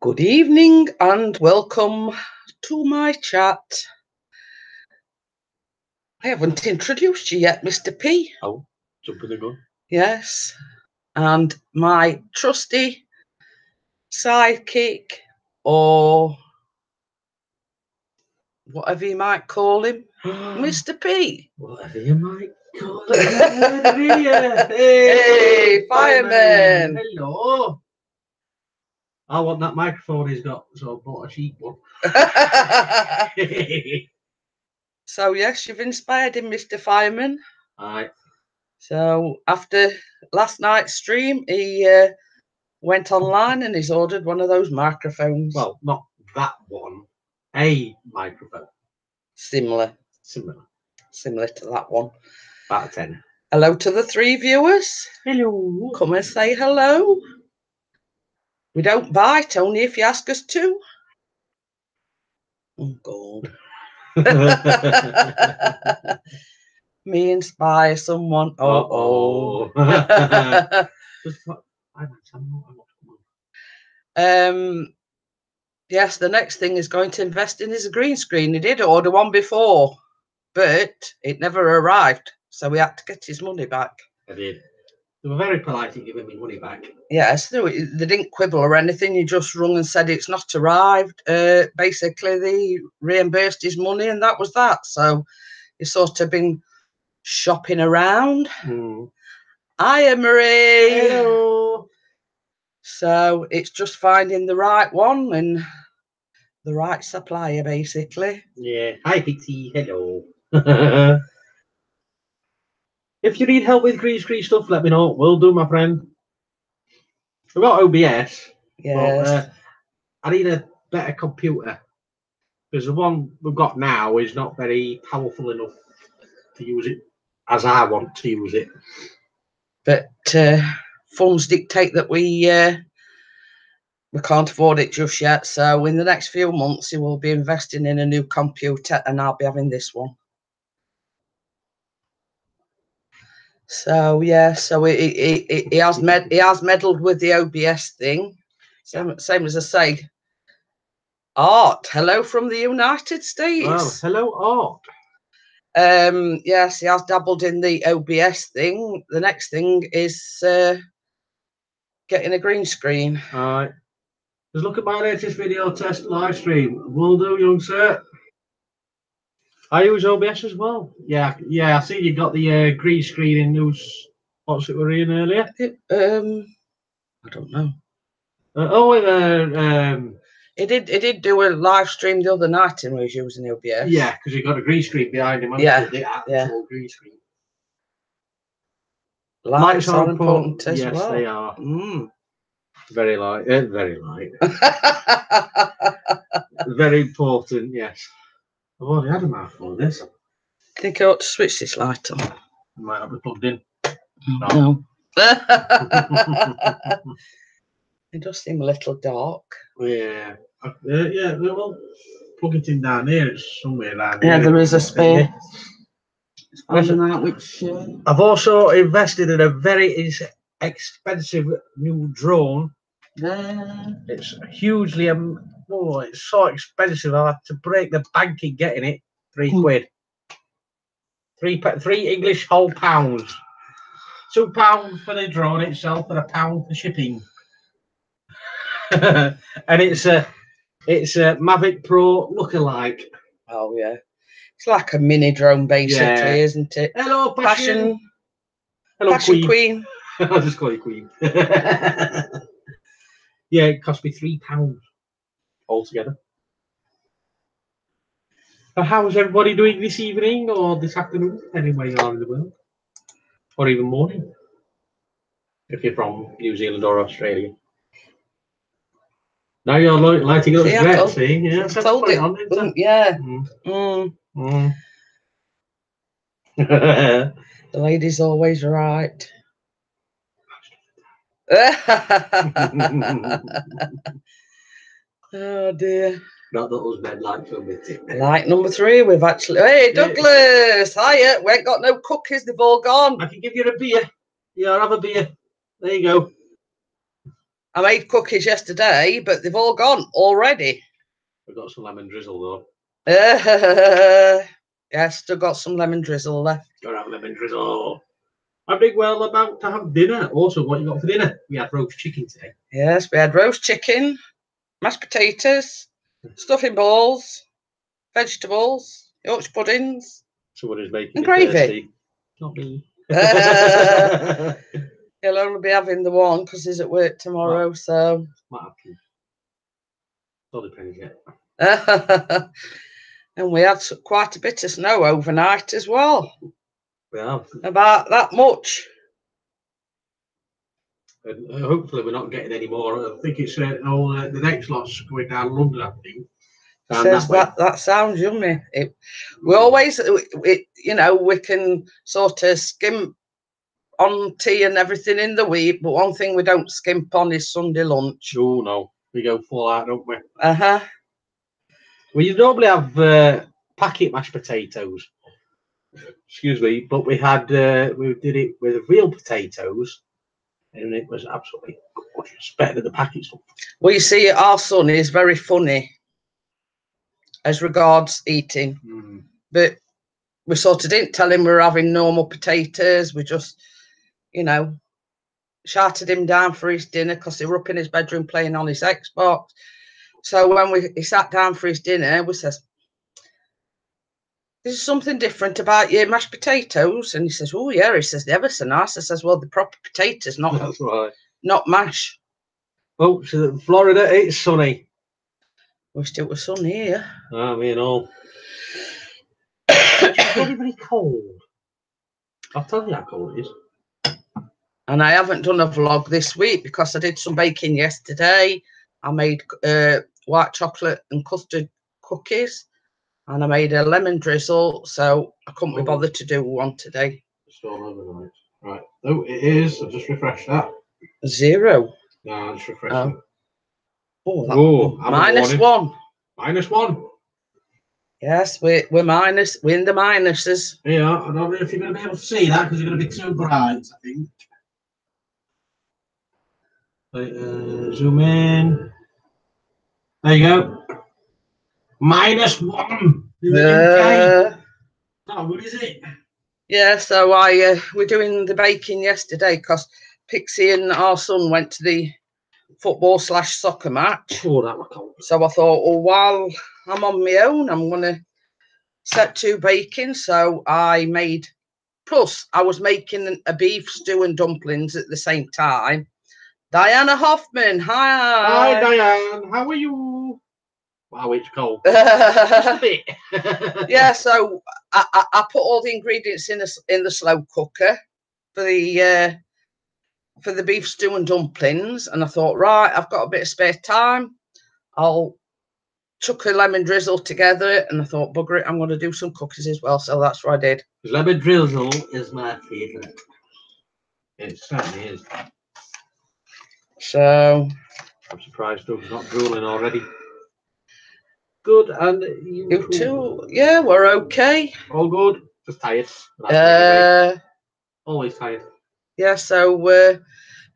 Good evening and welcome to my chat. I haven't introduced you yet, Mr. P. Oh, jumping the gun. Yes, and my trusty sidekick, or whatever you might call him, Mr. P. Whatever you might call it. Hey, fireman. Hello. I want that microphone he's got, so I bought a cheap one. So, yes, you've inspired him, Mr. Fireman. Aye. So, after last night's stream, he went online and he's ordered one of those microphones. Well, not that one. A microphone. Similar to that one. About a 10. Hello to the 3 viewers. Hello. Come and say hello. We don't bite, only if you ask us to. Oh, God. Me inspire someone. Oh. Yes, the next thing is going to invest in his green screen. He did order one before, but it never arrived, so we had to get his money back. I did. They were very polite in giving me money back. Yes, no, they didn't quibble or anything. He just rung and said it's not arrived. Basically, they reimbursed his money, and that was that. So he's sort of been shopping around. Hiya, Marie. Hello. So it's just finding the right one and the right supplier, basically. Yeah. Hi, Pixie. Hello. If you need help with green screen stuff, let me know. Will do, my friend. I've got OBS. Yes. But, I need a better computer because the one we've got now is not very powerful enough to use it as I want to use it. But funds dictate that we can't afford it just yet. So in the next few months, he will be investing in a new computer, and I'll be having this one. So yeah, so he has meddled with the OBS thing. Same as I say. Art, hello from the United States. Well, hello, Art. Yes, he has dabbled in the OBS thing. The next thing is getting a green screen. All right. Just look at my latest video test live stream. Will do, young sir. I use OBS as well. Yeah. I see you got the green screen in news. What's it were in earlier? I don't know. He did do a live stream the other night and was using the OBS. Yeah, because he got a green screen behind him. Yeah, Green screen. Lights are important as well. Yes, they are. Very light. Very light. Very important. Yes. I've already had a mouthful of this. I think I ought to switch this light on. Might not be plugged in. No. It does seem a little dark. Yeah. Yeah. Well, plug it in down here. It's somewhere around here. Yeah, there is a spare. I've also invested in a very expensive new drone. It's hugely it's so expensive. I had to break the bank in getting it. £3. Three English whole pounds. £2 for the drone itself and £1 for shipping. And it's a Mavic Pro lookalike. Oh yeah, it's like a mini drone basically, isn't it? Hello, Passion. Hello, Passion Queen. I'll just call you Queen. Yeah, it cost me £3 altogether. How's everybody doing this evening or this afternoon, anywhere you are in the world, or even morning, if you're from New Zealand or Australia? Now you're lighting up red, see? Yeah, told it. Yeah. The lady's always right. Oh dear. Not that us men like to admit it. Light number 3, we've actually. Hey, Douglas! Hiya! We ain't got no cookies, they've all gone. I can give you a beer. Yeah, I'll have a beer. There you go. I made cookies yesterday, but they've all gone already. We've got some lemon drizzle though. Yeah, still got some lemon drizzle left. Got to have lemon drizzle. I think we're about to have dinner. Also, what you got for dinner? We had roast chicken today. Yes, we had roast chicken, mashed potatoes, stuffing balls, vegetables, Yorkshire puddings. Someone is making and me gravy. thirsty. Not me. He'll only be having the one because he's at work tomorrow. Well, so. Might have to. All depends yet. And we had quite a bit of snow overnight as well. We have. About that much. And hopefully we're not getting any more. I think it's the next lot's going down London, I think. Says that sounds yummy. We always, you know, we can sort of skimp on tea and everything in the week, but one thing we don't skimp on is Sunday lunch. Oh no, we go full out, don't we? We normally have packet mashed potatoes. Excuse me, but we did it with real potatoes, and it was absolutely gorgeous. Better than the packet stuff. Well, you see, our son is very funny as regards eating, but we sort of didn't tell him we were having normal potatoes. We just, you know, shouted him down for his dinner because they were up in his bedroom playing on his Xbox. So when he sat down for his dinner, we says, "There's something different about your mashed potatoes." And he says, "Oh yeah." He says, "They're ever so nice." I says, "Well, the proper potatoes, That's right. Not mash." Oh, so in Florida, it's sunny. Wished it was sunny here. I mean, all. It's very, very cold. I'll tell you how cold it is. And I haven't done a vlog this week because I did some baking yesterday. I made white chocolate and custard cookies, and I made a lemon drizzle, so I couldn't be bothered to do one today. It's all overnight. Right. Oh, it is. I've just refreshed that. 0. No, I'll just refresh it. Oh, -1. -1. Yes, we're minus. We're in the minuses. Yeah, I don't know if you're going to be able to see that because you're going to be too bright, I think. Zoom in. There you go. -1. Oh, what is it? Yeah, so we're doing the baking yesterday because Pixie and our son went to the football/soccer match. Oh, that was cold. So I thought, well, while I'm on my own, I'm going to set to baking. So I made, plus I was making a beef stew and dumplings at the same time. Diana Hoffman, hi. Hi, Diane. How are you? Wow, it's cold. Just a bit. Yeah, so I put all the ingredients in the slow cooker for the beef stew and dumplings, and I thought, right, I've got a bit of spare time. I'll chuck a lemon drizzle together, and I thought, bugger it, I'm going to do some cookies as well. So that's what I did. Lemon drizzle is my favourite. It certainly is. So I'm surprised Doug's not drooling already. Good, and you too? Yeah, we're okay. All good. Just tired. Always tired. Yeah, so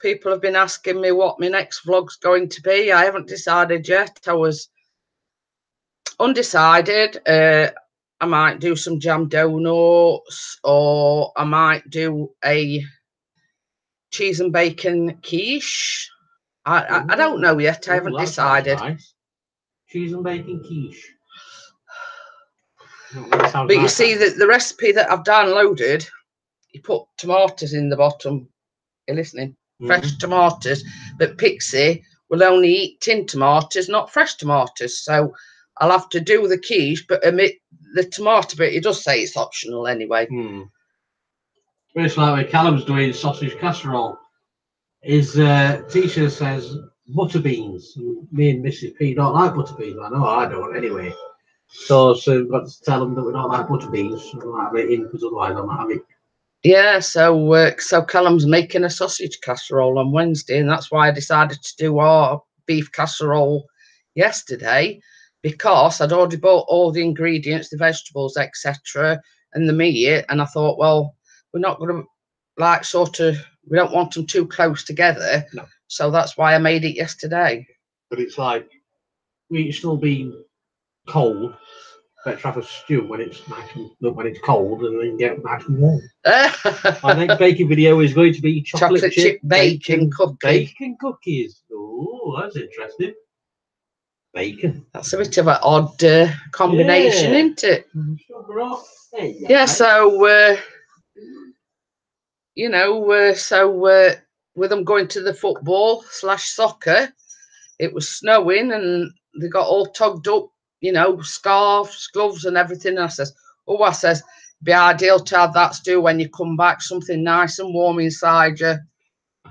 people have been asking me what my next vlog's going to be. I haven't decided yet. I was undecided. I might do some jam donuts, or I might do a cheese and bacon quiche. I don't know yet. I haven't decided. Nice. Cheese and bacon quiche. But you see that the recipe that I've downloaded, you put tomatoes in the bottom. You're listening? Fresh tomatoes. But Pixie will only eat tin tomatoes, not fresh tomatoes. So I'll have to do the quiche, but omit the tomato bit. It does say it's optional anyway. It's like when Callum's doing sausage casserole. His teacher says butter beans. Me and Mrs. P don't like butter beans. I know I don't anyway. So we've got to tell them that we don't like butter beans. We don't have it in because otherwise I'm not having it. Yeah, so Callum's making a sausage casserole on Wednesday, and that's why I decided to do our beef casserole yesterday, because I'd already bought all the ingredients, the vegetables, etc., and the meat, and I thought, well, we're not going to like sort of we don't want them too close together. No. So that's why I made it yesterday. But it's like, it's still being cold. Better have a stew when it's nice and when it's cold, and then get nice and warm. Our next baking video is going to be chocolate chip bacon cookies. Oh, that's interesting. Bacon. That's a bit of an odd combination, isn't it? Sugar off. Yeah. So you know, with them going to the football/soccer, it was snowing, and they got all togged up. You know, scarves, gloves, and everything. And I says, it'd be ideal to have that stew when you come back, something nice and warm inside you.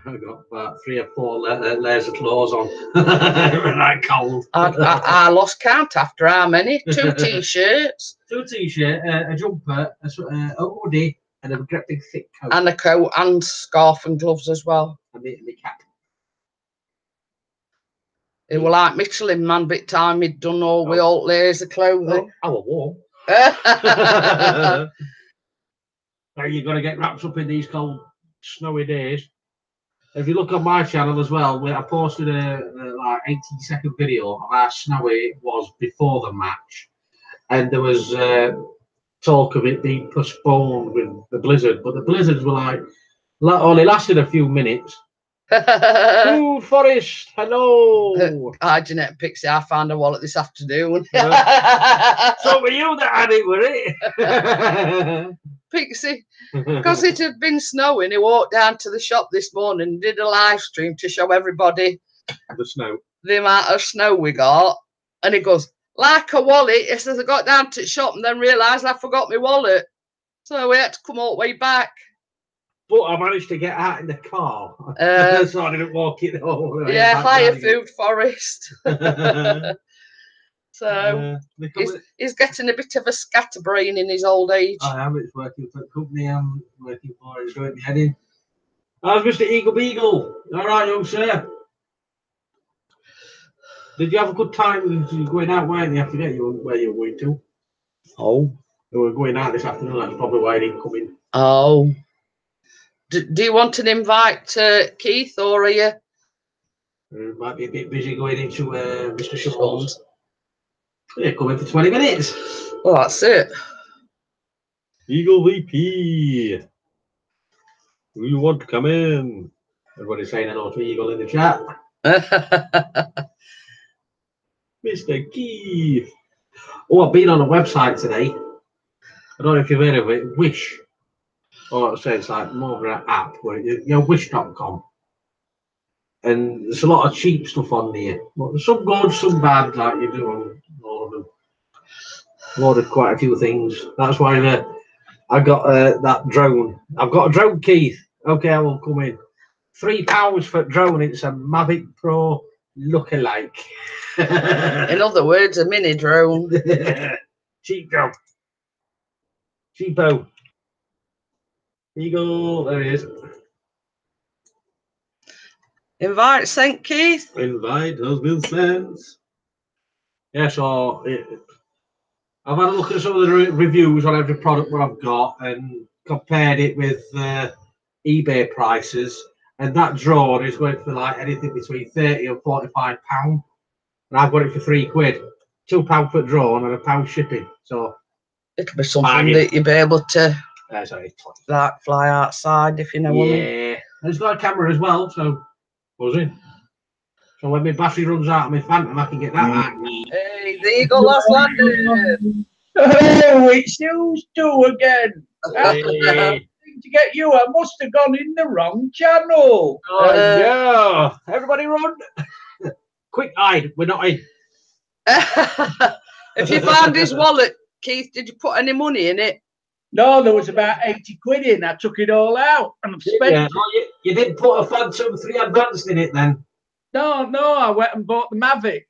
I got about 3 or 4 layers of clothes on. That cold. I lost count after how many? 2 t-shirts. 2 t-shirts, a jumper, a hoodie, and a great big thick coat. And a coat and scarf and gloves as well. And the cap. It was like Michelin Man bit time he'd done all with all layers of clothing. I was warm. Now you've got to get wrapped up in these cold, snowy days. If you look on my channel as well, where I posted a like 18-second video of how snowy it was before the match, and there was talk of it being postponed with the blizzard, but the blizzards were like only lasted a few minutes. Food Forest, hello. Hi, Jeanette Pixie. I found a wallet this afternoon. So were you that had it, were it? Pixie, because it had been snowing, he walked down to the shop this morning and did a live stream to show everybody the snow, the amount of snow we got. And he goes, like a wallet. He says, I got down to the shop and then realised I forgot my wallet. So we had to come all the way back. But I managed to get out in the car. So I didn't walk it over. Yeah, higher Food Forest. So he's getting a bit of a scatterbrain in his old age. I am. It's working for the company I'm working for. It's doing me head in. How's Mr. Eagle Beagle? All right, young sir. Did you have a good time? You going out, weren't you? I forget where you were going to. Oh. You were going out this afternoon. That's probably why I didn't come in. Oh. Do you want an invite, Keith, or are you? Might be a bit busy going into Mr. Shuffles. Yeah, come in for 20 minutes. Well, that's it. Eagle VP. Do you want to come in? Everybody's saying hello to Eagle in the chat. Mr. Keith. Oh, I've been on a website today. I don't know if you've heard of it. Wish. Or so it's like more of an app where wish.com. And there's a lot of cheap stuff on there. But there's some good, some bad, like you do on all of them. Ordered quite a few things. That's why I got that drone. I've got a drone, Keith. Okay, I will come in. £3 for a drone. It's a Mavic Pro lookalike. In other words, a mini drone. Cheap drone. Cheapo. Eagle, there he is. Invite St. Keith. Invite has been sent. Yeah, so I've had a look at some of the reviews on every product that I've got and compared it with eBay prices. And that drone is going for like anything between £30 and £45. And I've got it for £3. £2 for drone and £1 shipping. So it'll be something that you'll be able to like fly outside, if you know what I mean. Yeah. And it's got a camera as well, so buzzing. So when my battery runs out of my Phantom, I can get that out. Hey, the Eagle has landed. Oh, it's you two again. Hey. To get you, I must have gone in the wrong channel. Oh, yeah. Everybody run. Quick hide. We're not in. If you found his wallet, Keith, did you put any money in it? No, there was about 80 quid in. I took it all out and I've spent it. No, you didn't put a Phantom 3 Advanced in it then? No, I went and bought the Mavic.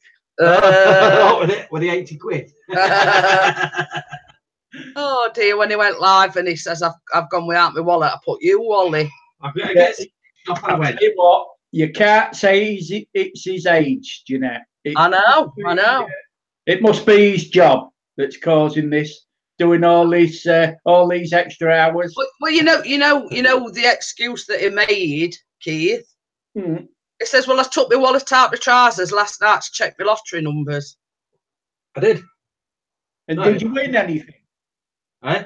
With the 80 quid. Oh dear, when he went live and he says, I've gone without my wallet, I put you, Wally. I tell you what, you can't say it's his age, Jeanette. I know. It must be his job that's causing this. doing all these extra hours. Well, you know the excuse that he made, Keith. Hmm. He says, "Well, I took my wallet out my trousers last night to check my lottery numbers." I did. And No. did you win anything? Eh?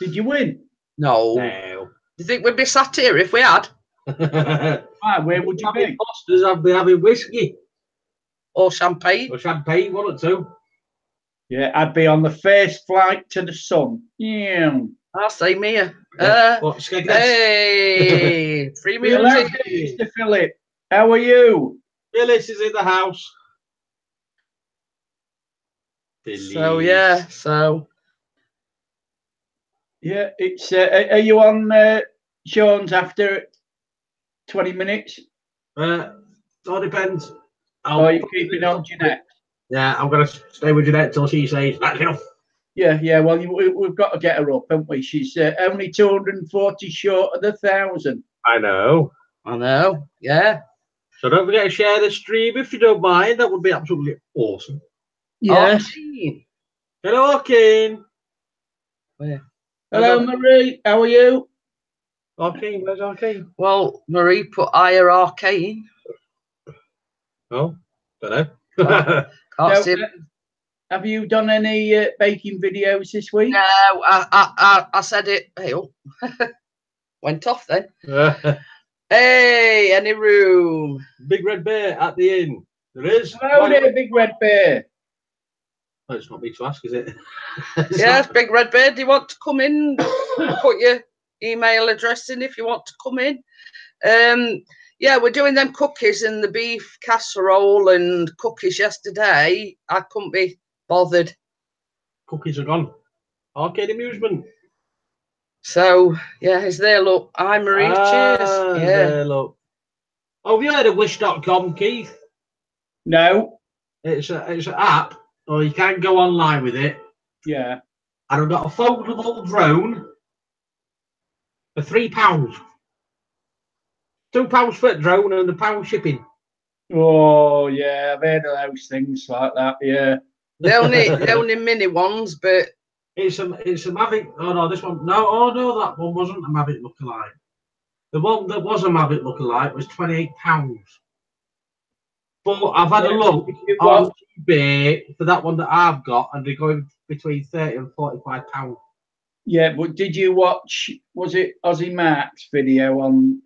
Did you win? No. No. Do you think we'd be sat here if we had? Why, where would you be? Fosters, I'd be having whiskey Or champagne? or champagne, one or two. Yeah, I'd be on the first flight to the sun. Yeah. I'll say me. What, Skegness? Hey, 3 Hello, minutes. Mr. Philip. How are you? Phyllis is in the house. So yeah, so Yeah, it's. Are you on Sean's after 20 minutes? All depends. Or are you keeping on Jeanette? Yeah, I'm going to stay with Jeanette till she says that's enough. Yeah. Well, we've got to get her up, haven't we? She's only 240 short of the 1,000. I know. yeah. So don't forget to share the stream if you don't mind. That would be absolutely awesome. Yes. Arcane. Hello, Arcane. Where? Hello, Marie. How are you? Arcane, where's Arcane? Well, Marie put higher Arcane. Oh, don't know. Can't see. Have you done any baking videos this week? No, I said it. Hey, oh. Went off then. Hey, any room? Big Red Bear at the inn. There is. Hello there, Big Red Bear. Oh, it's not me to ask, is it? Yes, Big Red Bear. Do you want to come in? Put your email address in if you want to come in. Yeah, we're doing them cookies and the beef casserole and cookies yesterday. I couldn't be bothered. Cookies are gone. Arcade amusement. So yeah, is there? Look, hi Marie. Cheers. Yeah. There, look. Oh, have you heard of wish.com, Keith? No. It's an app, or you can go online with it. Yeah. And I've got a foldable drone for £3. £2 for a drone and £1 shipping. Oh yeah, I've heard of those things like that. Yeah. The only mini ones, but it's a Mavic. Oh no, this one. No, oh no, that one wasn't a Mavic lookalike. The one that was a Mavic lookalike was £28. But I've had a look on eBay for that one that I've got, and they're going between £30 and £45. Yeah, but did you watch? Was it Ozzy Mark's video on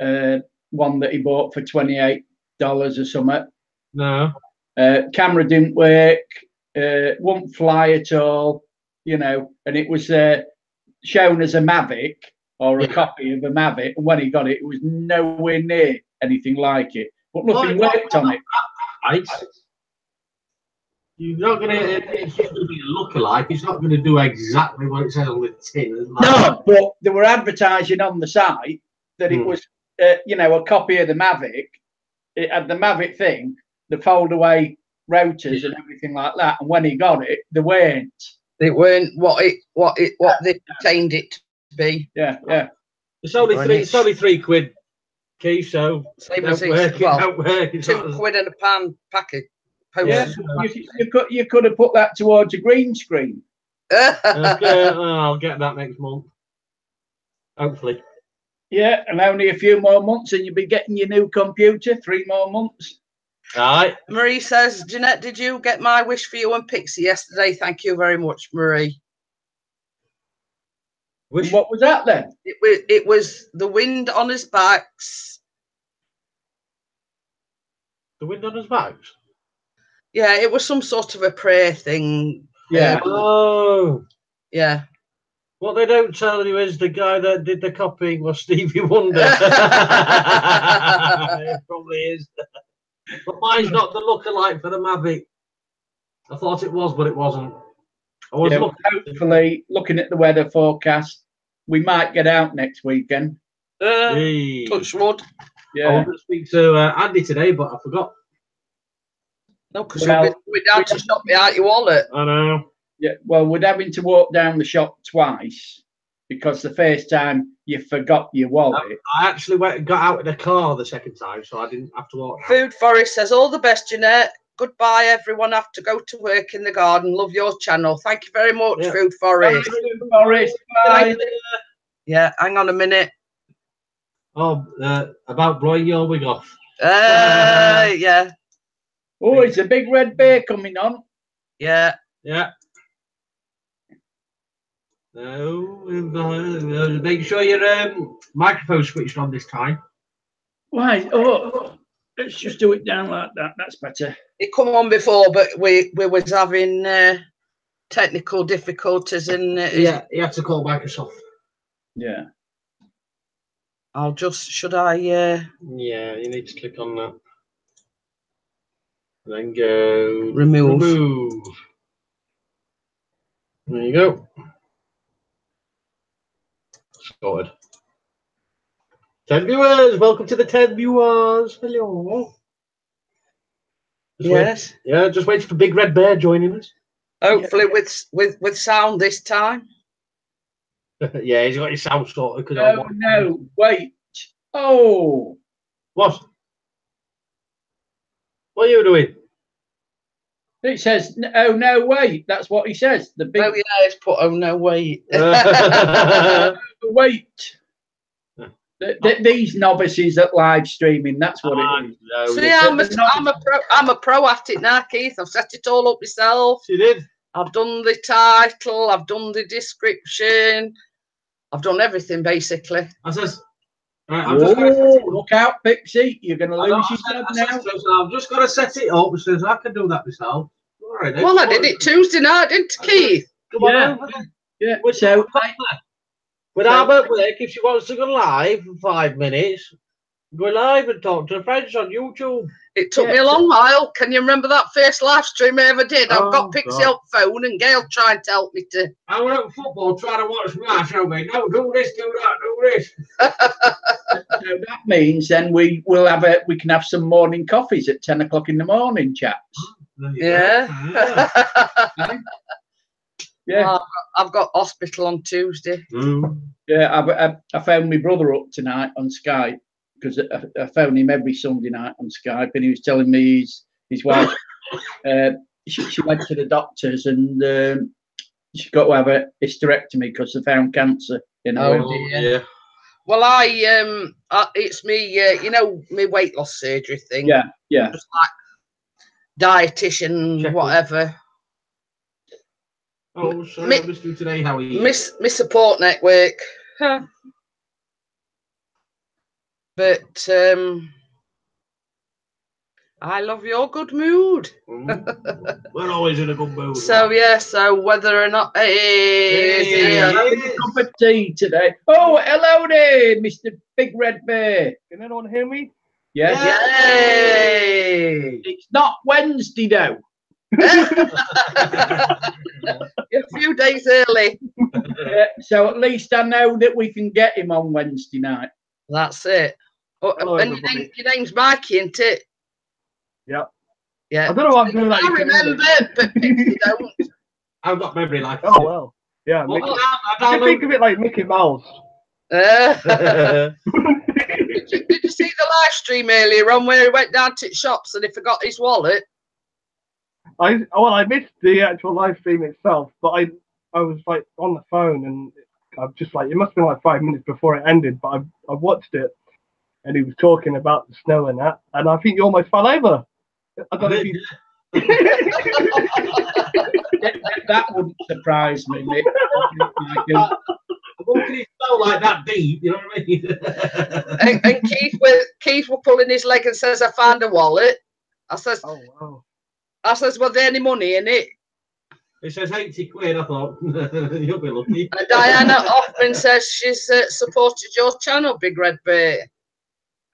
one that he bought for $28 or something? No. Camera didn't work. Won't fly at all. You know, and it was shown as a Mavic or a copy of a Mavic, and when he got it, it was nowhere near anything like it. But nothing worked on it. Right. You're not gonna. It's just gonna be a lookalike. It's not gonna do exactly what it says on the tin. No, but they were advertising on the site that it was, you know, a copy of the Mavic. It had the Mavic thing, the fold-away rotors and everything like that. And when he got it, they weren't. They weren't what they pretended it to be. Yeah. It's only £3, Keith. So same as £2 in a pan packet. Yeah, you could have put that towards a green screen. Okay, I'll get that next month. Hopefully. Yeah, and only a few more months and you'll be getting your new computer. 3 more months. Right. Marie says, Jeanette, did you get my wish for you and Pixie yesterday? Thank you very much, Marie. What was that then? It was the wind on his backs. The wind on his backs? Yeah, it was some sort of a prayer thing. Yeah. Oh. Yeah. What they don't tell you is the guy that did the copying was Stevie Wonder. It probably is. But mine's not the lookalike for the Mavic. I thought it was, but it wasn't. I was hopefully, looking at the weather forecast, we might get out next weekend. Touch wood. Yeah. I was going to speak to Andy today, but I forgot. No, because we're down to shop behind your wallet. I know. Yeah, well, we're having to walk down the shop twice because the first time you forgot your wallet. I actually got out of the car the second time, so I didn't have to walk. Food Forest says, all the best, Jeanette. goodbye, everyone. I have to go to work in the garden. Love your channel. Thank you very much, Food Forest. Forest, bye. Yeah, hang on a minute. Oh, about blowing your wig off. Yeah. Oh, it's a big red bear coming on. Yeah. Yeah. No, make sure your microphone's switched on this time. Why? Oh, let's just do it down like that. That's better. It come on before, but we was having technical difficulties, and Yeah, you have to call Microsoft. Yeah. I'll just, should I? Yeah, you need to click on that. Then go Remove. There you go. Sorted. 10 viewers, welcome to the 10 viewers. Hello. Yes. Just wait for Big Red Bear joining us. Hopefully with sound this time. Yeah, he's got his sound sorted. No, wait. Oh. What? What are you doing? It says, oh, no, wait. That's what he says. The big... Oh, yeah, it's put, oh, no, wait. Wait. These novices at live streaming, that's what it is. No, see, I'm a pro at it now, Keith. I've set it all up myself. You did? I've done the title, I've done the description, I've done everything, basically. I says, look out, Pixie. You're going to lose yourself now. I've just got to set it up. Says I can do that myself. All right, well, I did it Tuesday night, didn't I, Keith? Yeah. So, when I'm at work, if she wants to go live for 5 minutes, go live and talk to her friends on YouTube. It took me a long while. Can you remember that first live stream I ever did? I've got Pixie on phone and Gail trying to help me to. I went at football trying to watch match. I went, no, do this, do that, do this. So that means then we can have some morning coffees at 10 o'clock in the morning, chaps. Yeah. Yeah. Well, I've got hospital on Tuesday. Yeah, I phoned my brother up tonight on Skype because I phone him every Sunday night on Skype, and he was telling me his wife she went to the doctors and she got to have a hysterectomy because they found cancer in her. Oh dear. Well, it's me, you know, my weight loss surgery thing. Yeah. Just like dietitian, whatever. Oh, sorry, I missed you today. How are you? Miss support network. But I love your good mood. We're always in a good mood. So yeah, so whether or not having a cup of tea today. Oh, hello there, Mr. Big Red Bear. Can anyone hear me? Yes. Yay! It's not Wednesday though. A few days early. So at least I know that we can get him on Wednesday night. That's it. Hello, and your name's Mikey, isn't it? Yeah. Yeah. I don't know what I'm doing. I remember, but people don't. I've got memory like Oh well. Yeah. Well, I think of it like Mickey Mouse. Did you see the live stream earlier on where he went down to shops and he forgot his wallet? I missed the actual live stream itself, but I was like on the phone and I've just like, it must have been like 5 minutes before it ended, but I watched it and he was talking about the snow and that, and I think you almost fell over. I don't know if you... That wouldn't surprise me, Nick. It felt like that deep, you know what I mean? and Keith were pulling his leg and says, I found a wallet. I says, oh wow. I says, was there any money in it? It says 80 quid, I thought. You'll be lucky. And Diana often says she's supported your channel, Big Red Bear.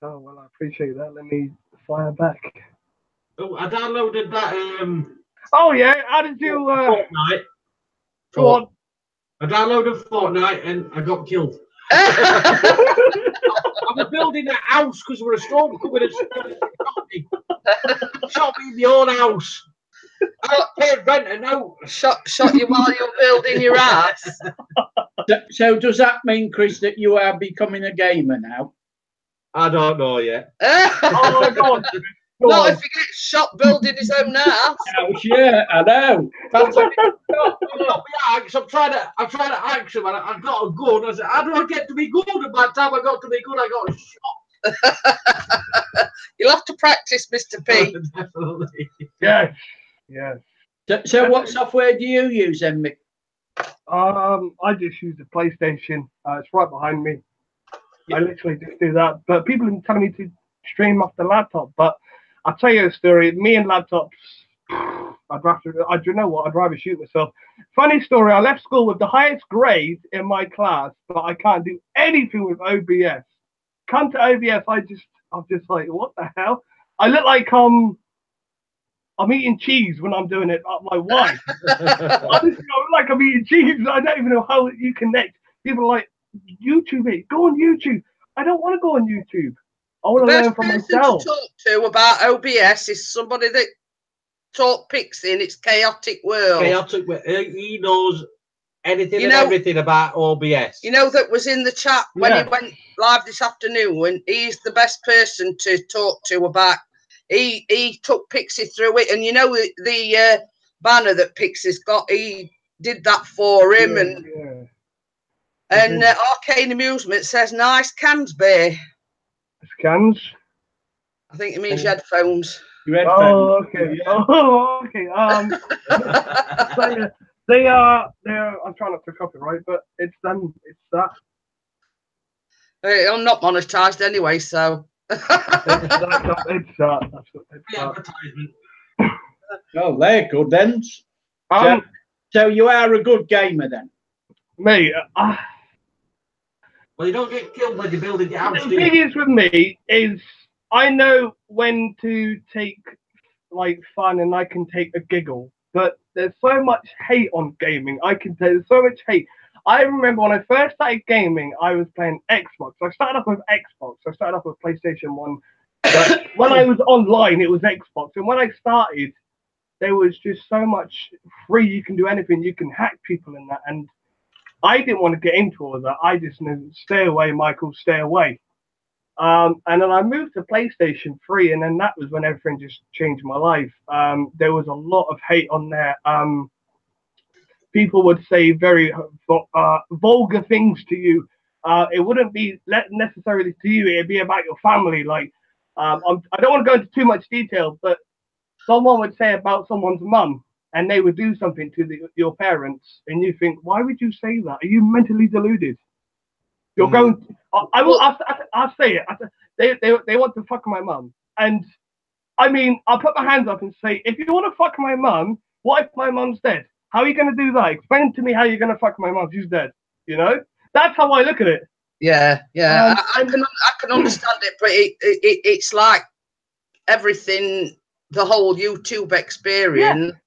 Oh, well, I appreciate that. Let me fire back. Oh, I downloaded that. Oh, yeah. How did you... Fortnite. Go on. I downloaded Fortnite and I got killed. I was building a house because we're a storm coming and shot me in the own house. I got paid rent and now shot you while you're building your house. So does that mean, Chris, that you are becoming a gamer now? I don't know yet. Oh my God. Not if he gets shot building his own house. Yeah, I know. That's I'm trying to ask him, and I've got a gun. I said, how do I get to be good? And by the time I got to be good, I got shot. You'll have to practice, Mr. P. Definitely. Yes. Yes. So what software do you use, then, Mick? I just use the PlayStation. It's right behind me. I literally just do that. But people have been telling me to stream off the laptop. But I'll tell you a story. Me and laptops, I'd rather shoot myself. Funny story. I left school with the highest grade in my class, but I can't do anything with OBS. Come to OBS, I'm just like, what the hell? I look like I'm eating cheese when I'm doing it. My wife. Honestly, I look like I'm eating cheese. I don't even know how you connect. People are like, YouTube it. Go on YouTube. I don't want to go on YouTube. I want to learn from myself. The best person to talk to about OBS is somebody that taught Pixie in its chaotic world. Chaotic. He knows anything and everything about OBS. You know, that was in the chat when he went live this afternoon, and he's the best person to talk to about. He took Pixie through it, and you know the banner that Pixie's got, he did that for him, and Arcane Amusement says nice cans, Bay. Scans? I think it means your headphones. Your headphones. Oh, okay. Yeah. Oh, okay. So, they are. I'm trying not to copyright, but it's them. It's that. I'm not monetized anyway, so. It's that. Advertisement. Oh, they're good then. So you are a good gamer then? Me. Well, you don't get killed when you're building your house. The thing is with me is I know when to take like fun and I can take a giggle, but there's so much hate on gaming. There's so much hate. I remember when I first started gaming, I was playing Xbox. I started off with Xbox. I started off with PlayStation 1. But when I was online, it was Xbox. And when I started, there was just so much free. You can do anything. You can hack people in that. And I didn't want to get into all of that. I just knew, stay away, Michael, stay away. And then I moved to PlayStation 3, and then that was when everything just changed my life. There was a lot of hate on there. People would say very vulgar things to you. It wouldn't be necessarily to you. It'd be about your family. Like, I don't want to go into too much detail, but someone would say about someone's mum, and they would do something to your parents, and you think, why would you say that? Are you mentally deluded? You're going. I'll say it. They want to fuck my mum, and I mean, I'll put my hands up and say, if you want to fuck my mum, what if my mum's dead? How are you going to do that? Explain to me how you're going to fuck my mum. She's dead. You know, that's how I look at it. Yeah. I can understand it, but it's like everything. The whole YouTube experience. Yeah.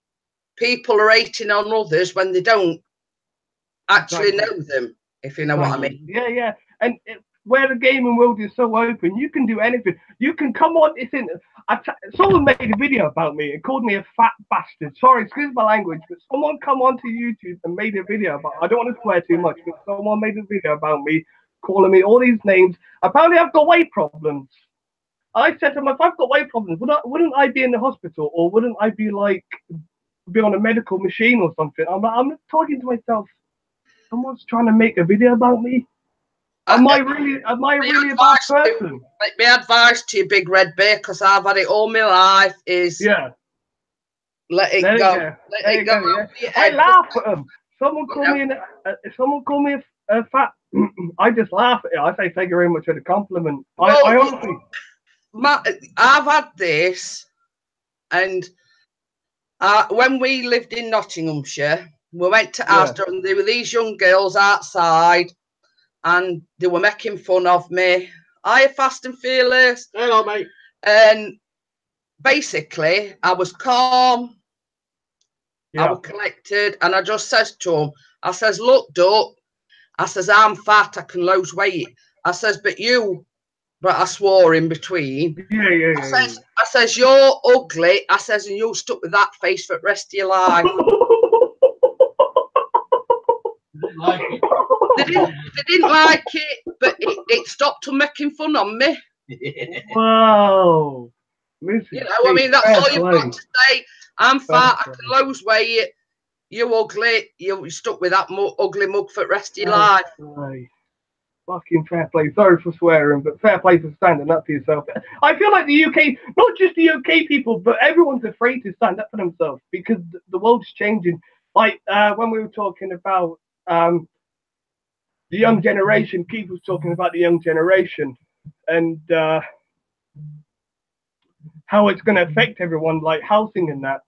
People are hating on others when they don't actually know them. If you know what I mean. Yeah. And where the gaming world is so open, you can do anything. You can come on. Someone made a video about me and called me a fat bastard. Sorry, excuse my language, but someone come onto YouTube and made a video about. I don't want to swear too much, but someone made a video about me, calling me all these names. Apparently, I've got weight problems. I said to him, if I've got weight problems, wouldn't I be in the hospital, or wouldn't I be on a medical machine or something? I'm talking to myself. Someone's trying to make a video about me. Am I really a bad person? My advice to you, Big Red Bear, because I've had it all my life, is let it go. Let it go. Yeah. I laugh at them. Someone call me a fat. I just laugh at it. I say thank you very much for the compliment. Well, I honestly. I've had this, and when we lived in Nottinghamshire, we went to Asda, and there were these young girls outside, and they were making fun of me. Hiya, Fast and Fearless. Hello, mate. And basically, I was calm. I was collected, and I just says to them, I says, look, Duck, I says, I'm fat, I can lose weight. I says, but I swore in between. Yeah. I says, you're ugly. I says, and you'll stuck with that face for the rest of your life. They didn't like it, but it stopped them making fun of me. Wow. You know, I mean, that's all you've got to say. I'm fat, I can lose weight. You ugly, you're stuck with that ugly mug for the rest of your life. Fucking fair play. Sorry for swearing, but fair play for standing up for yourself. I feel like the UK, not just the UK people, but everyone's afraid to stand up for themselves because the world's changing. Like when we were talking about the young generation, Keith was talking about the young generation and how it's going to affect everyone, like housing and that.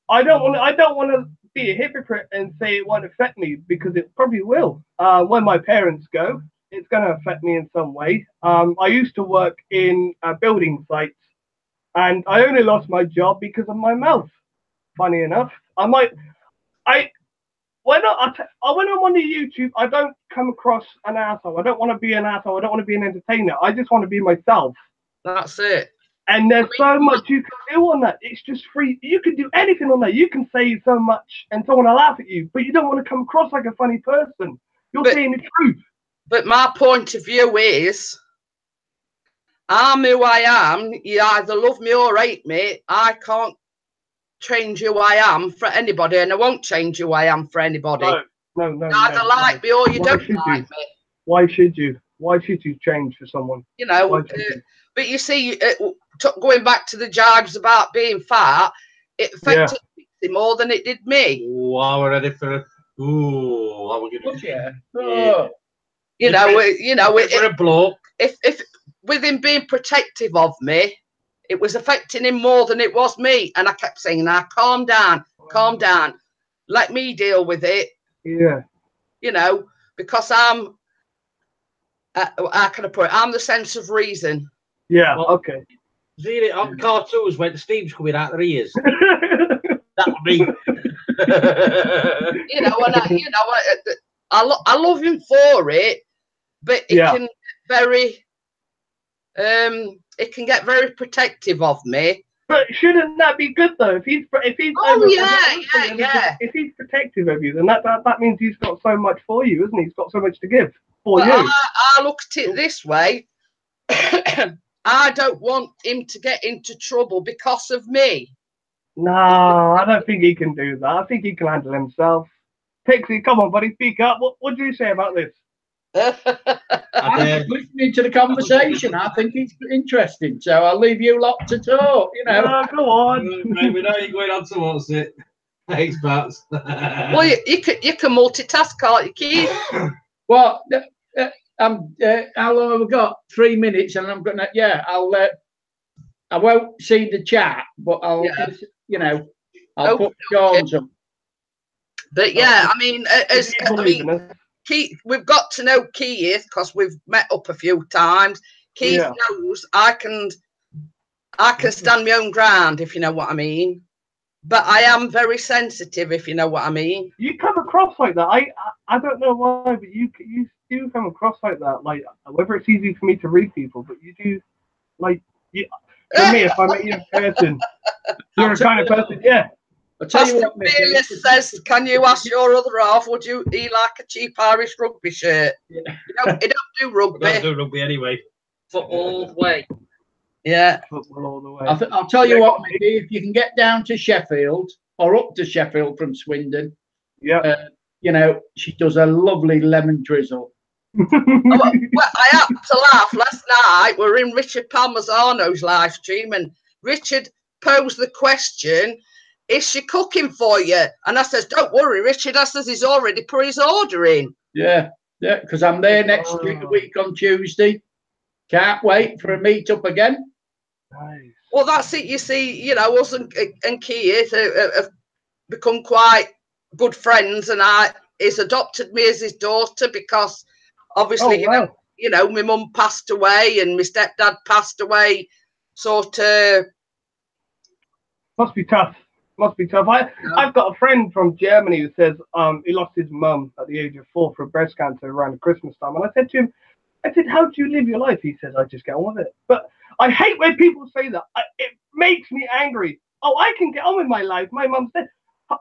I don't want to be a hypocrite and say it won't affect me because it probably will. When my parents go, it's going to affect me in some way. I used to work in building sites, and I only lost my job because of my mouth. Funny enough, when I'm on the YouTube, I don't come across an asshole. I don't want to be an asshole. I don't want to be an entertainer. I just want to be myself. That's it. And there's so much you can do on that. It's just free. You can do anything on that. You can say so much and someone will laugh at you, but you don't want to come across like a funny person. You're saying the truth. But my point of view is, I'm who I am. You either love me or hate me. I can't change who I am for anybody, and I won't change who I am for anybody. No. You either like me or you don't like me. Why should you? Why should you change for someone? You know, but you see, going back to the jibes about being fat, it affected me more than it did me. Oh, I was ready for a... Ooh, I was going to... Yeah. You know, for a bloke. If with him being protective of me, it was affecting him more than it was me. And I kept saying, now, calm down, let me deal with it. Yeah. You know, because I'm, how can I put it? I'm the sense of reason. Yeah, well, okay. See it on cartoons when the steam's coming out their ears. That would be. You know, and I love him for it, but it can get very protective of me. But shouldn't that be good though? If he's if he's protective of you, then that means he's got so much for you, isn't he? He's got so much to give for you. I look at it this way. I don't want him to get into trouble because of me. No, I don't think he can do that. I think he can handle himself. Pixie, come on, buddy, speak up. What do you say about this? I'm listening to the conversation. I think it's interesting, so I'll leave you lot to talk. You know, go on. We know you're going on towards it. Thanks, Bats. Well, you can multitask, can't you, Keith? Well, how long have we got? 3 minutes, and I'm gonna. I won't see the chat, but I'll. I'll put Sean's up. But yeah, I mean, Keith, we've got to know Keith because we've met up a few times. Keith knows I can stand my own ground, if you know what I mean. But I am very sensitive, if you know what I mean. You come across like that. I don't know why, but you do come across like that. Like whether it's easy for me to read people, but you do. Like for me, if I met you in person, you're a kind of person. Yeah. I'll tell you what, Mick says, can you ask your other half, would you he like a cheap Irish rugby shirt? Yeah. He don't do rugby. I don't do rugby anyway. Football all the way. Yeah. Football all the way. I'll tell you what, Mickey, if you can get down to Sheffield or up to Sheffield from Swindon, she does a lovely lemon drizzle. Well, I had to laugh last night. We're in Richard Palmarzano's live stream, and Richard posed the question, is she cooking for you? And I says, don't worry, Richard. I says, he's already put his order in. Yeah, because I'm there next week on Tuesday. Can't wait for a meet up again. Nice. Well, that's it. You see, us and Keith have become quite good friends, and he's adopted me as his daughter because obviously, my mum passed away and my stepdad passed away. Sort of. Must be tough. I've got a friend from Germany who says he lost his mum at the age of 4 for breast cancer around Christmas time. And I said to him, how do you live your life? He says, I just get on with it. But I hate when people say that. It makes me angry. Oh, I can get on with my life. My mum said,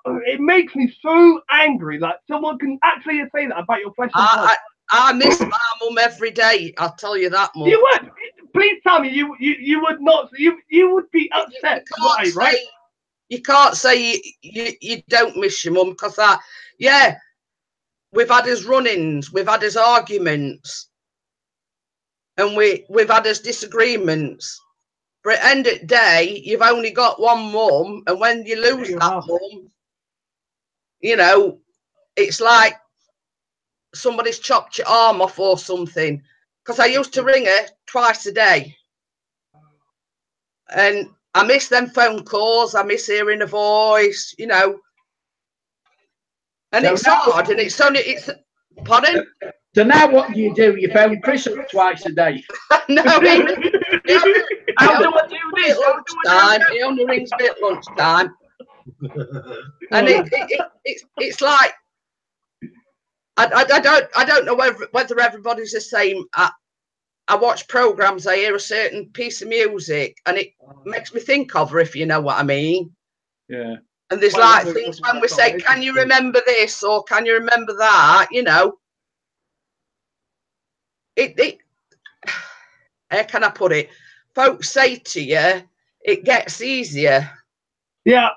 it makes me so angry. Like someone can actually say that about your flesh and blood. I miss my mum every day. I'll tell you that much. You would? please tell me you would not. You would be upset. Why, right? You can't say you don't miss your mum, because that, yeah, we've had his run-ins, we've had his arguments, and we've had his disagreements. But at the end of the day, you've only got one mum, and when you lose that mum, you know, it's like somebody's chopped your arm off or something. Because I used to ring her twice a day, and I miss them phone calls. I miss hearing a voice, you know. And it's hard, and it's pardon? So now what do? You phone Chris up twice a day. No, he only rings me at lunchtime. And it's like, I don't know whether everybody's the same. I watch programs, I hear a certain piece of music, and it makes me think of her, if you know what I mean. Yeah. And there's like things when we say, can you remember this, or can you remember that, you know. How can I put it? Folks say to you, it gets easier. Yeah,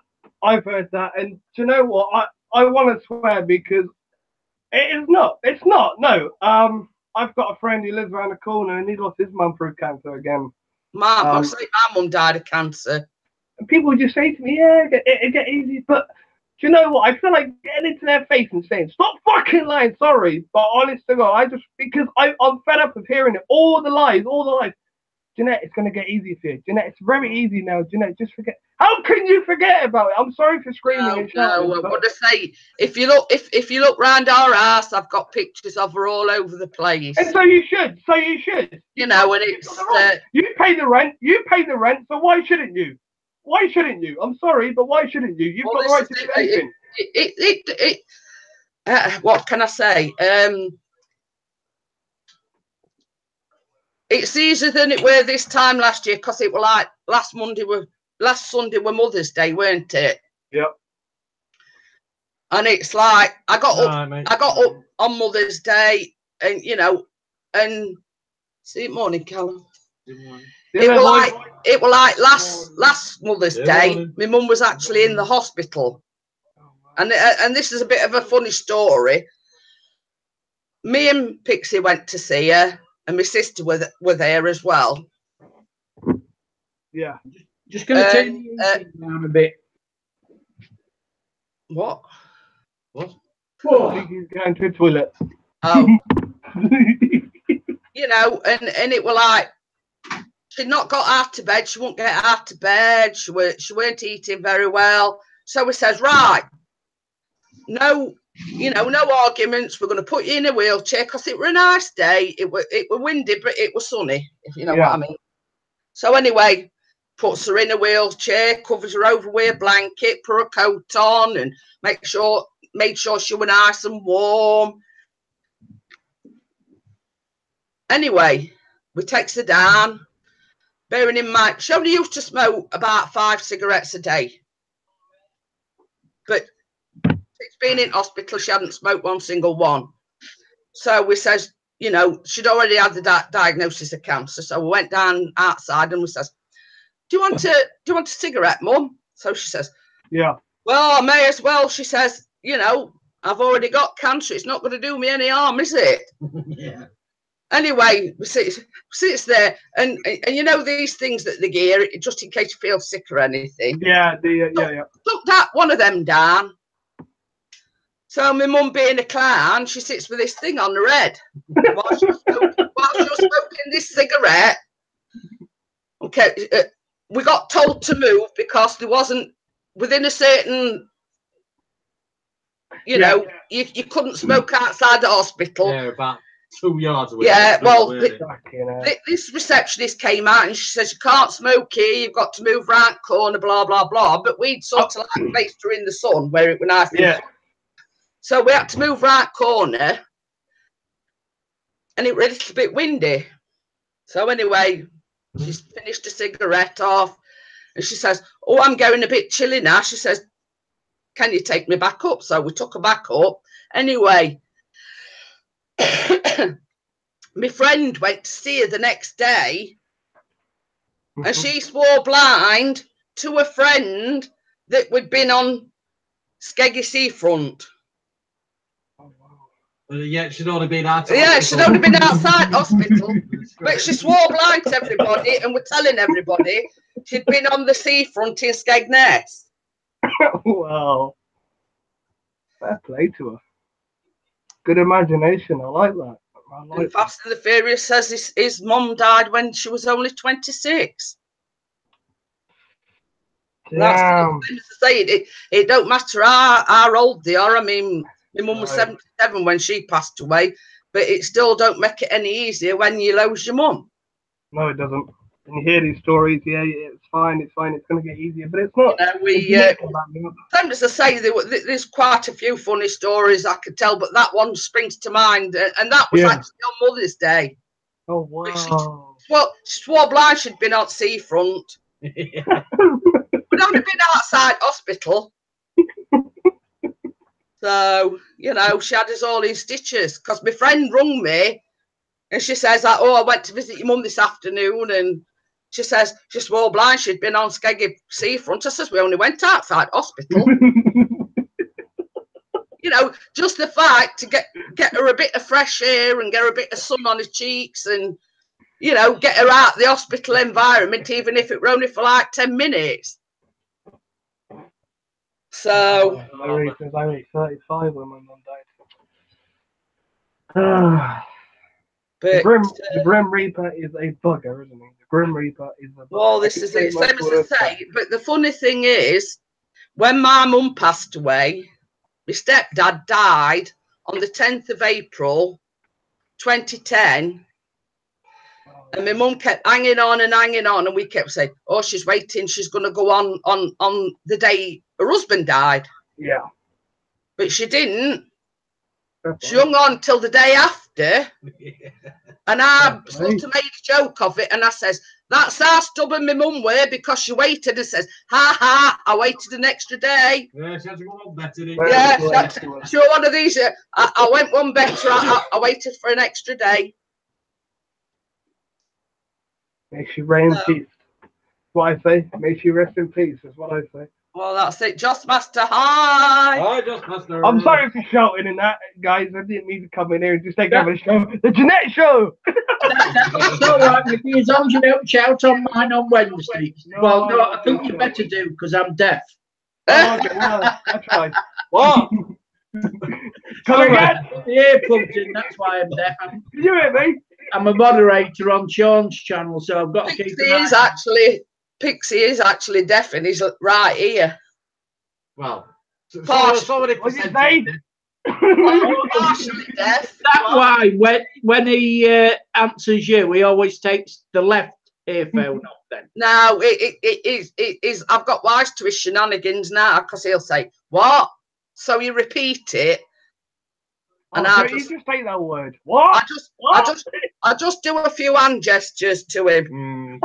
I've heard that. And do you know what? I want to swear, because it is not. It's not. No. I've got a friend who lives around the corner, and he lost his mum through cancer again. My mum died of cancer. And people just say to me, yeah, it get easy. But do you know what? I feel like getting into their face and saying, stop fucking lying, sorry. But honest to God, because I'm fed up of hearing it. All the lies. Jeanette, it's going to get easy for you. Jeanette, it's very easy now. Jeanette, just forget. How can you forget about it? I'm sorry for screaming and shouting. No, what I say, if you look round our house, I've got pictures of her all over the place. And so you should. You know, and it's you pay the rent. So why shouldn't you? Why shouldn't you? I'm sorry, but why shouldn't you? You've got the right to do anything. What can I say? It's easier than it were this time last year, because it was like last Sunday were Mother's Day, weren't it? Yep. And it's like I got up on Mother's Day, and you know, and morning, Callum. It was like last Mother's Day. My mum was actually in the hospital, and this is a bit of a funny story. Me and Pixie went to see her, and my sister were there as well. Yeah. Just going to turn you down a bit. What? Oh. I think he's going to the toilet. Oh. You know, and it was like, she'd not got out of bed. She wouldn't get out of bed. She weren't eating very well. So we says, right, no, you know, no arguments. We're going to put you in a wheelchair, because it were a nice day. It were windy, but it was sunny, if you know what I mean. So anyway, puts her in a wheelchair, covers her over with a blanket, put her coat on, and made sure she was nice and warm. Anyway, we takes her down. Bearing in mind, she only used to smoke about 5 cigarettes a day. But since being in hospital, she hadn't smoked one single one. So we says, you know, she'd already had the diagnosis of cancer. So we went down outside and we says, do you want a cigarette, Mum? So she says, yeah. Well, I may as well. She says, you know, I've already got cancer. It's not going to do me any harm, is it? Yeah. Anyway, we sits there, and you know these things that they gear, just in case you feel sick or anything. Yeah, Took that one of them down. So my mum, being a clown, she sits with this thing on her head while she was smoking this cigarette. Okay, we got told to move because there wasn't within a certain. You know, you couldn't smoke outside the hospital. Yeah, about 2 yards away. Yeah, well, this receptionist came out and she says, you can't smoke here, you've got to move round corner, blah, blah, blah. But we'd sort of like placed her in the sun where it was nice. Yeah. So we had to move round corner, and it was a little bit windy. So anyway, she's finished a cigarette off, and she says, oh, I'm going a bit chilly now. She says, can you take me back up? So we took her back up. Anyway, my friend went to see her the next day, and she swore blind to a friend that we'd been on Skeggy Seafront. Oh, wow. Yeah, she'd only been out. Yeah, she'd only been outside hospital, but she swore blind to everybody and we're telling everybody she'd been on the seafront in Skegness. Wow. Fair play to her. Good imagination. I like that. I like And Fast and the Furious says his mum died when she was only 26. That's Damn. the thing to say. It don't matter how old they are. I mean, my mum was 77 when she passed away, but it still don't make it any easier when you lose your mum. No, it doesn't. And you hear these stories, yeah, it's fine, it's going to get easier, but it's not. Same as I say, there's quite a few funny stories I could tell, but that one springs to mind, and that was actually on Mother's Day. Oh, wow. She swore blind she'd been on seafront. We'd only been outside hospital. So, you know, she had us all in stitches, because my friend rung me, and she says, oh, I went to visit your mum this afternoon, and she says she swore blind she'd been on Skeggy Seafront. I says, we only went outside hospital. You know, just the fact to get her a bit of fresh air and get her a bit of sun on her cheeks and, you know, get her out the hospital environment, even if it were only for like 10 minutes. So. I was only 35 when my mum died. But, the Grim Reaper is a bugger, isn't he? The Grim Reaper is a bugger. Well, this is it. Same as I say. But the funny thing is, when my mum passed away, my stepdad died on the 10th of April, 2010. And my mum kept hanging on, and we kept saying, oh, she's waiting. She's going to go on the day her husband died. Yeah. But she didn't. She hung on till the day after, and I sort of made a joke of it, and I says, that's how stubborn my mum were, because she waited and says, ha ha, I waited an extra day. Yeah, she had to go on better. Yeah, she was one of these. I went one better, I waited for an extra day. May she reign in peace. That's what I say. May she rest in peace, is what I say. Well, that's it. Just Master, hi. Hi, Just Master. I'm sorry for shouting in that, guys. I didn't mean to come in here and just take over the show. The Jeanette Show! It's all right, Mickey, as long as you don't shout on mine on Wednesday. Well, no, I think you better do, because I'm deaf. Oh, okay, well, I tried. What? Come again? The ear plugged in, that's why I'm deaf. Can you hear me? I'm a moderator on Sean's channel, so I've got to keep an eye. Pixie is actually deaf, and he's right here. Well, partially deaf. That's why when he answers you, he always takes the left earphone off then. No, it is. I've got wise to his shenanigans now, because he'll say, what? So you repeat it. And you just say that word. What? I just do a few hand gestures to him.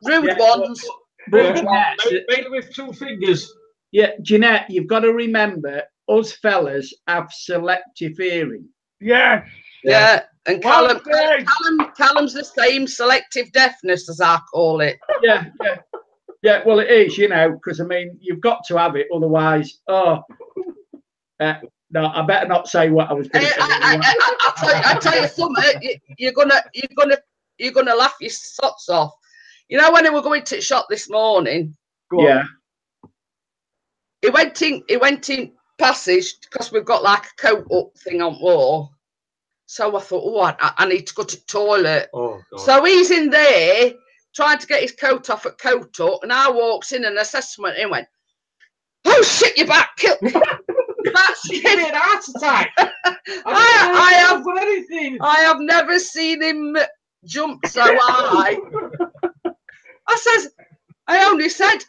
Rude ones. Made it with 2 fingers. Yeah, Jeanette, you've got to remember, us fellas have selective hearing. Yes. Yeah, and Callum's the same, selective deafness, as I call it. Yeah, well, it is, you know, because, I mean, you've got to have it, otherwise, no, I better not say what I was going to say. I tell you something, you're gonna laugh your socks off. You know, when we were going to the shop this morning, he went in passage, because we've got like a coat up thing on wall. So I thought, oh, I need to go to the toilet. Oh, God. So he's in there trying to get his coat off at coat up, and I walks in and assessment and went, oh shit, your back killed. That's getting an heart attack. I have never seen him jump so high. I only said,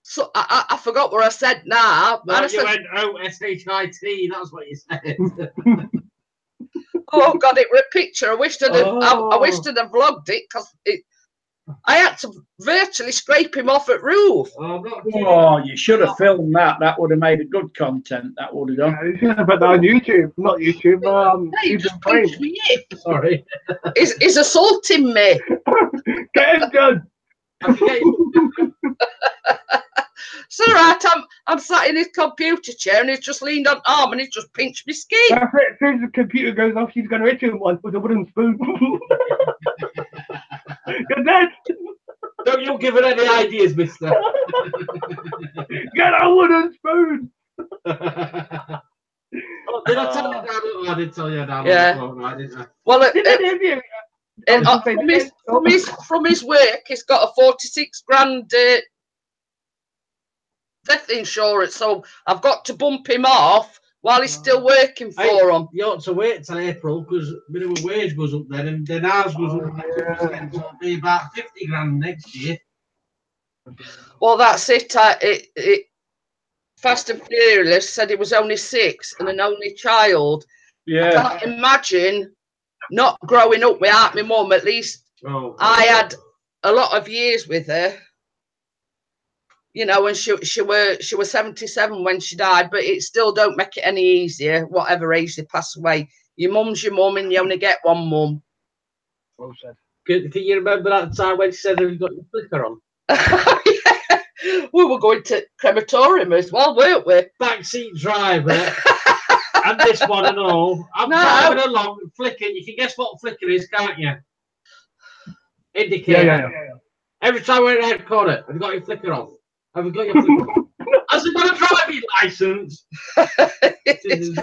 so I forgot what I said now. No, you went O-S-H-I-T, that's what you said. Oh God, it was a picture. I wished I'd have vlogged it, because I had to virtually scrape him off at roof. Oh, you should have filmed that. That would have made a good content. That would have done. Yeah, you should have put that on YouTube. Not YouTube. Hey, just punched me in. Sorry. He's assaulting me. Get him done. I can get you. It's all right. I'm sat in his computer chair and he's just leaned on arm and he's just pinched my skin. That's it. As soon as the computer goes off, she's going to hit him once with a wooden spoon. You're dead. Don't you give her any ideas, mister. Get a wooden spoon. Oh, did I tell you that? Oh, I did tell you that. Yeah. Right, didn't I? Well, Did any of you? from his work, he's got a 46 grand death insurance, so I've got to bump him off while he's still working for him. You ought to wait till April because minimum wage goes up then, and then ours goes up by 2%, so it'll be about 50 grand next year. Well, that's it. Fast and Furious said he was only 6 and an only child. Yeah. I can't imagine not growing up without my mum. At least I had a lot of years with her. You know, and she was 77 when she died, but it still don't make it any easier, whatever age they pass away. Your mum's your mum and you only get one mum. Well said. Can you remember that time when she said you got your flicker on? Yeah. We were going to crematorium as well, weren't we? Backseat driver and this one and all. I'm driving along, flicking. You can guess what flicker is, can't you? Indicator. Yeah. Every time we're in a corner, have you got your flicker on? Have you got your flicker on? Has it got a driving license?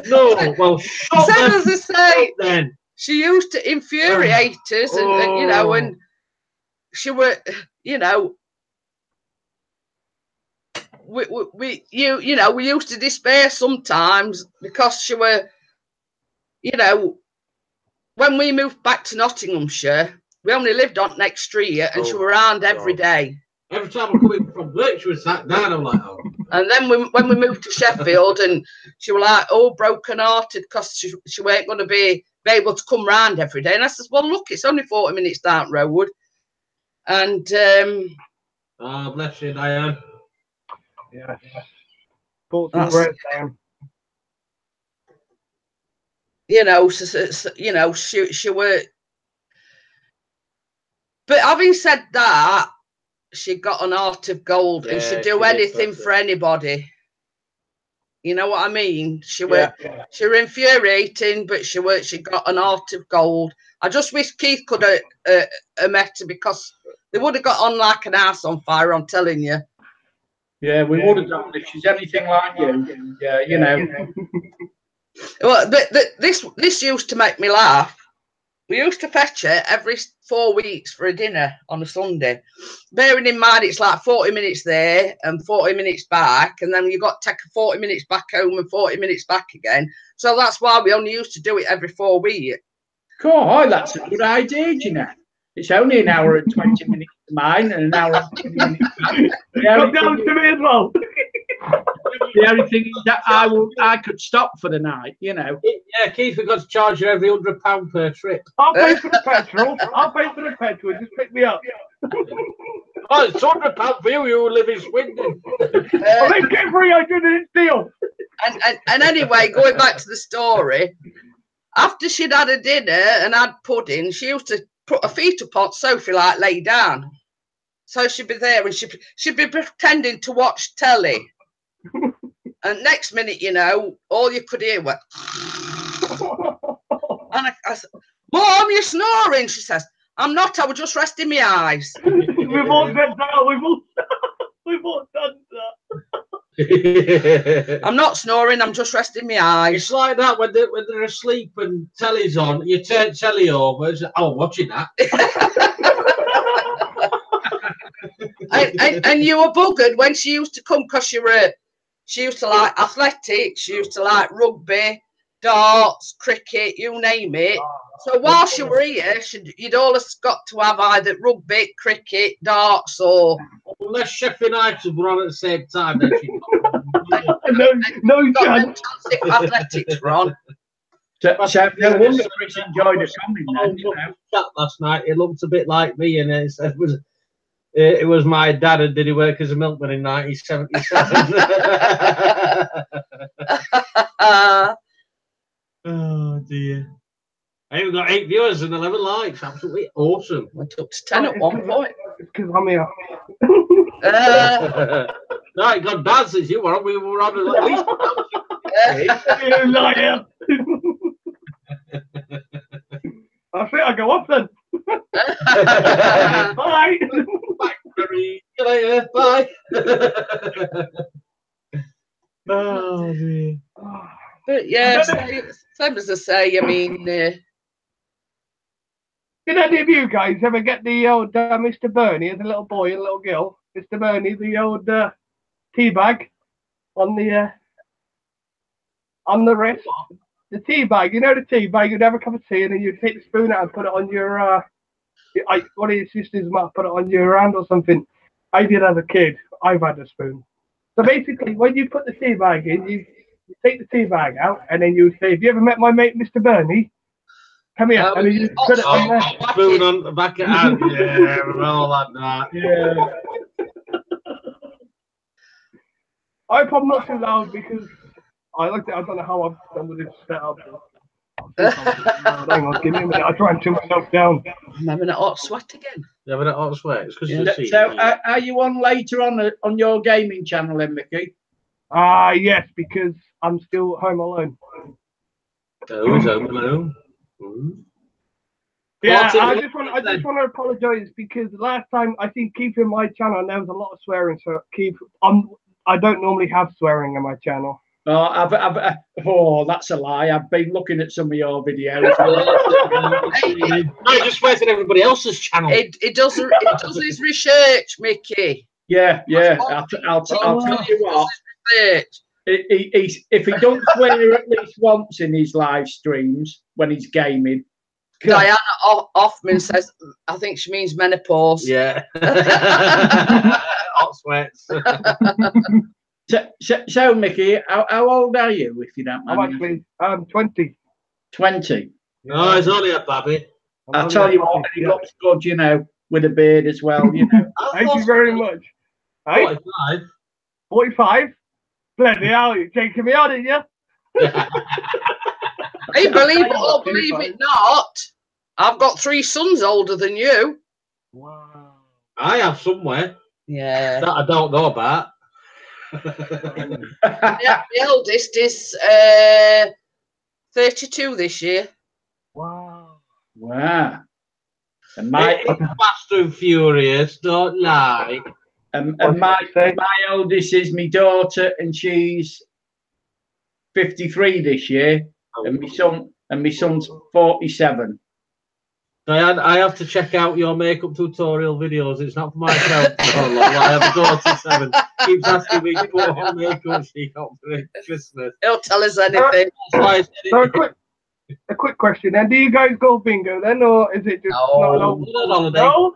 No. Well, shut Same as I say, then. she used to infuriate us, and you know, and she were, you know, we used to despair sometimes because she were, you know, when we moved back to Nottinghamshire, we only lived on next street and she were around every day. Every time I'm coming from work, she was sat down. I'm like, oh. And then when we moved to Sheffield, and she was like, oh, broken hearted because she weren't going to be able to come round every day. And I says, well, look, it's only 40 minutes down the road. And oh, bless you, Diane. Yeah. Put some bread down. You know, she were. But having said that, she got an heart of gold, and she'd do anything for anybody. You know what I mean? She were infuriating, but she got an heart of gold. I just wish Keith could have met her because they would have got on like an house on fire. I'm telling you. Yeah, we would have done if she's anything like you. Yeah, you know. Well, this used to make me laugh. We used to fetch her every 4 weeks for a dinner on a Sunday. Bearing in mind it's like 40 minutes there and 40 minutes back, and then you got to take 40 minutes back home and 40 minutes back again. So that's why we only used to do it every 4 weeks. Cool, that's a good idea, you know. It's only an hour and 20 minutes to mine and an hour and 20 minutes back. Come down to me as well. The only thing is that I could stop for the night, you know. Yeah, Keith, we've got to charge you every £100 per trip. I'll pay for the petrol. Just pick me up. Oh, it's £200 for you. You live in Swindon. I think get free. I didn't steal. And anyway, going back to the story, after she'd had a dinner and had pudding, she used to put her feet up on sofa, like lay down. So she'd be there and she'd be pretending to watch telly. And next minute, you know, all you could hear was, and I said, Mom, you're snoring. She says, I'm not, I was just resting my eyes. We've all done that. We've all done that. I'm not snoring, I'm just resting my eyes. It's like that when they're asleep and telly's on, you turn telly over, and say, oh, I'm watching that. and you were buggered when she used to come because she used to like athletics, she used to like rugby, darts, cricket, you name it. So while she were here, you'd always got to have either rugby, cricket, darts, or unless Sheffield United were on at the same time. Then she no chance. If athletics were on. No wonder Chris enjoyed the coming then, you know. Last night, it looked a bit like me, and it was my dad, and did he work as a milkman in 1977? Oh dear. I even got 8 viewers and 11 likes. Absolutely awesome. Went up to 10 at one point. It's because I'm here. No, it got bad since you were on. We were on at least. You liar. I think I go off then. Bye. See you later. Bye. Oh dear. But yeah, same as I say. I mean, did any of you guys ever get the old Mr. Bernie as a little boy and little girl? Mr. Bernie, the old tea bag on the wrist. The tea bag, you know the tea bag. You'd have a cup of tea and then you'd take the spoon out and put it on your one of your sisters might put it on your hand or something. I did as a kid. I've had a spoon. So basically, when you put the tea bag in, you take the tea bag out and then you say, "Have you ever met my mate, Mr. Bernie? Come here." And then you put it on there. Spoon on the back of hand. Yeah, we're all like that. Yeah. I hope I'm not too loud because I like it. I don't know how I've done with this setup. Hang on, give me a minute. I try and tune myself down. I'm having a hot sweat again. You're having a hot sweat. It's because So, are you on later on your gaming channel, then, Mickey? Yes, because I'm still home alone. Oh, he's home alone. Yeah, I just want to apologise because last time I think Keith in my channel and there was a lot of swearing. So Keith, I don't normally have swearing in my channel. Oh, that's a lie. I've been looking at some of your videos. No, he just swears at everybody else's channel. It does his research, Mickey. Yeah. I'll tell you what. If he don't swear at least once in his live streams when he's gaming. Diana Hoffman says, I think she means menopause. Yeah. Hot sweats. So Mickey, how old are you, if you don't mind? I'm actually 20. 20. No, it's only a baby. I'll tell you what, he looks good, you know, with a beard as well, you know. Thank you very much. 45. 45? Bloody hell, you're taking me on, aren't you? Hey, believe it not, I've got 3 sons older than you. Wow. I have somewhere. Yeah. That I don't know about. The eldest is 32 this year. Wow. And my Fast and Furious, don't lie. and my eldest is my daughter, and she's 53 this year, and my son's 47. Diane, I have to check out your makeup tutorial videos. It's not for my account. I have a daughter 7. Keeps asking me to put on makeup she got for Christmas. He'll tell us anything. So a quick question then. Do you guys go bingo then, or is it just not an holiday? No?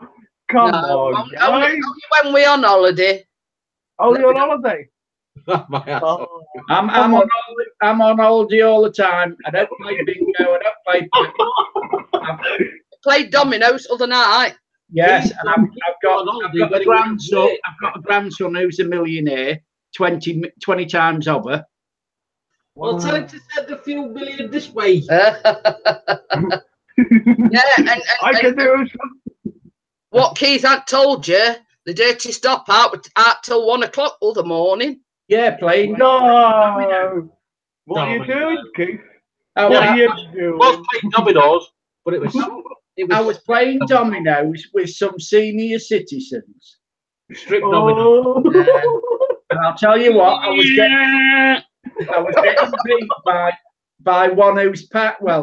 Come on, guys. Only when we're on holiday. Only on holiday? I'm on holiday all the time. I don't play bingo. I don't play. Played dominoes other night. Yes, and I've got a grandson. I've got a grandson who's a millionaire, 20 times over. Well, tell him to send a few million this way. Yeah, and I can do it. What Keith had told you, the dirty stop out till 1 o'clock other morning. Yeah, playing. No. What are you doing, Keith? What are you doing? I was playing dominoes, but it was. I was playing dominoes with some senior citizens. Strip dominoes. And I'll tell you what, I was getting beat by one who's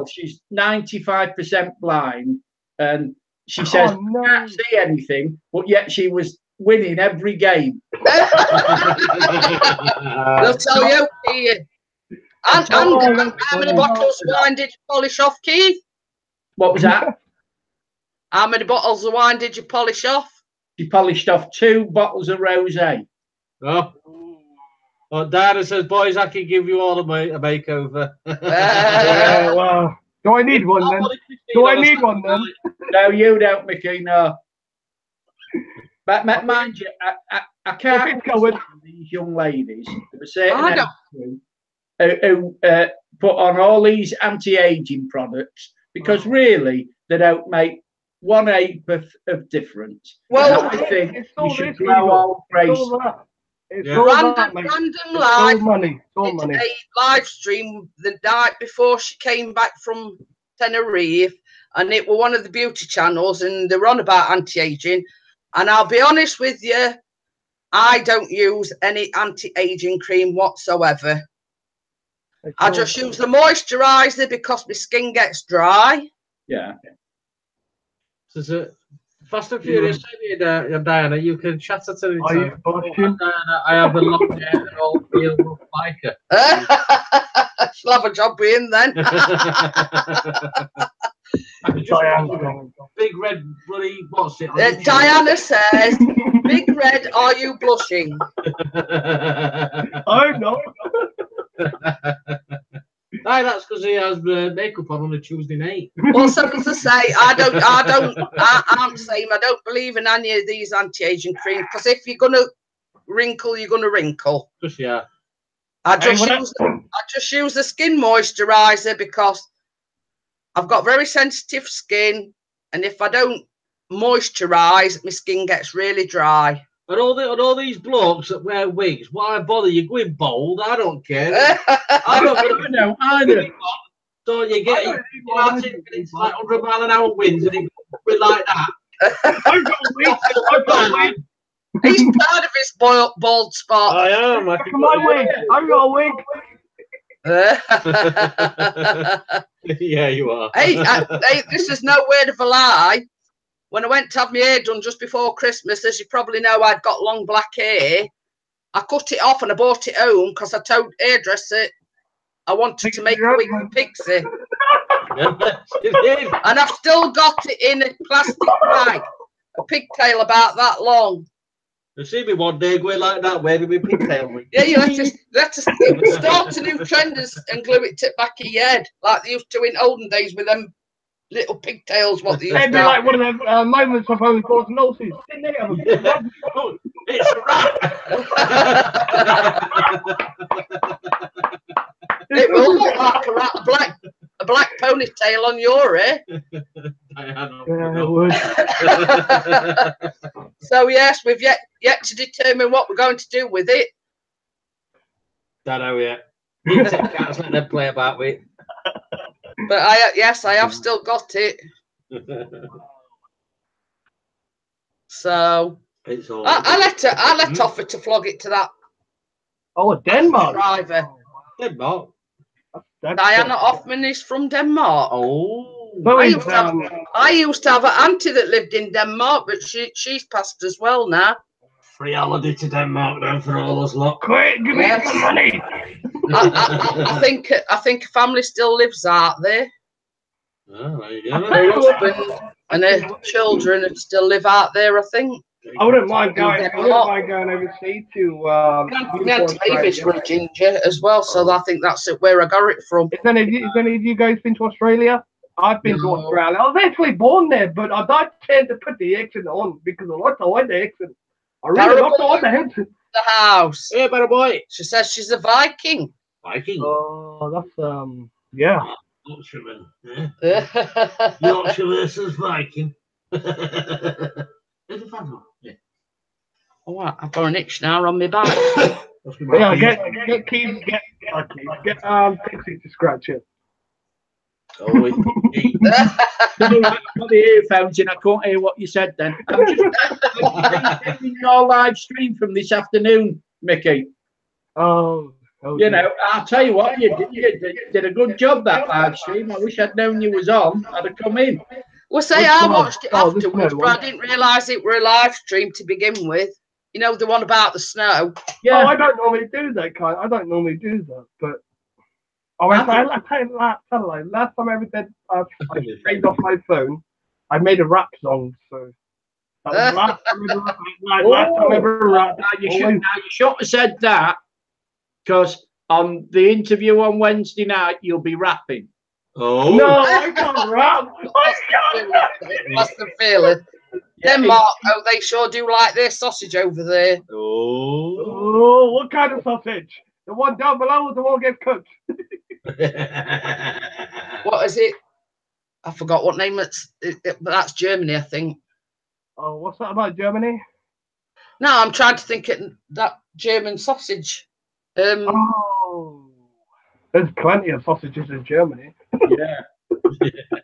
she's 95% blind, and she says can't see anything, but yet she was winning every game. They'll tell you. And how many bottles of wine did you polish off, Keith? What was that? How many bottles of wine did you polish off? She polished off 2 bottles of rosé. Oh. Dad says, boys, I can give you all a makeover. Wow. Do I need one then? No, you don't, Mickey. No. But mind you, I can't understand these young ladies of a certain age who put on all these anti-aging products because really they don't make 1/8 of difference. Well, And I think it's you all should this, blow Eagle. all It's grace. all that. It's Yeah. all random, that, mate. random It's all live. money. It's all Did money. a live stream the night before she came back from Tenerife, and it were one of the beauty channels, and they were on about anti-aging. And I'll be honest with you, I don't use any anti-aging cream whatsoever. It's I all- just use the moisturizer because my skin gets dry. Yeah. So, Fast and Furious, Diana, you can chat at any Are you time. blushing? Diana, I have a long hair and all feel rough like her. She'll have a job with him then. I could just Diane. big red bloody what's it? Diana says, "Big Red, are you blushing?" Oh no. Aye, that's because he has makeup on a Tuesday night. Well, so as I say, I'm the same. I don't believe in any of these anti-aging creams because if you're gonna wrinkle, you're gonna wrinkle. Just yeah. I just use the skin moisturizer because I've got very sensitive skin, and if I don't moisturize, my skin gets really dry. And all these blokes that wear wigs, why bother? You're going bald. I don't care. I'm not going to know either. So you get it's like 100 mile an hour winds and it goes like that. I've got a wig. I've got a wig. He's proud of his bald spot. I am. Look at my wig. I've got a wig. Yeah, you are. Hey, this is no word of a lie. When I went to have my hair done just before Christmas, as you probably know, I'd got long black hair. I cut it off and I brought it home because I told hairdresser I wanted to make a wig for Pixie. And I've still got it in a plastic bag, a pigtail about that long. You see me one day going like that, waving my pigtail wig. Yeah, you let us start a new trend and glue it to the back of your head, like they used to in olden days with them little pigtails. What they used It'd to be have. like one of them moments of only cause noses. Didn't they have a It's a rat. It will look like a black ponytail on your hair. Yeah, it would. So yes, we've yet to determine what we're going to do with it. Don't know yet. Can't let them play about with. But I have still got it. So It's all I let offer to flog it to that Oh, Denmark. driver. Denmark. Diana Hoffman is from Denmark. Oh. So I is, used to have an auntie that lived in Denmark, but she's passed as well now. Free holiday to Denmark then for all us lot. quick, give me some money. I think a family still lives out there. Oh, there you I go. tell you Her what, husband and her children still live out there, I think. I wouldn't mind going. I wouldn't mind going overseas to. My Aunt David's from Ginger as well, so I think that's where I got it from. Is any of you guys been to Australia? I've been to Australia. I was actually born there, but I don't tend to put the accent on because I like to like the accent. I really like to like the accent. The house. Hey, better boy. She says she's a Viking. Viking. Oh, that's yeah. Yorkshireman. Yeah. Yorkshire versus Viking. There's a fan one. Yeah. Oh, I've got an itch now on my back. Yeah, get Keith, get Pixie to scratch it. Oh, wait. I've got the earphones in. I can't hear what you said then. I'm just taking your live stream from this afternoon, Mickey. Oh, you know, I'll tell you what, you did a good job that live stream. I wish I'd known you was on. I'd have come in. Well, say I watched it afterwards, but I didn't realise it were a live stream to begin with. You know, the one about the snow. Yeah. Oh, I don't normally do that, I don't normally do that, but last time I ever did, I streamed off my phone. I made a rap song, so that was the last time I ever rapped. Now you should have said that, because on the interview on Wednesday night, you'll be rapping. Oh no, I can't rap. I can't rap. That's the feeling. Denmark, oh, they sure do like their sausage over there. Oh, what kind of sausage? The one down below or the one gets cooked? What is it? I forgot what name but that's Germany, I think. Oh, what's that about Germany? No, I'm trying to think of that German sausage. Oh, there's plenty of sausages in Germany. Yeah.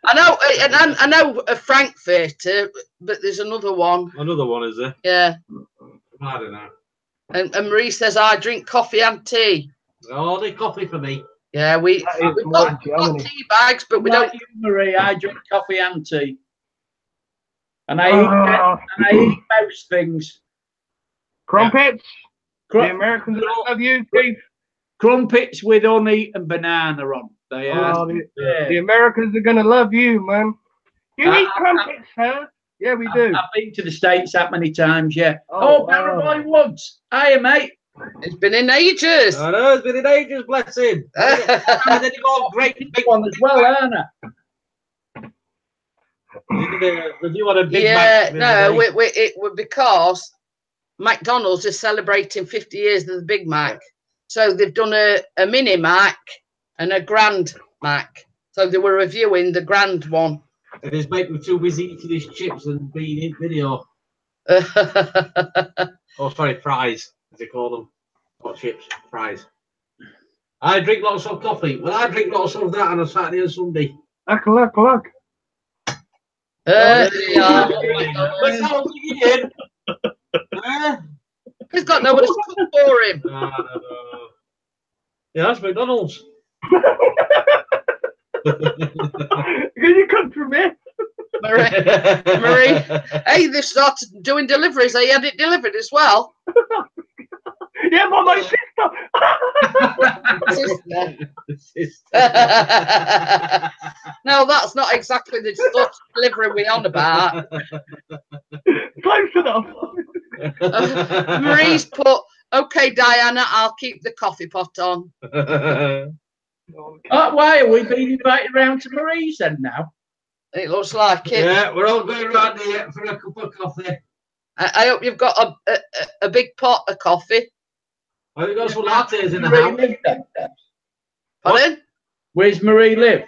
I know, and I know a Frankfurter, but there's another one. Another one, is there? Yeah. I don't know. And Marie says, I drink coffee and tea. Oh, the coffee for me. Yeah, we've got tea bags, but we don't. Like you, Marie, I drink coffee and tea. And I eat most things. Crumpets. The Americans love you, Keith. Crumpets with honey and banana on. They are. The Americans are going to love you, man. You eat crumpets, huh? Yeah, we do. I've been to the States that many times, yeah. Oh, Barrow Woods. Hiya, mate. It's been in ages. I know, it's been in ages, bless him. And then you got a great big one as well, aren't I? You want a big Mac? No, it was because McDonald's is celebrating 50 years of the Big Mac. So they've done a mini Mac and a grand Mac. So they were reviewing the grand one. And his mate was too busy eating his chips and being in video. Oh, sorry, fries, as they call them. Not chips, fries. I drink lots of coffee. Well, I drink lots of that on a Saturday and Sunday. Look. He's got nobody to cook for him. Yeah, that's McDonald's. Can you cook for me? Marie, hey, they started doing deliveries. They had it delivered as well. Yeah, but my sister. No, that's not exactly the sort of delivery we're on about. Close enough. Marie's put, okay, Diana, I'll keep the coffee pot on. Why are we being invited round to Marie's then now? It looks like it. Yeah, we're all going round here for a cup of coffee. I hope you've got a big pot of coffee. Have you got some lattes in the house? Pardon? Where's Marie live?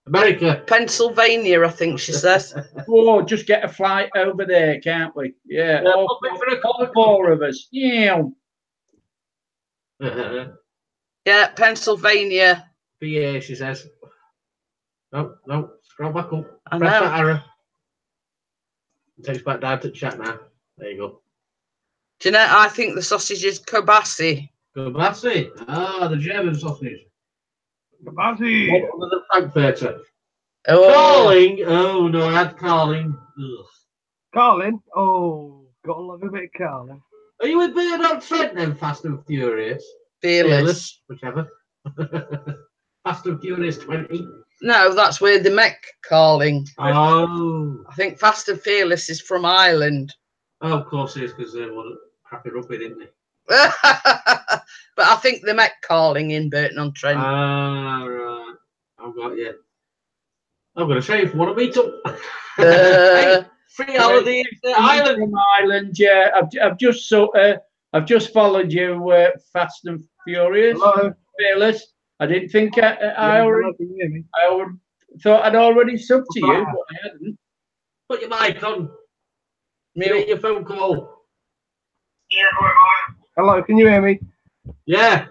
America. Pennsylvania, I think she says. Oh, just get a flight over there, can't we? Yeah. All four of us. Yeah. Yeah, Pennsylvania. PA, she says. No, scroll back up. I Press know. that arrow. It takes back down to the chat now. There you go. Do you know, I think the sausage is kielbasa. Kielbasa. Ah, the German sausage. Kielbasa. What the Frankfurter? Oh. Carling. Oh, no, I had Carling. Ugh. Carling? Oh, gotta love a bit of Carling. Are you with Bernard Trent then, Fast and Furious? Fearless. Whichever. Fast and Furious 20. No, that's where they make Carling. Oh. I think Fast and Fearless is from Ireland. Oh, of course it is, because they want to crap it up with, didn't they? But I think they make Carling in Burton-on-Trent. Ah, right. I've got you. I'm going to say if you want to meet up. Hey, free holiday in Ireland. From Ireland, yeah. I've just followed you, Fast and Furious. Hello. Fearless. I didn't think I thought I'd already subbed to you, but I hadn't. Put your mic on. Mute your phone call. Hello, can you hear me? Yeah.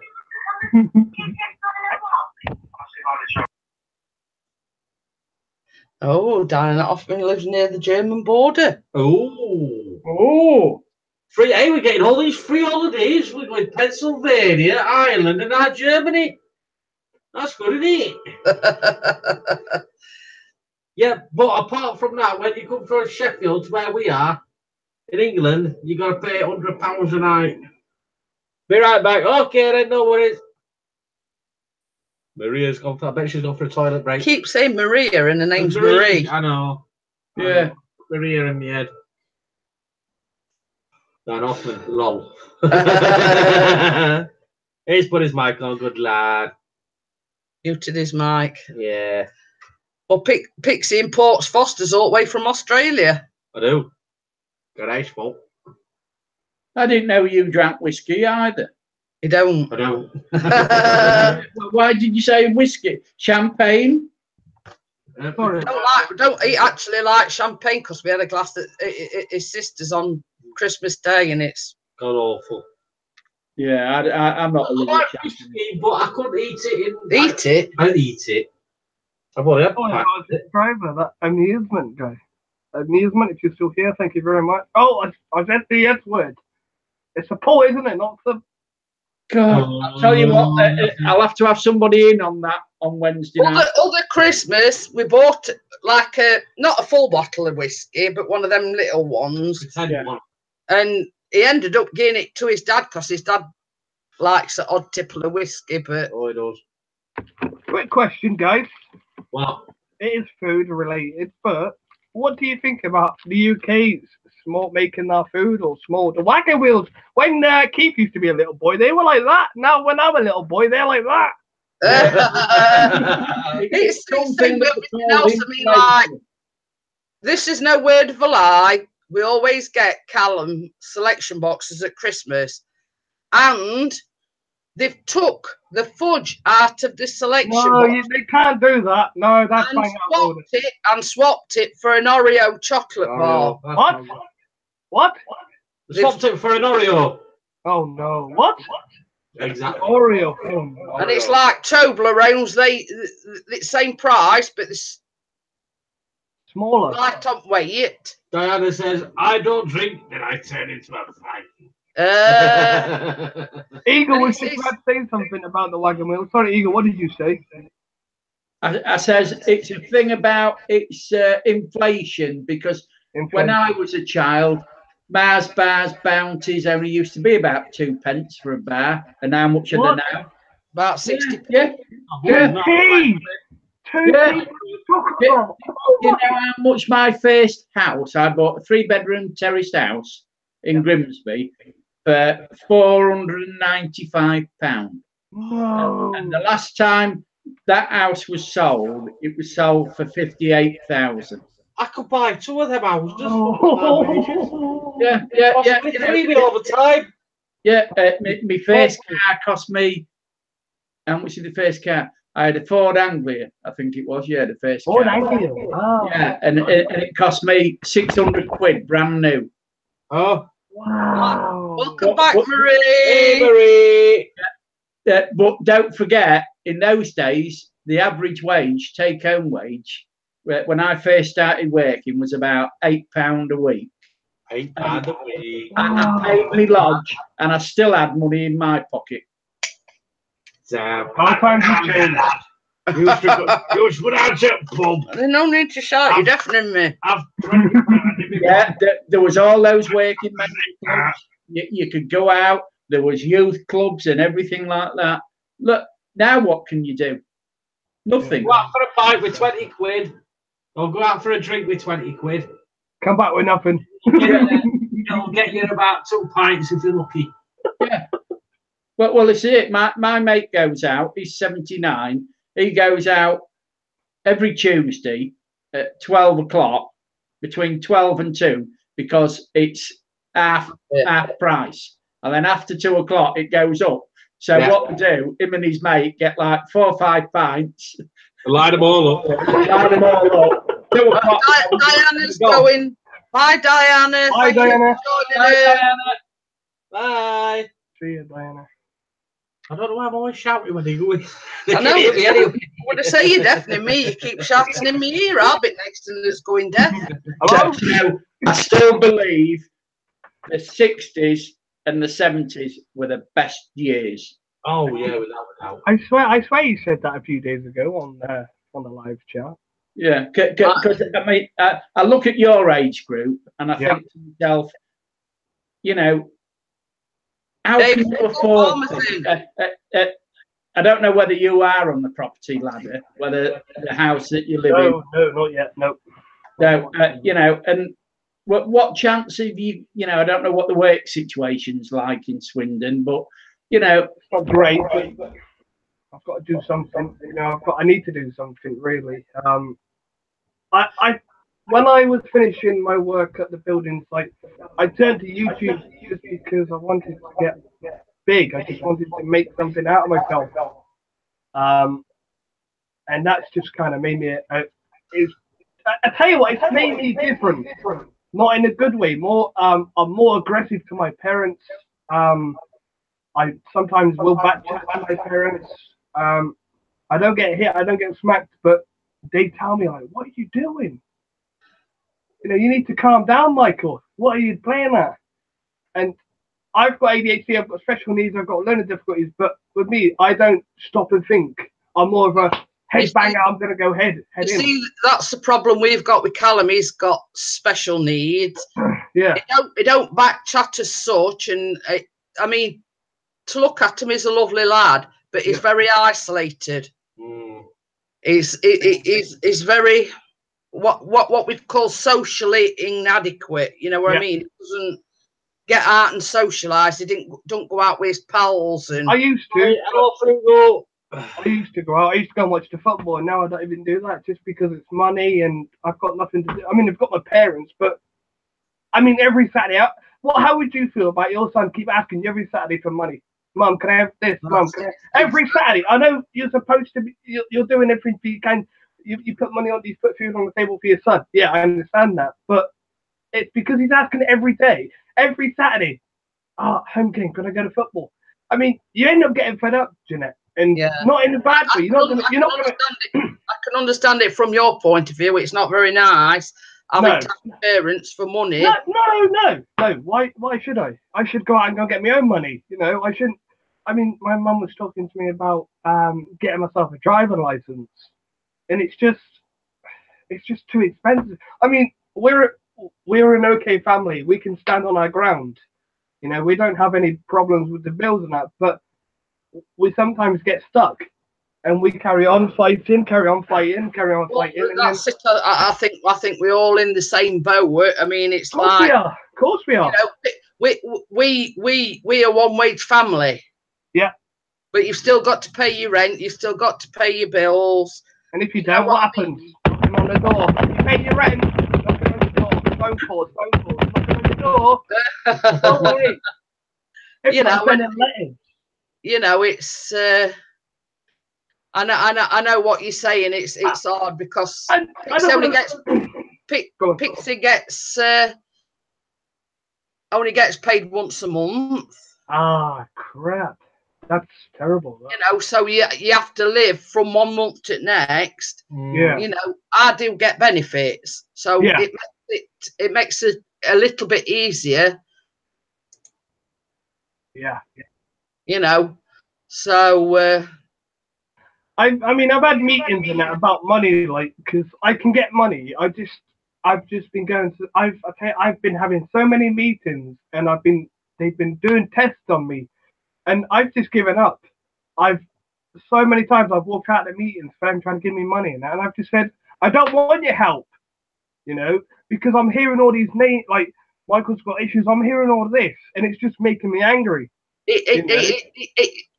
Oh, Diana Hoffman lives near the German border. Oh. Free. Hey, we're getting all these free holidays. We're going Pennsylvania, Ireland, and now Germany. That's good, isn't it? Yeah, but apart from that, when you come from Sheffield, where we are, in England, you got to pay £100 a night. Be right back. Okay, then, no worries. Maria's gone for, I bet she's gone for a toilet break. Keep saying Maria and her name's Marie. I know. Yeah. Maria in the head. Dan Hoffman, lol. He's put his mic on, good lad. Muted his mic. Yeah. Well, Pixie imports Foster's all the way from Australia. I do. Good ice fault. I didn't know you drank whiskey either. You don't. I don't. Why did you say whiskey? Champagne? Sorry. Don't eat actually like champagne because we had a glass at his sister's on Christmas Day and it's God awful. Yeah, I'm not a I lover like of champagne. whiskey, but I couldn't eat it. eat it. I eat it. I've only had Oh, pint. I was driver, that amusement guy. Amusement, if you're still here, thank you very much. Oh, I said the S word. It's a pull, isn't it? Not the. God, I'll tell you what, I'll have to have somebody in on that on Wednesday night. Other Christmas, we bought like not a full bottle of whiskey, but one of them little ones. Pretend one. And he ended up giving it to his dad because his dad likes an odd tipple of whiskey. But Oh, it does. Quick question, guys. Well, It is food related, but what do you think about the UK's making our food or small? The wagon wheels. When Keith used to be a little boy, they were like that. Now, when I'm a little boy, they're like that. it's something with everything else. I mean, like, this is no word of a lie. We always get Callum selection boxes at Christmas, and they've took the fudge out of the selection box. They can't do that. No, that's fine. And swapped it for an Oreo chocolate bar. What? They swapped it for an Oreo. Oh no! What? Exactly. Oreo. And it's like Toblerones. The same price, but it's smaller. Light on weight. Diana says, "I don't drink, then I turn into a fight." Eagle was just about to say something about the wagon wheel. Sorry, Eagle, what did you say? I says it's a thing about inflation because when I was a child, Mars bars, bounties only used to be about 2 pence for a bar, and how much are they now? About 60. Yeah. You know how much my first house? I bought a 3-bedroom terraced house in Grimsby for £495. No. And the last time that house was sold, it was sold for 58,000. I could buy 2 of them houses. Yeah. All the time. Yeah, my first car cost me. How much is the first car? I had a Ford Anglia, I think it was. Yeah, the first car. Ford Anglia. Oh. Yeah, and it cost me 600 quid, brand new. Oh, wow! Welcome back, Marie. Hey, Marie. But don't forget, in those days, the average wage, take-home wage, when I first started working, was about £8 a week. £8 a week. I paid me lodge, and I still had money in my pocket. How times have changed. You should go down to a pub. There's no need to shout. You're deafening me. Yeah, there was all those working men clubs. You could go out. There was youth clubs and everything like that. Look, now what can you do? Nothing. Go out for a pint with 20 quid. Or go out for a drink with 20 quid. Come back with nothing. It'll get you about 2 pints if you're lucky. Yeah. Well, it's it. My mate goes out. He's 79. He goes out every Tuesday at 12 o'clock, between 12 and 2, because it's half price. And then after 2 o'clock, it goes up. So what we do, him and his mate get like 4 or 5 pints. Line them all up. Line them all up. 2 o'clock. Diana's going. Bye, Diana. Bye, Diana. Bye, Diana. Bye. See you, Diana. I don't know why I'm always shouting when they go in. I know. I want to say you're deafening me. You keep shouting in my ear. I'll be next to us going deaf. So, I still believe the 60s and the 70s were the best years. Oh yeah, without a doubt. I swear you said that a few days ago on the live chat. Yeah, because I mean, I look at your age group and I think to myself, you know, how can you afford? I don't know whether you are on the property ladder, whether the house that you live in. No, not yet. No. So, you know, and what chance have you? You know, I don't know what the work situation's like in Swindon, but you know, it's not great. But I've got to do something. You know, I need to do something really. When I was finishing my work at the building site, I turned to YouTube just because I wanted to get big. I just wanted to make something out of myself. And that's just kind of made me is, I tell you what, it's made me different. Not in a good way. I'm more aggressive to my parents. I sometimes will backchat to my parents. I don't get hit, I don't get smacked, but they tell me like, "What are you doing? You know, you need to calm down, Michael. What are you playing at?" And I've got ADHD, I've got special needs, I've got learning difficulties, but with me, I don't stop and think. I'm more of a head banger. I'm going to go head in. See, that's the problem we've got with Callum. He's got special needs. Yeah. He don't backchat as such. And I mean, to look at him, he's a lovely lad, but he's very isolated. He's very what we'd call socially inadequate. You know what I mean? He doesn't get out and socialise. He don't go out with his pals. And I used to. I used to go out. I used to go and watch the football, and now I don't even do that just because it's money and I've got nothing to do. I mean, I've got my parents, but I mean, every Saturday. How would you feel about your son keep asking you every Saturday for money? Mum, can I have this? Mum, can I have... Every Saturday. I know you're supposed to be. You're doing everything you can. You put money on these, put food on the table for your son. Yeah, I understand that, but it's because he's asking every day, every Saturday. Home game. Can I go to football? I mean, you end up getting fed up, Jeanette. And not in a bad way. I can understand it from your point of view. It's not very nice having parents for money. No. Why should I? I should go out and go get my own money. You know, I shouldn't. I mean, my mum was talking to me about getting myself a driving license, and it's just too expensive. I mean, we're an okay family. We can stand on our ground. You know, we don't have any problems with the bills and that, but we sometimes get stuck and we carry on fighting. Well, that's it. I think we're all in the same boat. I mean, it's like, of course we are. You know, we are one wage family. Yeah. But you've still got to pay your rent, you've still got to pay your bills. And if you don't, what happens? Knocking on the door. You pay your rent, knocking on the door, phone calls, knocking on the door. Don't worry. You know, it's I know what you're saying. It's hard because Pixie gets only gets paid once a month. Crap, that's terrible. You know, so you have to live from one month to next. Yeah. You know, I do get benefits, so it makes it a little bit easier. Yeah. You know, so I mean, I've had meetings and that about money, like, because I can get money. I've just been going to. I've been having so many meetings, and they've been doing tests on me, and I've just given up. So many times I've walked out of the meetings for them trying to give me money, and I've just said, I don't want your help, you know, because I'm hearing all these names, like Michael's got issues. I'm hearing all this, and it's just making me angry.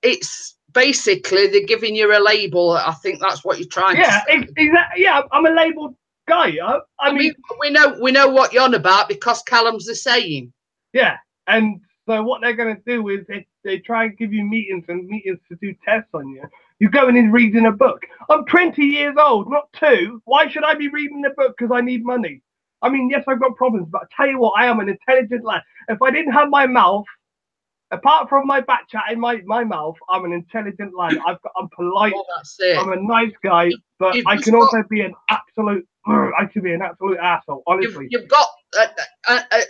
It's basically they're giving you a label. I think that's what you're trying to say. Exactly. Yeah, I'm a labelled guy. I mean, we know what you're on about because Callum's the same. Yeah, and so what they're going to do is they try and give you meetings to do tests on you. You're going in reading a book. I'm 20 years old, not 2. Why should I be reading a book because I need money? I mean, yes, I've got problems, but I tell you what, I am an intelligent lad. If I didn't have my mouth, apart from my back chat in my mouth, I'm an intelligent lad. I'm polite. Oh, that's it. I'm a nice guy, but I can also be an absolute. I can be an absolute asshole. Honestly, you've got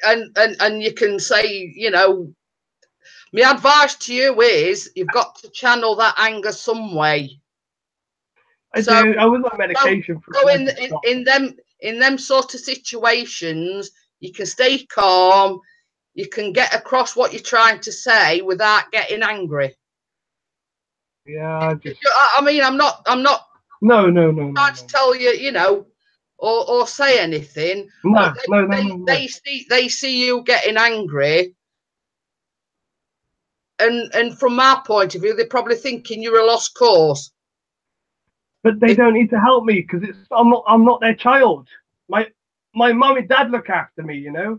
and you can say, you know, my advice to you is you've got to channel that anger some way. I do. I was on medication for. Go in them sort of situations. You can stay calm. You can get across what you're trying to say without getting angry. Yeah, I mean, I'm not. No. Trying to tell you, you know, or say anything. No. They see you getting angry, and from my point of view, they're probably thinking you're a lost cause. But they don't need to help me because I'm not their child. My mum and dad look after me, you know.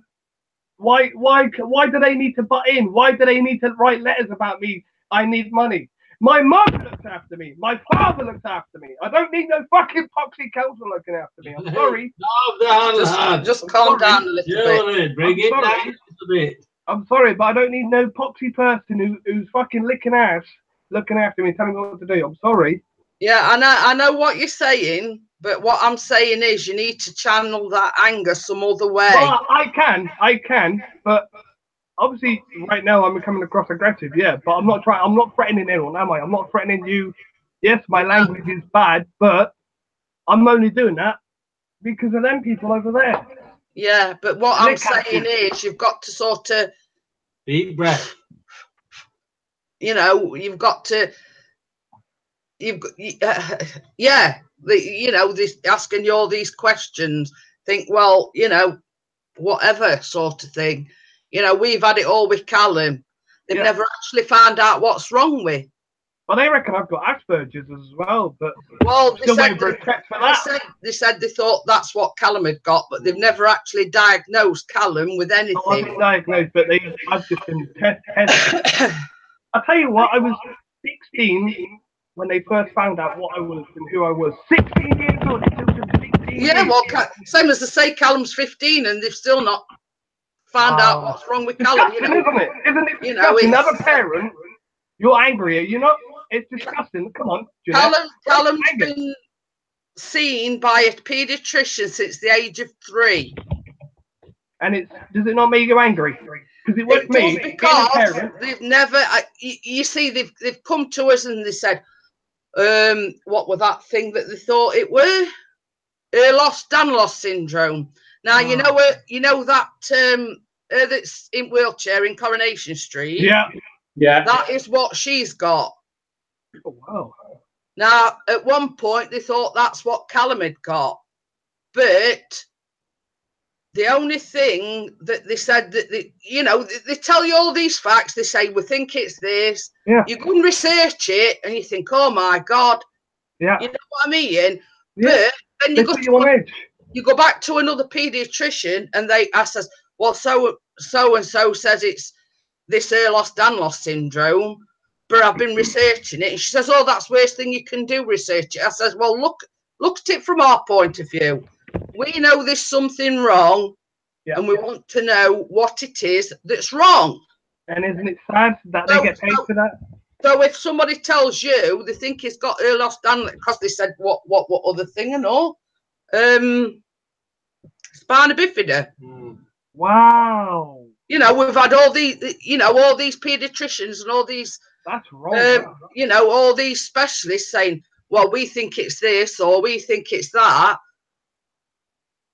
Why do they need to butt in? Why do they need to write letters about me? I need money. My mum looks after me. My father looks after me. I don't need no fucking poxy council looking after me. I'm sorry. Just calm down a little bit. Bring it down just a bit. I'm sorry, but I don't need no poxy person who's fucking licking ass looking after me, telling me what to do. I'm sorry. Yeah, I know what you're saying, but what I'm saying is you need to channel that anger some other way. Well, I can, but obviously right now I'm coming across aggressive, yeah, but I'm not threatening anyone, am I? I'm not threatening you. Yes, my language is bad, but I'm only doing that because of them people over there. Yeah, but what I'm saying is you've got to sort of deep breath. You know, you've got to this asking you all these questions, think, well, whatever sort of thing. We've had it all with Callum. They've never actually found out what's wrong with. Well, they reckon I've got Asperger's as well, but they said they thought that's what Callum had got, but they've never actually diagnosed Callum with anything. I wasn't diagnosed, but I've just been tested. I'll tell you what, I was 16 when they first found out what I was and who I was. 16 years old. It took them 16 years. Well, same as they say Callum's 15 and they've still not found out what's wrong with Callum. Isn't it? Isn't it disgusting? Another parent, you're angry, are you not? It's disgusting. Come on, Callum's been seen by a paediatrician since the age of 3. And does it not make you angry? Because it was me. Because they've never. You see, they've come to us and they said, what was that thing that they thought it were? Ehlers-Danlos syndrome. Now you know that that's in wheelchair in Coronation Street. Yeah. That is what she's got. Oh wow. Now at one point they thought that's what Callum had got, but the only thing that they said that they tell you all these facts. They say we think it's this. Yeah. You go and research it, and you think, oh my god. Yeah. You know what I mean? Yeah. But then you go back to another paediatrician, and I says, well, so and so says it's this Ehlers-Danlos syndrome, but I've been researching it. And she says, oh, that's the worst thing you can do, research it. I says, well, look at it from our point of view. We know there's something wrong, and we want to know what it is that's wrong. And isn't it sad that they get paid for that? So if somebody tells you they think it's got Ehlers-Danlos, because they said what other thing and all, spina bifida. Wow. We've had all these paediatricians and all these. That's wrong. All these specialists saying, well, we think it's this or we think it's that.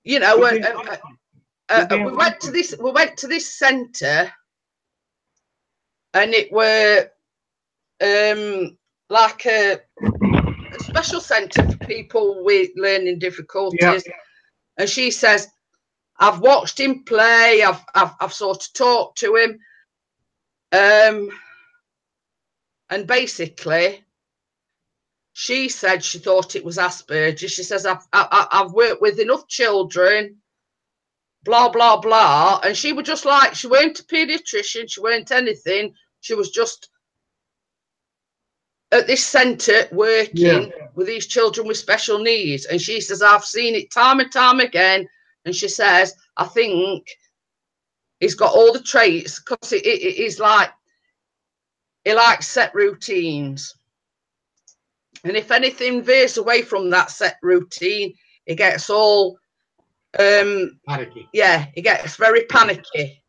We went to this centre, and it were like a special centre for people with learning difficulties. Yeah. And she says, I've watched him play. I've sort of talked to him, and basically, she said she thought it was Asperger's. She says, I've worked with enough children, blah, blah, blah. And she was just like, she weren't a paediatrician. She weren't anything. She was just at this centre working with these children with special needs. And she says, I've seen it time and time again. And she says, I think he's got all the traits because it is like, he likes set routines. And if anything veers away from that set routine, he gets all panicky. Yeah, he gets very panicky.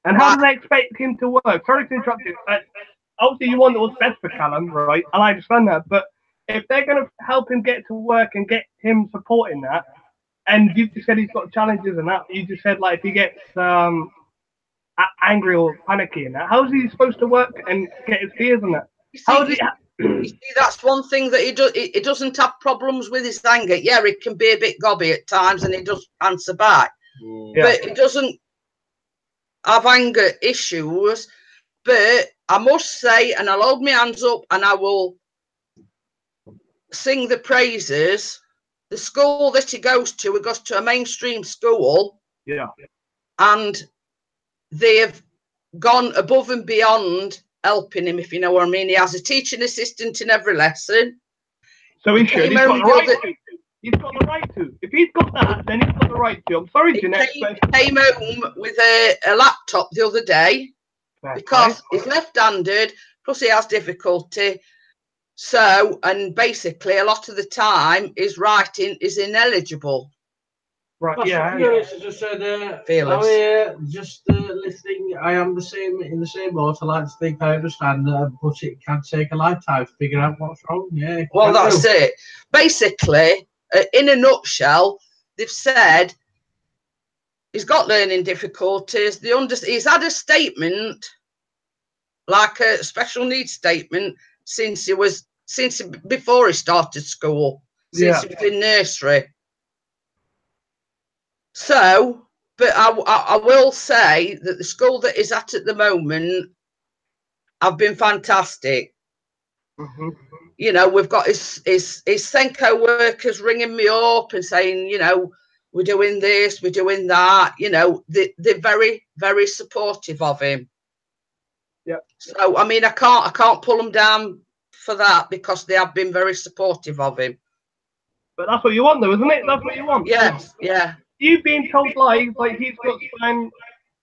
And how do they expect him to work? Sorry to interrupt you. Obviously, you want what's best for Callum, right? And I understand that. But if they're going to help him get to work and get him supporting that, and you just said he's got challenges and that, you just said like if he gets angry or panicky and that, how is he supposed to work and get his fears and that? You see, that's one thing that he doesn't have problems with his anger. Yeah, it can be a bit gobby at times and he does answer back. But he doesn't have anger issues. But I must say, and I'll hold my hands up and I will sing the praises. The school that he goes to a mainstream school. Yeah. And they have gone above and beyond helping him, if you know what I mean. He has a teaching assistant in every lesson. So he should. came He's got home the the right other- to. He's got the right to. If he's got that, then he's got the right to. I'm sorry, He Jeanette. came home with a laptop the other day because he's left-handed, plus he has difficulty. So, and basically a lot of the time his writing is ineligible. Right, That's yeah. what Fearless has just said. Fearless. I'm here just listening. I am in the same boat. I like to think I understand, but it can take a lifetime to figure out what's wrong. Yeah. Well, that's it. Basically, in a nutshell, they've said he's got learning difficulties. He's had a statement, like a special needs statement, since before he started school, since he was in nursery. So, but I will say that the school that he's at the moment have been fantastic. Mm-hmm. You know, we've got his Senko workers ringing me up and saying, you know, we're doing this, we're doing that. You know, they're very, very supportive of him. Yeah. So, I mean, I can't pull them down for that because they have been very supportive of him. But that's what you want, though, isn't it? That's what you want. Yeah, yeah. You've been told lies, like he's got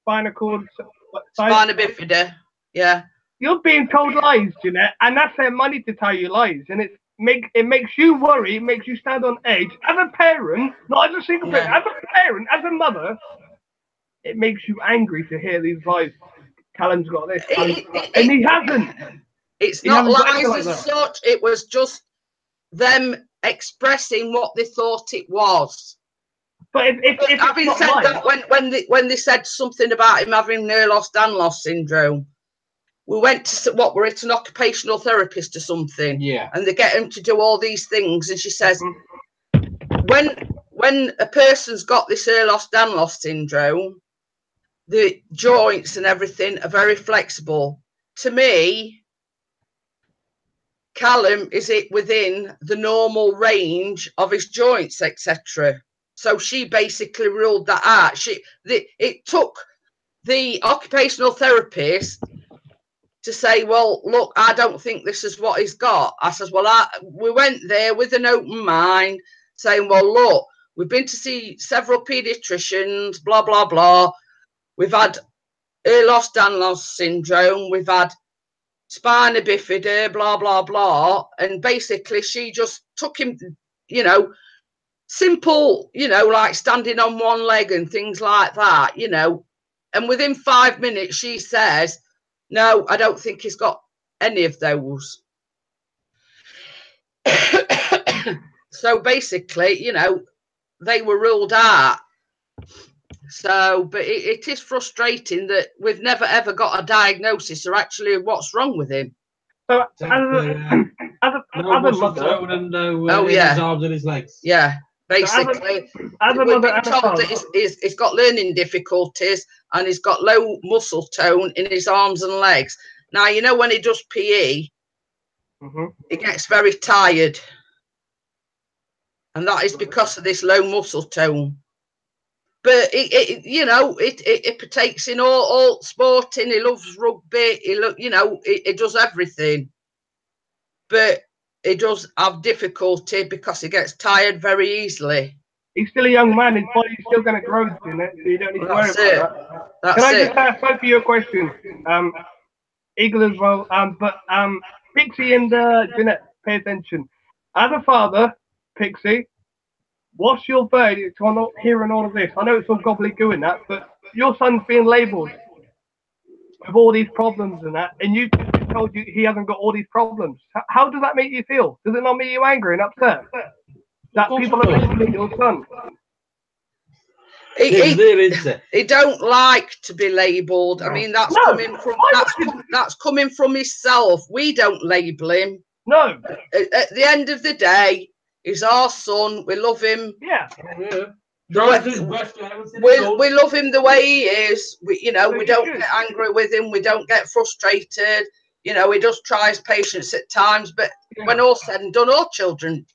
spinal cord. Spina bifida. Yeah. You're being told lies, Jeanette, and that's their money to tell you lies, and it makes you worry, it makes you stand on edge. As a parent, not as a single parent, as a parent, as a mother, it makes you angry to hear these lies. Callum's got this, and he hasn't. It's not lies as such. It was just them expressing what they thought it was. But if having said that, when they said something about him having Ehlers-Danlos syndrome, we went to we're at an occupational therapist or something, and they get him to do all these things, and she says, when a person's got this Ehlers-Danlos syndrome, the joints and everything are very flexible. To me, Callum is it within the normal range of his joints, etc. So she basically ruled that out. It took the occupational therapist to say, well, look, I don't think this is what he's got. I says, well, we went there with an open mind, saying, well, look, we've been to see several paediatricians, blah, blah, blah. We've had Ehlers-Danlos syndrome. We've had spina bifida, blah, blah, blah. And basically she just took him, you know, simple, you know, like standing on one leg and things like that, you know. And within 5 minutes, she says, no, I don't think he's got any of those. So basically, you know, they were ruled out. So, but it is frustrating that we've never ever got a diagnosis or actually what's wrong with him. So, as a mother, and no his arms and his legs. Yeah, basically, we've been told that he's got learning difficulties and he's got low muscle tone in his arms and legs. Now, you know, when he does PE, he gets very tired. And that is because of this low muscle tone. But you know, it partakes in all sporting. He loves rugby. You know, he does everything. But he does have difficulty because he gets tired very easily. He's still a young man. His body's still going to grow, isn't it? So you don't need to worry about that. Can I just ask both of you a question? Eagle as well. But Pixie and Jeanette, pay attention. As a father, Pixie, what's your verdict on hearing all of this? I know it's all gobbledygook and that, but your son's being labelled with all these problems and that, and you just told you he hasn't got all these problems. How does that make you feel? Does it not make you angry and upset that people are labelling your son? He don't like to be labelled. I mean, that's coming from himself. We don't label him. No. At the end of the day, he's our son. We love him. Yeah. We love him the way he is. You know, we don't get angry with him. We don't get frustrated. You know, he does try his patience at times, but when all said and done, all children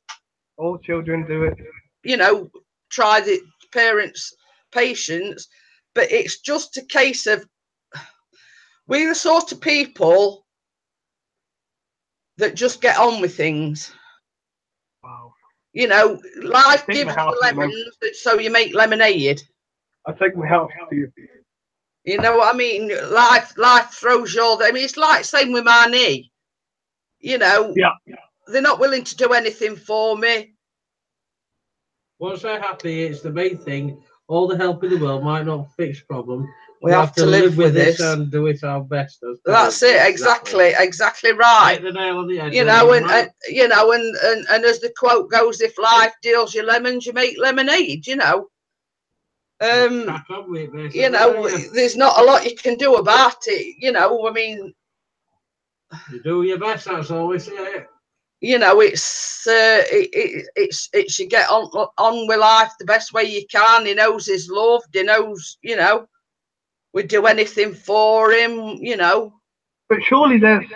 do it. You know, try the parents' patience, but it's just a case of we're the sort of people that just get on with things. Wow. You know, life Take gives my you house at the lemons, so you make lemonade. I take my house to you. You know what I mean? Life throws you all. I mean, it's like same with my knee. You know, Yeah. they're not willing to do anything for me. Once they're happy, it's the main thing. All the help in the world might not fix the problem. We have to live with this and do it our best. That's it, exactly right. Hit the nail on the head. You know, and you know, and as the quote goes, if life deals you lemons, you make lemonade. You know, you know, there's not a lot you can do about it. You know, I mean, you do your best. That's all we say. You know, it's you get on with life the best way you can. He knows he's loved. He knows, you know, we'd do anything for him. You know, but surely there's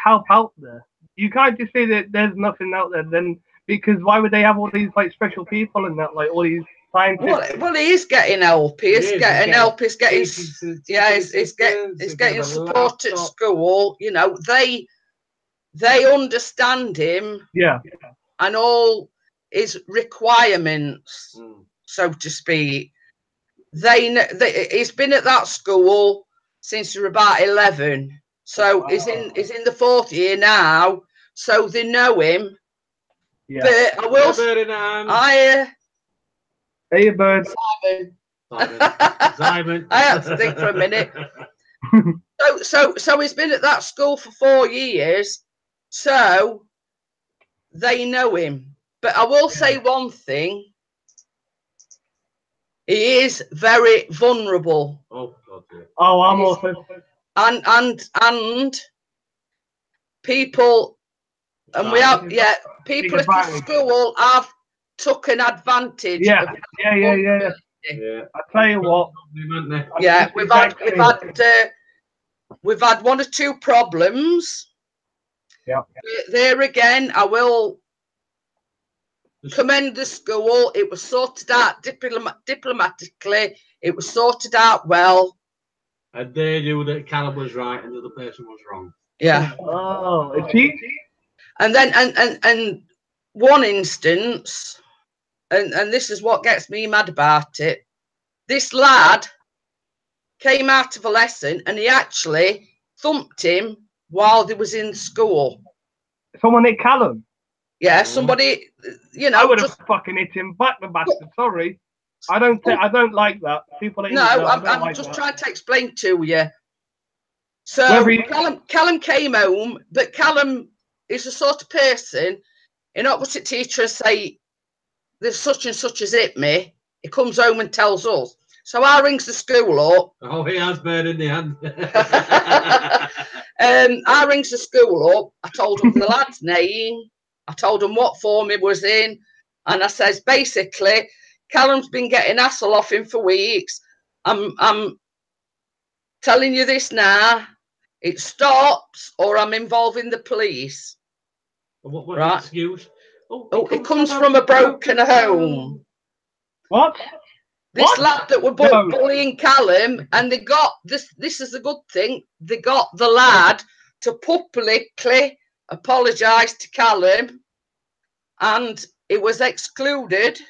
help out there. You can't just say that there's nothing out there then, because why would they have all these like special people and that, like all these scientists? Well, he is getting help. He's getting help. He's getting he's getting support at school. You know, they understand him. Yeah. And all his requirements, so to speak. He's been at that school since he was about 11. So he's in the 4th year now. So they know him. Yeah. But I will say, hey, bird. Simon. I had to think for a minute. So he's been at that school for 4 years. So they know him. But I will say one thing. He is very vulnerable. Oh, God, yeah. Oh, I'm also. And people, and we have, people at the school have taken advantage. Yeah. I tell you what. Yeah, we've had 1 or 2 problems. Yeah. There again, I will commend the school. It was sorted out diplomatically. It was sorted out well. And they knew that Callum was right and the other person was wrong. Yeah. Oh, is he? And then and one instance, and this is what gets me mad about it. This lad came out of a lesson and he actually thumped him while they was in school. Someone hit Callum? Yeah, somebody, you know. I would have fucking hit him back, the bastard. Sorry. I don't like that. People I'm just trying to explain to you. So Callum came home, but Callum is the sort of person, an opposite teacher say, there's such and such as hit me. He comes home and tells us. So I rings the school up. Oh, he has bird in the hand. I rings the school up. I told him the lad's name. I told him what form he was in. And I says, basically, Callum's been getting hassle off him for weeks. I'm telling you this now. It stops or I'm involving the police. What right? Excuse? It comes from a broken home. What? This lad that were bullying Callum, and they got this. This is the good thing. They got the lad to publicly apologise to Callum, and it was excluded.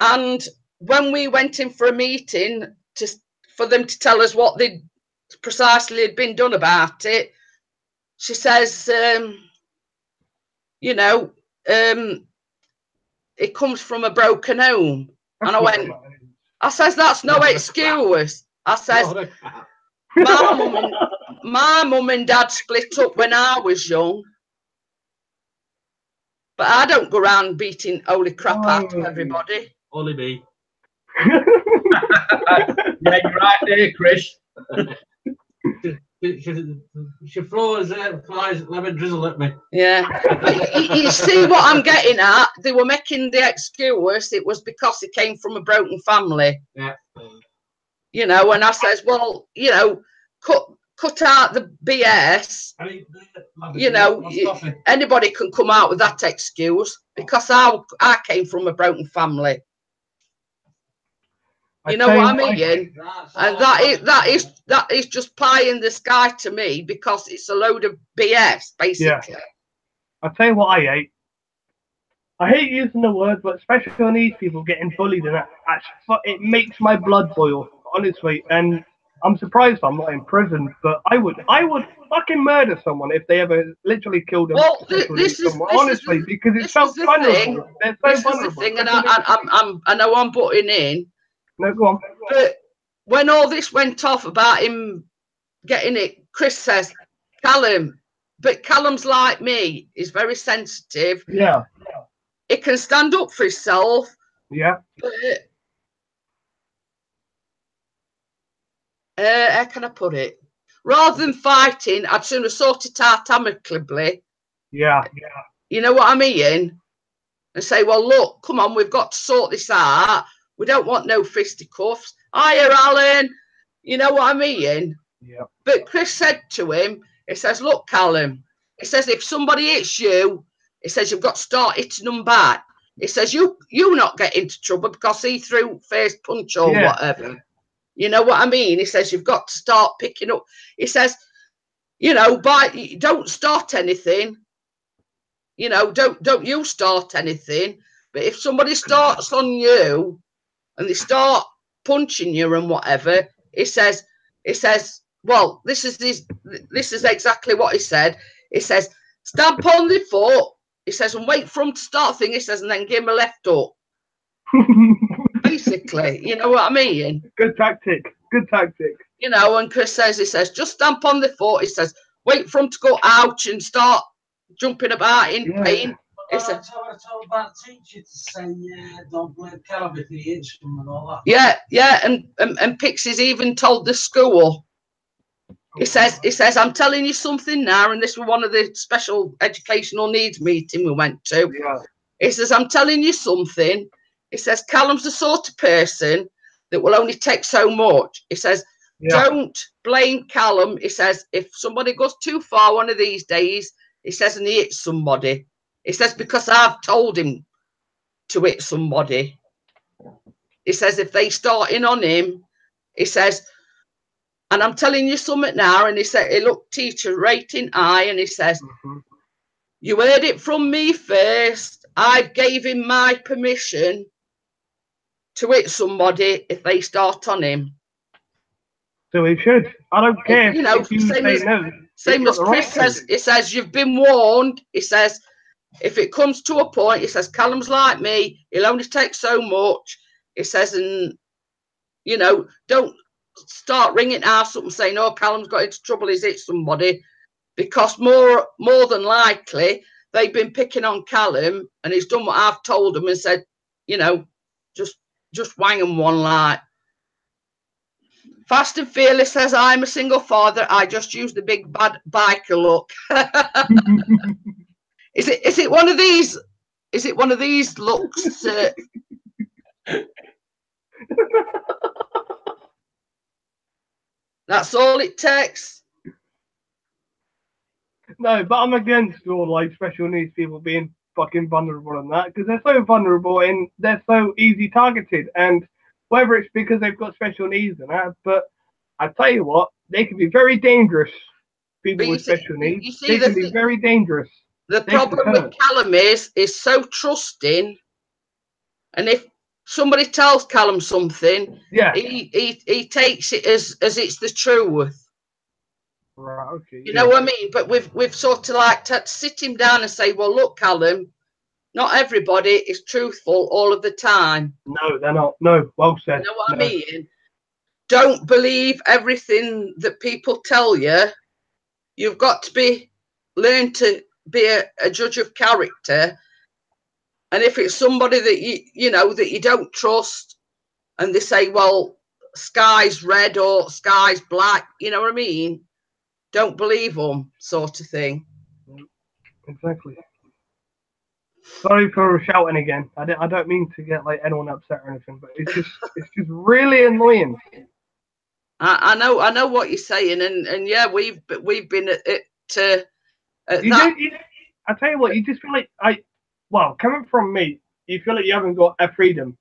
And when we went in for a meeting for them to tell us what they precisely had been done about it, she says, you know, it comes from a broken home. And I says, that's no excuse. I says, my mum and dad split up when I was young. But I don't go around beating holy crap out of everybody. Only me. Yeah, you're right there, Chris. She flies lemon drizzle at me. Yeah. you see what I'm getting at? They were making the excuse it was because he came from a broken family. Yeah. You know, and I says, well, you know, cut out the BS. You know, anybody can come out with that excuse because I came from a broken family. You know what I mean? And that is just pie in the sky to me, because it's a load of BS, basically. Yeah. I'll tell you what I hate. I hate using the word, but special needs people getting bullied, and it makes my blood boil, honestly. And I'm surprised I'm not in prison, but I would fucking murder someone if they ever literally killed a special needs someone, honestly, because it's so vulnerable. They're so vulnerable. And I know I'm butting in. No, go on. But when all this went off about him getting it, Chris says, Callum, but Callum's like me, he's very sensitive. Yeah. He can stand up for himself. Yeah. But, how can I put it? Rather than fighting, I'd sooner sort it out amicably. Yeah. You know what I mean? And say, well, look, come on, we've got to sort this out. We don't want no fisticuffs. Hiya, Alan. You know what I mean? Yeah. But Chris said to him, he says, look, Callum, he says, if somebody hits you, he says, you've got to start hitting them back. He says, you not get into trouble because he threw face punch or whatever. You know what I mean? He says, you've got to start picking up. He says, you know, don't start anything. You know, don't you start anything. But if somebody starts on you and they start punching you and whatever, he says, well, this is exactly what he said. He says, stamp on the foot. He says, and wait for him to start thing. He says, and then give him a left hook. Basically, you know what I mean? Good tactic. You know, and Chris says, he says, just stamp on the foot. He says, wait for him to go ouch and start jumping about in pain. I told that teacher to say, don't blame Callum if he hits him and all that. Yeah, and Pixies even told the school. He says, I'm telling you something now, and this was one of the special educational needs meeting we went to. Yeah. He says, I'm telling you something. He says, Callum's the sort of person that will only take so much. He says, don't blame Callum. He says, if somebody goes too far one of these days, he says, and he hits somebody. He says, because I've told him to hit somebody. He says, if they start in on him, he says, and I'm telling you something now, and he said, he looked teacher right in eye, and he says, you heard it from me first. I gave him my permission to hit somebody if they start on him. So he should. I don't care you know, if you say no. Same as Chris says, he says, you've been warned. He says, if it comes to a point, he says, Callum's like me, he'll only take so much. He says, and, you know, don't start ringing house up and saying, oh, Callum's got into trouble, he's hit somebody, because more than likely they've been picking on Callum and he's done what I've told him and said, you know, just wang him one like. Fast and Fearless says, I'm a single father, I just use the big bad biker look. Is it one of these? Is it one of these looks? That's all it takes. No, but I'm against all like special needs people being fucking vulnerable and that, because they're so vulnerable and they're so easy targeted. And whether it's because they've got special needs and that, but I tell you what, they can be very dangerous. People with special needs, they can be very dangerous. The problem with Callum is so trusting, and if somebody tells Callum something, he takes it as it's the truth. Right, okay. You know what I mean? But we've sort of like to sit him down and say, well, look, Callum, not everybody is truthful all of the time. No, they're not. No, well said. You know what I mean? Don't believe everything that people tell you. You've got to learn to be a judge of character. And if it's somebody that you know that you don't trust, and they say, well, sky's red or sky's black, you know what I mean? Don't believe them, sort of thing. Exactly. Sorry for shouting again. I don't mean to get like anyone upset or anything, but it's just really annoying. I know what you're saying, and yeah, we've been at it. I tell you what, you just feel like coming from me, you feel like you haven't got a freedom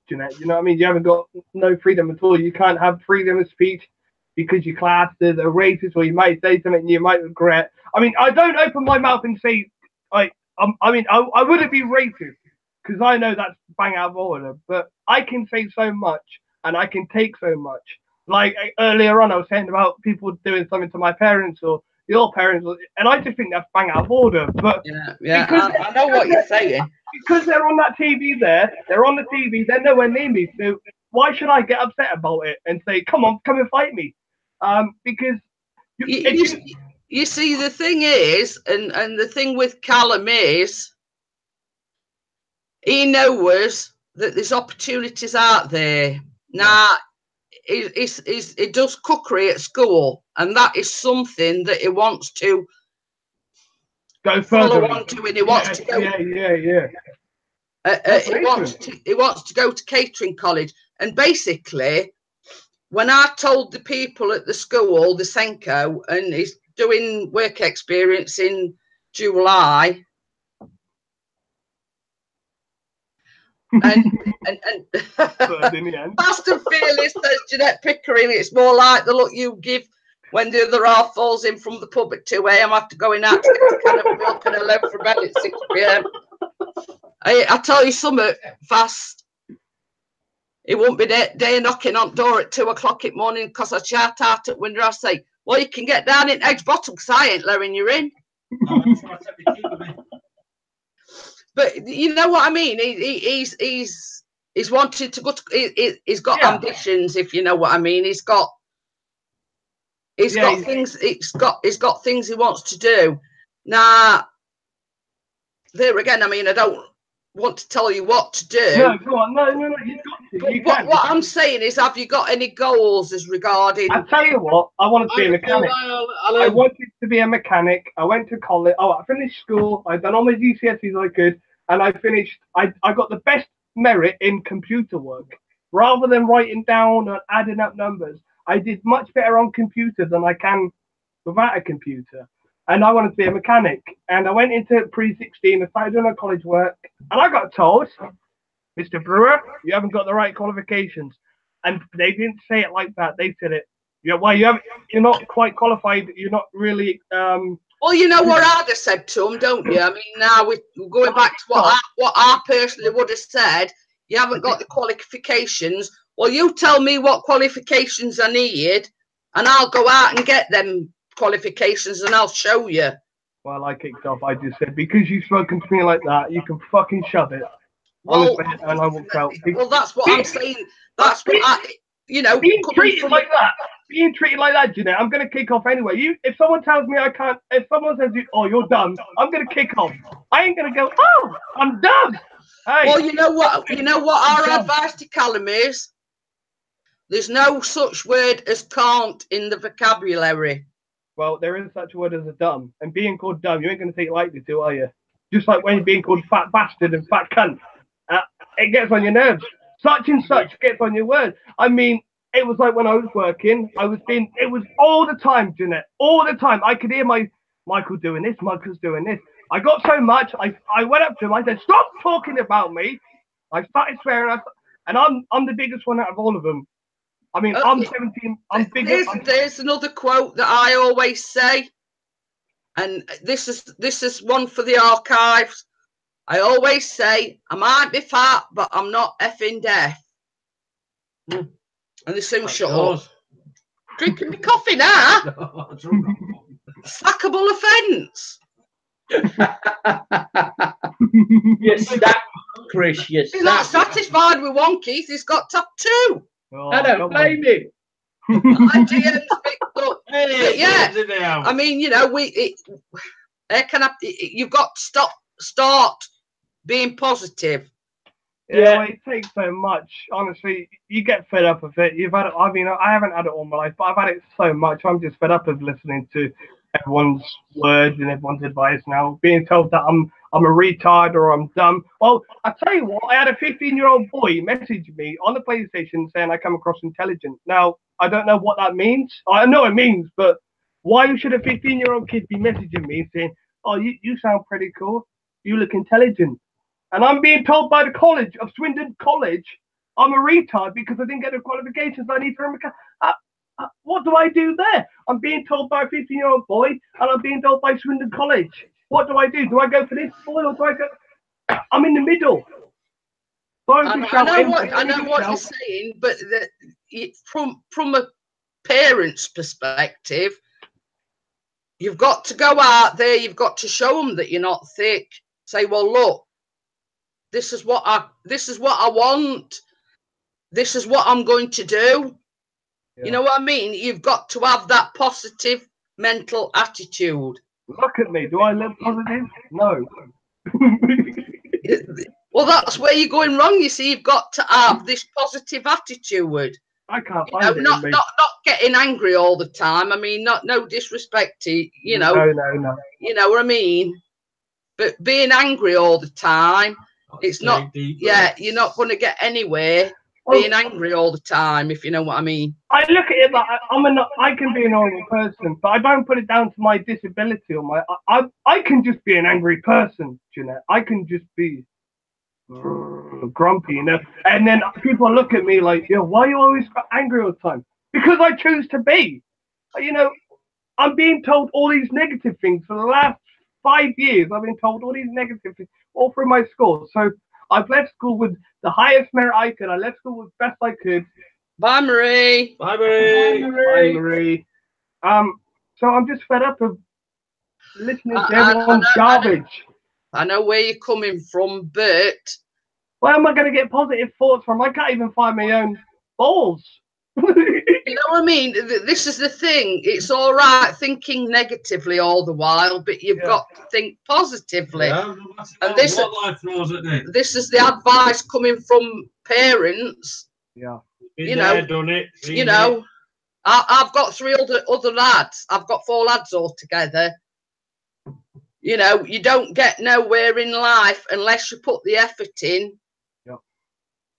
Jeanette. You know what I mean? You haven't got no freedom at all. You can't have freedom of speech because you're classed as a racist, or you might say something and you might regret. I mean, I don't open my mouth and say, I wouldn't be racist because I know that's bang out of order, but I can say so much and I can take so much. Like earlier on, I was saying about people doing something to my parents or your parents, and I just think that's bang out of order. But yeah, I know what you're saying. Because they're on that TV they're on the TV, they're nowhere near me. So why should I get upset about it and say, come on, come and fight me? Because you see, the thing is, and the thing with Callum is, he knows that there's opportunities out there. Now, he does cookery at school, and that is something that he wants to go further on to, and he wants to go. Yeah. He wants to go to catering college, and basically, when I told the people at the school, the Senko, and he's doing work experience in July, and Fast and Fearless says Jeanette Pickering, it's more like the look you give when the other half falls in from the pub at 2 a.m. after going out to get a can of milk and a loaf for bed at 6 p.m. I tell you something, Fast. It won't be day knocking on door at 2 o'clock in the morning because I shout out at window. I say, well, you can get down in Edge Bottom because I ain't letting you in. But you know what I mean? He's wanted to go to, he's got ambitions, if you know what I mean. He's got things he wants to do. Now, there again, I mean, I don't want to tell you what to do. No, go on. No, you've got to. What I'm saying is, have you got any goals as regarding? I tell you what, I wanted to be a mechanic. I wanted to be a mechanic. I went to college. Oh, I finished school. I've done all my GCSEs I could, and I finished. I got the best merit in computer work. Rather than writing down and adding up numbers, I did much better on computer than I can without a computer. And I wanted to be a mechanic. And I went into pre-16 and started doing my college work. And I got told, Mr. Brewer, you haven't got the right qualifications. And they didn't say it like that. They said it. You're not quite qualified. You're not really. Well, you know what I'd have said to them, don't you? I mean, now we're going back to what I personally would have said. You haven't got the qualifications. Well, you tell me what qualifications I need, and I'll go out and get them qualifications, and I'll show you. Well, I kicked off. I just said, because you've spoken to me like that, you can fucking shove it. Well, and I walked out. Well, that's what I'm saying. That's what being treated like that. Being treated like that, Jeanette, I'm going to kick off anyway. If someone tells me I can't, if someone says, oh, you're done, I'm going to kick off. I ain't going to go, oh, I'm done. Hey, well, you know what our advice to Callum is? There's no such word as can't in the vocabulary. Well, there is such a word as a dumb. And being called dumb, you ain't going to take it lightly to, are you? Just like when you're being called fat bastard and fat cunt. It gets on your nerves. Such and such gets on your word. I mean, it was like when I was working, it was all the time, Jeanette, all the time. I could hear Michael doing this, Michael's doing this. I got so much, I went up to him, I said, stop talking about me. I started swearing, and I'm the biggest one out of all of them. I mean, I'm 17, I'm bigger. There's another quote that I always say, and this is one for the archives. I always say, I might be fat, but I'm not effing deaf. And they soon shut up. Drinking my coffee now. Sackable offence. Yes, that Chris. Yes, he's not satisfied with one, Keith. He's got top two. Oh, I don't blame him. Yeah, I mean, you know, you've got to start being positive. Yeah, well, it takes so much. Honestly, you get fed up of it. You've had it. I mean, I haven't had it all my life, but I've had it so much. I'm just fed up of listening to everyone's words and everyone's advice now. Being told that I'm a retard or I'm dumb. Well, I tell you what, I had a 15-year-old boy message me on the PlayStation saying I come across intelligent. Now, I don't know what that means. I know it means, but why should a 15-year-old kid be messaging me saying, oh, you sound pretty cool. You look intelligent. And I'm being told by the college of Swindon College I'm a retard because I didn't get the qualifications I need for a mechanic. What do I do there? I'm being told by a 15-year-old boy, and I'm being told by Swindon College. What do I do? Do I go for this boy, or do I go? I'm in the middle. I know what you're saying, but from a parent's perspective, you've got to go out there. You've got to show them that you're not thick. Say, well, look, this is what I want. This is what I'm going to do. Yeah. You know what I mean? You've got to have that positive mental attitude. Look at me. Do I live positive? No. Well, that's where you're going wrong. You see, you've got to have this positive attitude. I can't find it. Not getting angry all the time. I mean, no disrespect to No. You know what I mean? But being angry all the time, it's not. Yeah, you're not going to get anywhere. Being angry all the time, if you know what I mean. I look at it like I can be a normal person, but I don't put it down to my disability or my. I can just be an angry person, Jeanette. I can just be grumpy, and then people look at me like, why are you always angry all the time? Because I choose to be. I'm being told all these negative things for the last 5 years. I've been told all these negative things all through my school. So I've left school with the highest merit I could. I left school with best I could. Bye, Marie. Bye, Marie. Bye, Marie. So I'm just fed up of listening to everyone's garbage. I know where you're coming from, but where am I going to get positive thoughts from? I can't even find my own balls. You know what I mean? This is the thing. It's all right thinking negatively all the while, but you've got to think positively. Yeah, and this is the advice coming from parents. Yeah. Done it. I've got 3 other lads. I've got 4 lads all together. You don't get nowhere in life unless you put the effort in.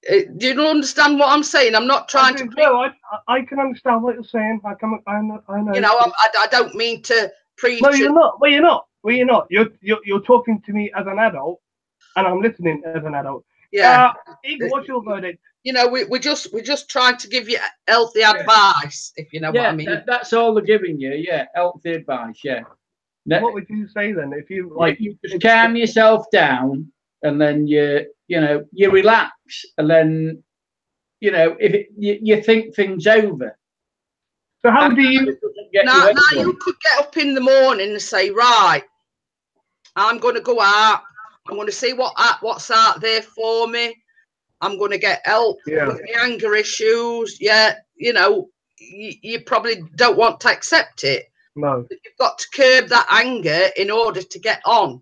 Do you understand what I'm saying? I'm not trying to. No, I can understand what you're saying. I know. I don't mean to preach. No, you're not. Well, you're not. You're talking to me as an adult, and I'm listening as an adult. Yeah. Igor, what's your verdict? We're just trying to give you healthy advice, if you know what I mean. That's all they're giving you. Yeah, healthy advice. Yeah. What would you say then if you you just calm yourself down, and then you relax, and then if you think things over. So how do you? Now you could get up in the morning and say, right, I'm going to go out. I'm going to see what's out there for me. I'm going to get help with my anger issues. Yeah, you probably don't want to accept it. No. But you've got to curb that anger in order to get on.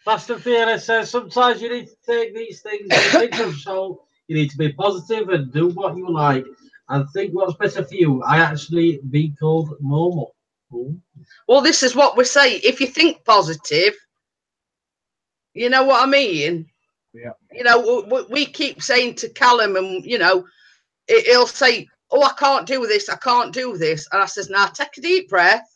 Pastor Fiona says sometimes you need to take these things into soul. You need to be positive and do what you like and think what's better for you. I actually be called normal. Well, this is what we say. If you think positive, you know what I mean? Yeah. We keep saying to Callum, and he'll say, oh, I can't do this. I can't do this. And I says, now take a deep breath.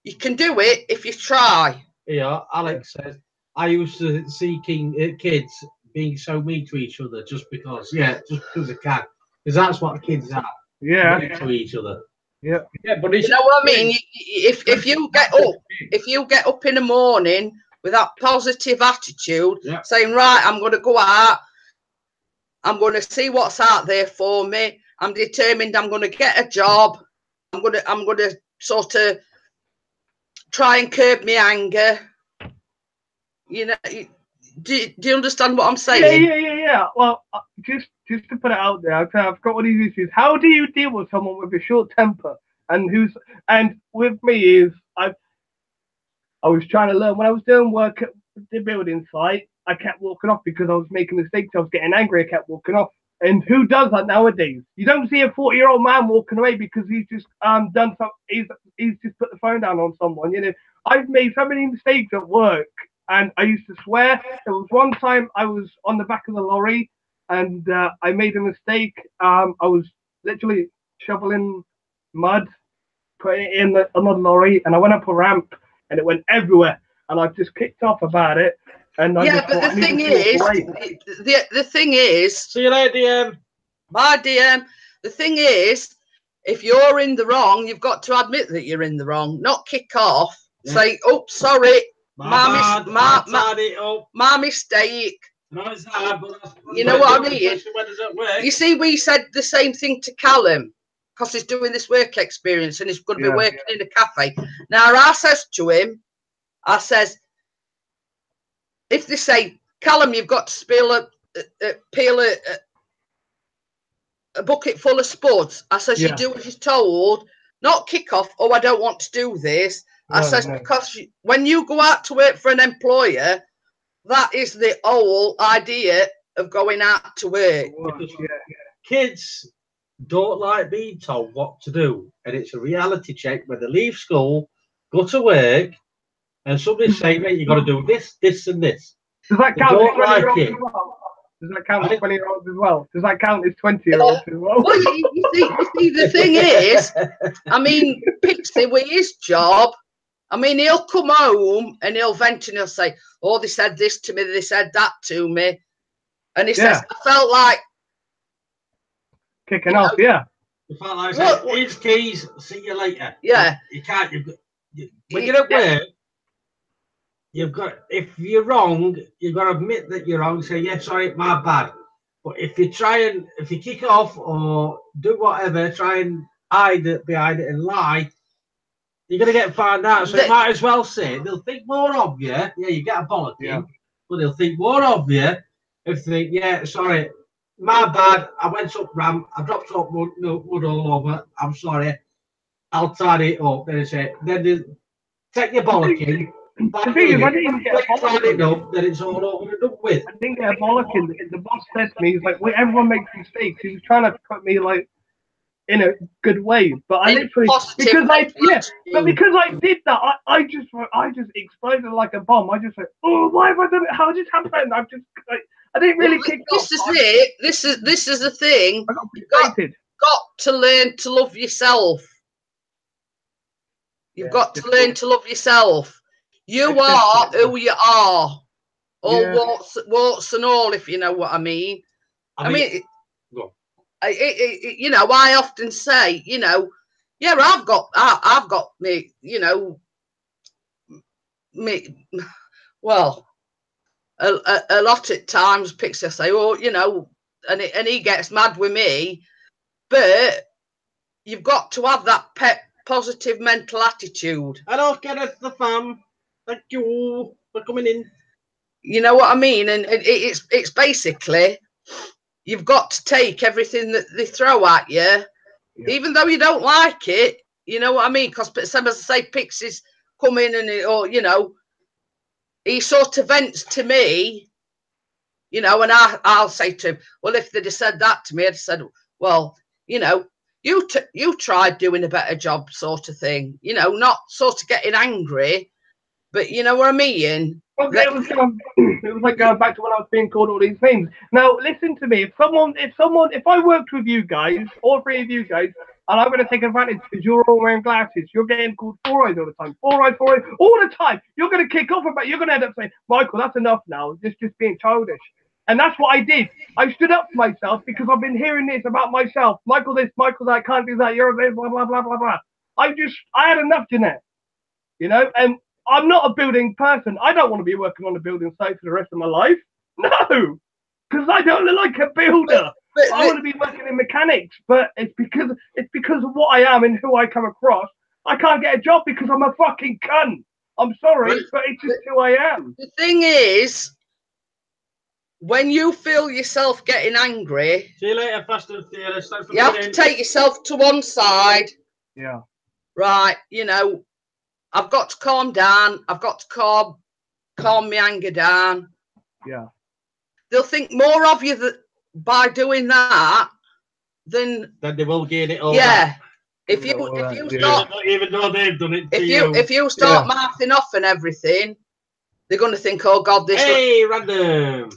You can do it if you try. Yeah, Alex says, I used to see kids being so mean to each other just because they can. Because that's what the kids are. Yeah. Mean to each other. Yeah. Yeah, but you know what I mean? If you get up in the morning with that positive attitude, saying, right, I'm going to go out. I'm going to see what's out there for me. I'm determined I'm going to get a job. I'm going to sort of try and curb my anger. Do you understand what I'm saying? Yeah. Well, just to put it out there, I've got one of these issues. How do you deal with someone with a short temper and with me is I was trying to learn when I was doing work at the building site. I kept walking off because I was making mistakes. I was getting angry. I kept walking off. And who does that nowadays? You don't see a 40-year-old man walking away because he's just done something. He's just put the phone down on someone. I've made so many mistakes at work, and I used to swear. There was one time I was on the back of the lorry, and I made a mistake. I was literally shoveling mud, putting it in another lorry, and I went up a ramp, and it went everywhere. And I just kicked off about it. And I Yeah, just but thought, the thing is, the thing is, See you later, DM. my DM. The thing is, if you're in the wrong, you've got to admit that you're in the wrong. Not kick off. Yeah. Say, "Oh, sorry, My mistake." No, it's hard, but that's You know what I mean? especially when it's at work. You see, we said the same thing to Callum because he's doing this work experience and he's going to be working in a cafe. Now, I says to him, I says, if they say, Callum, you've got to peel a bucket full of spuds, I says, you do as you're told, not kick off, oh, I don't want to do this. I says, because when you go out to work for an employer, that is the whole idea of going out to work. Kids don't like being told what to do, and it's a reality check when they leave school, go to work, and somebody say, "Mate, you got to do this, this, and this." Does that count as 20-year-olds it. as well? Does that count as 20-year-olds as well? Does that count as 20-year-olds as well? Well, you see, the thing is, I mean, Pixie with his job, I mean, he'll come home and he'll vent and he'll say, "Oh, they said this to me, they said that to me," and he says, "I felt like kicking off." Yeah. You felt like saying, "Here's keys. See you later." Yeah. You can't. When you're at work, you've got. If you're wrong, you've got to admit that you're wrong. Say, "Yeah, sorry, my bad." But if you kick off or do whatever, try and hide it behind it and lie, you're going to get found out. So you might as well say, they'll think more of you. Yeah, you get a bollocking, but they'll think more of you if they think, "Yeah, sorry, my bad. I went up ramp. I dropped up mud all over. I'm sorry. I'll tidy it up." Then they take your bollocking. The thing is, I didn't even get a bollocking. Then it's all over and done with. I didn't get a bollocking. The boss said to me, he's like, "Well, everyone makes mistakes." He was trying to put me like in a good way, but I literally because I did that, I just exploded like a bomb. I just went, "Oh, why have I done it? How did this happen?" I didn't really kick off. This is it. This is the thing. I got frustrated. Got to learn to love yourself. You've got to learn to love yourself. You are who you are. All warts and all, if you know what I mean. I mean, you know, I often say, you know, yeah, I've got me, you know, me. Well, a lot of times, Pixie say, "Oh, you know," and he gets mad with me, but you've got to have that positive mental attitude. Hello, Kenneth the fam. Thank you for coming in. You know what I mean? And it's basically, you've got to take everything that they throw at you, even though you don't like it. You know what I mean? Because some, as I say, Pixies come in and, or you know, he sort of vents to me, you know, and I'll say to him, "Well, if they'd have said that to me, I'd have said, well, you know, you tried doing a better job," sort of thing. You know, not sort of getting angry, but you know what I mean? Okay, it was like going back to when I was being called all these things. Now, listen to me. If I worked with you guys, all three of you guys, and I'm going to take advantage because you're all wearing glasses, you're getting called four eyes all the time, four eyes, all the time. You're going to kick off about. You're going to end up saying, "Michael, that's enough now. Just being childish." And that's what I did. I stood up for myself because I've been hearing this about myself. Michael this, Michael that, can't do that. You're this, blah blah blah blah blah. I had enough, Jeanette. You know, and I'm not a building person. I don't want to be working on a building site for the rest of my life. No, because I don't look like a builder. I want to be working in mechanics, but it's because of what I am and who I come across. I can't get a job because I'm a fucking cunt. I'm sorry, but it's just who I am. The thing is, when you feel yourself getting angry, see you later, Fast and Fearless. You have to take yourself to one side. Yeah. Right, you know, I've got to calm down. I've got to calm my anger down. Yeah. They'll think more of you by doing that than they will gain it all. Yeah. Back. If you start, even though they've done it, if you start mouthing off and everything, they're going to think, "Oh God, this." Hey, random.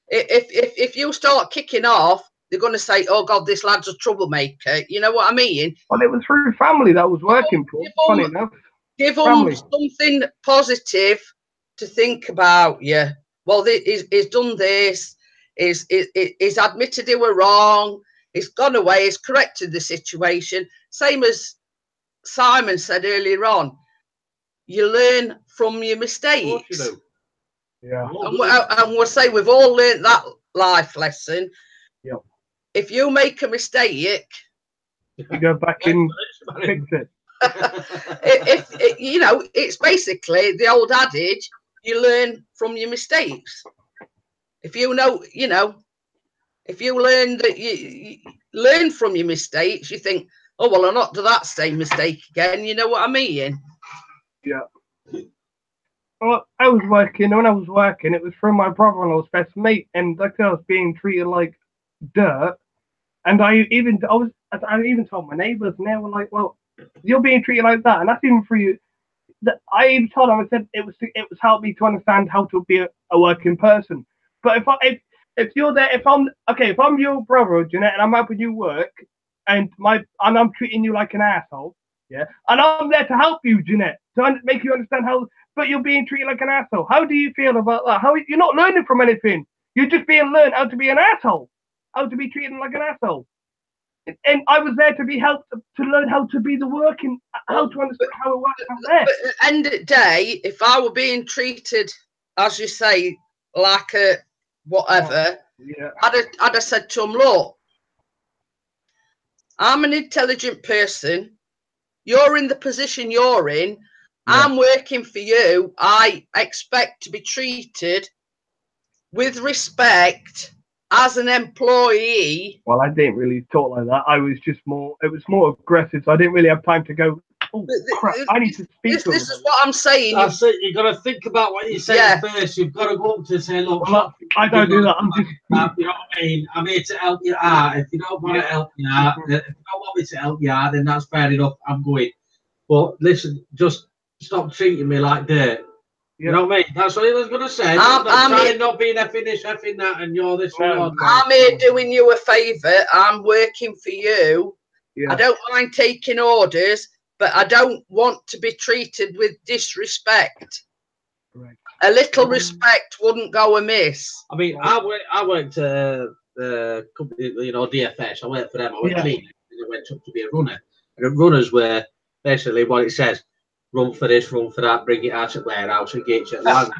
If you start kicking off, they're going to say, "Oh God, this lad's a troublemaker." You know what I mean? Well, it was through family that was working for. Funny enough. Give them something positive to think about you. Well, he's done this. He's admitted he were wrong. He's gone away. He's corrected the situation. Same as Simon said earlier on. You learn from your mistakes. Of course you do. Yeah. And we'll say we've all learned that life lesson. Yep. If you make a mistake, you go back and fix it. You know, it's basically the old adage: you learn from your mistakes. If you know, if you learn that you learn from your mistakes, you think, oh well, I'll not do that same mistake again. You know what I mean? Yeah. Well, I was working. When I was working, it was through my brother-in-law's best mate, and like I was being treated like dirt. And I even told my neighbours, and they were like, "Well, you're being treated like that," and that's even for you. That I even told them, I said it was helped me to understand how to be a working person. But if you're there, if I'm your brother, Jeanette, and I'm helping you work, and I'm treating you like an asshole, yeah, and I'm there to help you, Jeanette, to make you understand how, but you're being treated like an asshole. How do you feel about that? How you're not learning from anything? You're just being learned how to be an asshole, how to be treated like an asshole. And I was there to be helped to learn how to be the working, how to understand how it works out there. But at the end of the day, if I were being treated, as you say, like a whatever, yeah, I'd have said to him, look, I'm an intelligent person. You're in the position you're in. Yeah. I'm working for you. I expect to be treated with respect as an employee. Well, I didn't really talk like that. I was just it was more aggressive. So I didn't really have time to go, oh, crap, I need to speak to him. This is what I'm saying. That's it. You've got to think about what you say first. You've got to go up to say, look, I don't do that. I'm just, you know what I mean? I'm here to help you out. If you don't want to help you out, if you don't want me to help you out, then that's fair enough. I'm going. But listen, just stop treating me like dirt. You know what I mean? That's what he was going to say. I'm not being effing this, effing that, and you're this and you're that. I'm here doing you a favour. I'm working for you. Yeah. I don't mind taking orders, but I don't want to be treated with disrespect. Right. A little respect wouldn't go amiss. I mean, I worked company, DFS. I worked for them. I went cleaning, and I went up to be a runner. And the runners were basically what it says. Run for this, run for that, bring it out at warehouse and get it land.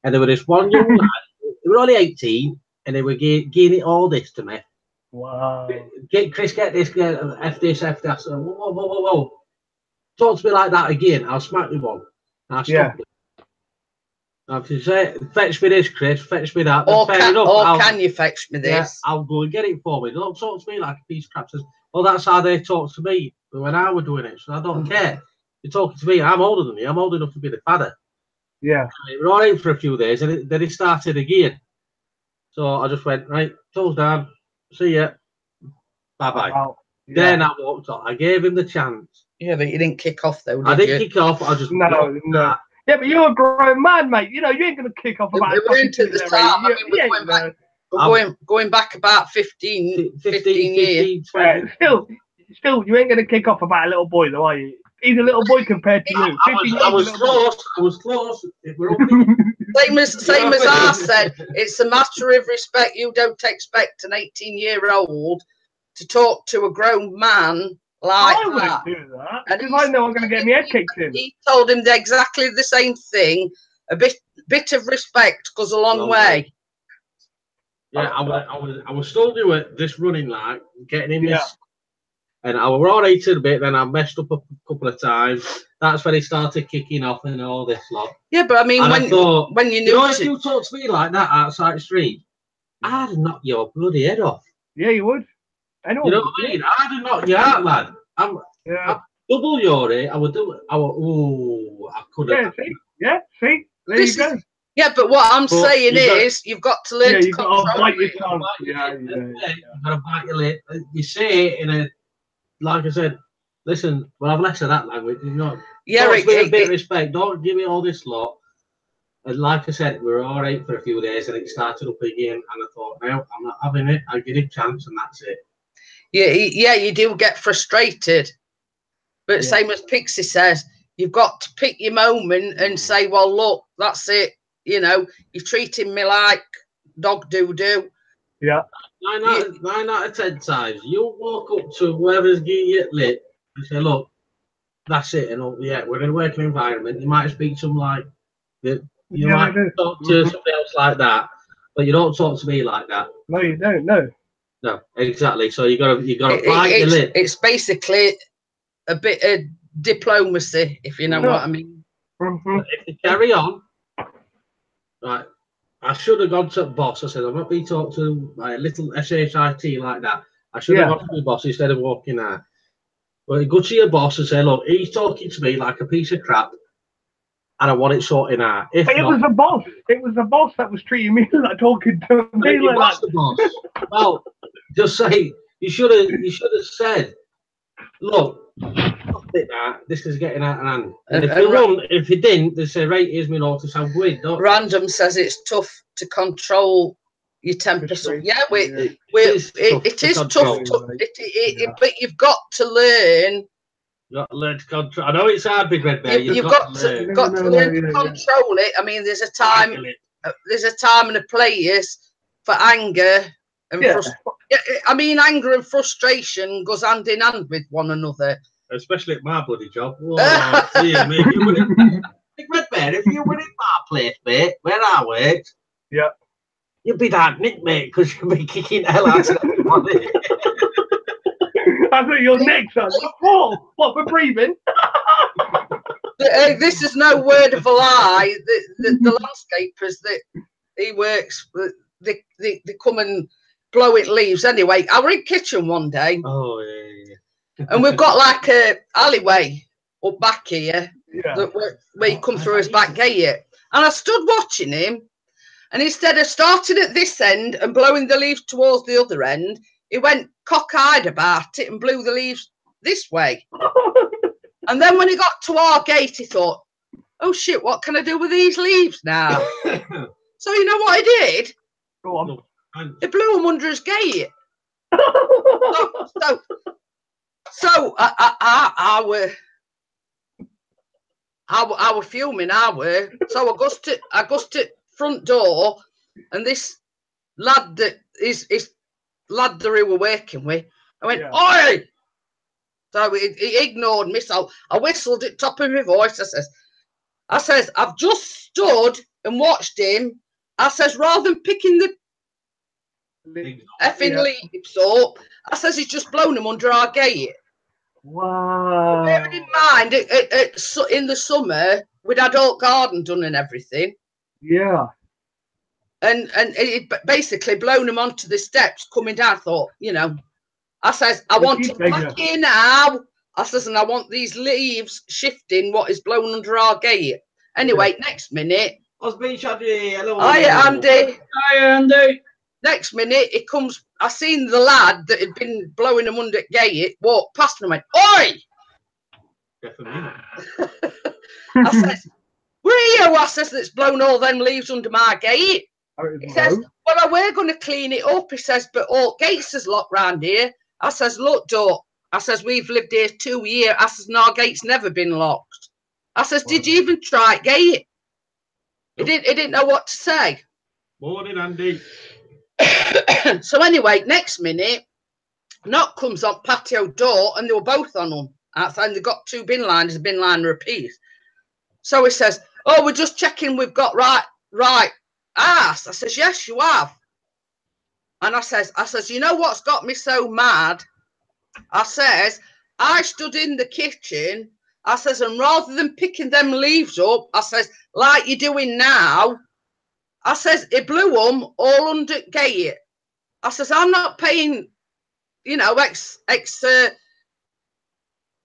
And there was this one young lad, they were only 18, and they were giving it all this to me. Wow. Chris, get this, F this, F that. So, whoa. Talk to me like that again, I'll smack you one. And I stopped it. I have to say, fetch me this, Chris, fetch me that. Or can you fetch me this? Yeah, I'll go and get it for me. Don't talk to me like a piece of crap. Says, well, that's how they talk to me when I was doing it, so I don't care. You're talking to me. I'm older than you. I'm old enough to be the father. Yeah. We were all in for a few days, and then it started again. So I just went, right, toes down, see ya, bye-bye. Wow. Yeah. Then I walked on. I gave him the chance. Yeah, but you didn't kick off, though, I didn't kick off. I just no. Yeah, but you're a grown man, mate. You ain't going to kick off about it. Weren't at the start. Going back about 15 years. 20. Still, you ain't going to kick off about a little boy, though, are you? He's a little boy compared to you. I was close. Same as I said, it's a matter of respect. You don't expect an 18-year-old to talk to a grown man like that. I wouldn't do that, because I know I'm going to get my head kicked in. He told him exactly the same thing. A bit of respect goes a long way. Yeah, I was still doing this running like getting in this. And I was all right a bit, then I messed up a couple of times. That's when it started kicking off and all this lot. Yeah, but I mean, when you knew if you talk to me like that outside the street, I'd knock your bloody head off. Yeah, you would. I know. You know what I mean? I'd knock you out, lad. I'm double your age. I couldn't. See? There you go. Yeah, but what I'm saying is, you've got to learn to control. Bite your tongue. You've got to bite your lip. You say it in a, like I said, listen, well, I've less of that language. You know, a bit of respect. Don't give me all this lot. And like I said, we were all right for a few days, and it started up again. And I thought, no, I'm not having it. I give it a chance, and that's it. Yeah, you do get frustrated. But same as Pixie says, you've got to pick your moment and say, well, look, that's it. You know, you're treating me like dog doo-doo. Yeah. 9 out of 10 times, you'll walk up to whoever's getting you lit and say, look, that's it. And yeah, we're in a working environment. You might speak to them like, you might talk to somebody else like that, but you don't talk to me like that. No, you don't. No. No, exactly. So you got to bite your lip. It's basically a bit of diplomacy, if you know what I mean. If they carry on, right, I should have gone to the boss. I said, I'm not being talked to by a little SHIT like that. I should have gone to the boss instead of walking out. But you go to your boss and say, look, he's talking to me like a piece of crap, and I want it sorting out. If it was the boss. It was the boss that was treating me like talking to me like that. The boss. Well, just say you should have said, look, this is getting out of hand. And if you didn't, they say, right, here's my notice, I'm going. Random says it's tough to control your temper. So, yeah, it is tough. But you've got to learn. You've got to learn to control. I know it's hard, Big Red Bear. You've got to learn to control it. I mean, there's a time and a place for anger and I mean, anger and frustration goes hand in hand with one another. Especially at my bloody job. Oh, dear me. Big Red Bear, if you were in my place, mate, where I worked, you'd be that Nick, mate, because you'd be kicking the hell out of everybody. I thought your next son. Oh, what for breathing? This is no word of a lie. The landscapers that he works with, they come and blow it leaves. Anyway, I were in kitchen one day. Oh, yeah. And we've got like a alleyway up back here where you come through his back gate. And I stood watching him, and instead of starting at this end and blowing the leaves towards the other end, he went cock-eyed about it and blew the leaves this way. And then when he got to our gate, he thought, oh shit, what can I do with these leaves now? So you know what he did? Go on. He blew them under his gate. So I were fuming. So I goes to front door, and this lad that is lad that we were working with, I went, oi! So he ignored me. So I whistled at top of my voice. I says, I've just stood and watched him. I says, rather than picking the effing leaves up, I says, he's just blown them under our gate. Wow. Bearing in mind, in the summer, we'd had all garden done and everything. Yeah. And it basically blown them onto the steps coming down. I thought, you know, I says, I want to back here now. I says, and I want these leaves shifting what is blown under our gate. Anyway, next minute. Hello. Hi, Andy. Hi, Andy. Next minute, it comes. I seen the lad that had been blowing them under the gate walk past and I went, oi! I says, where are you? I says, that's blown all them leaves under my gate. He says, well, we're going to clean it up. He says, but all gates is locked round here. I says, look, Doc. I says, we've lived here 2 years. I says, no, our gate's never been locked. I says, did you even try it, gate? He didn't know what to say. Morning, Andy. So anyway, next minute, knock comes on patio door, and they were both on them outside. And they got 2 bin liners, a bin liner apiece. So he says, "Oh, we're just checking we've got right ass." I says, "Yes, you have." And I says, "You know what's got me so mad?" I says, "I stood in the kitchen." I says, "And rather than picking them leaves up," I says, "like you're doing now," I says, "it blew them all under gate." I says, "I'm not paying, you know, X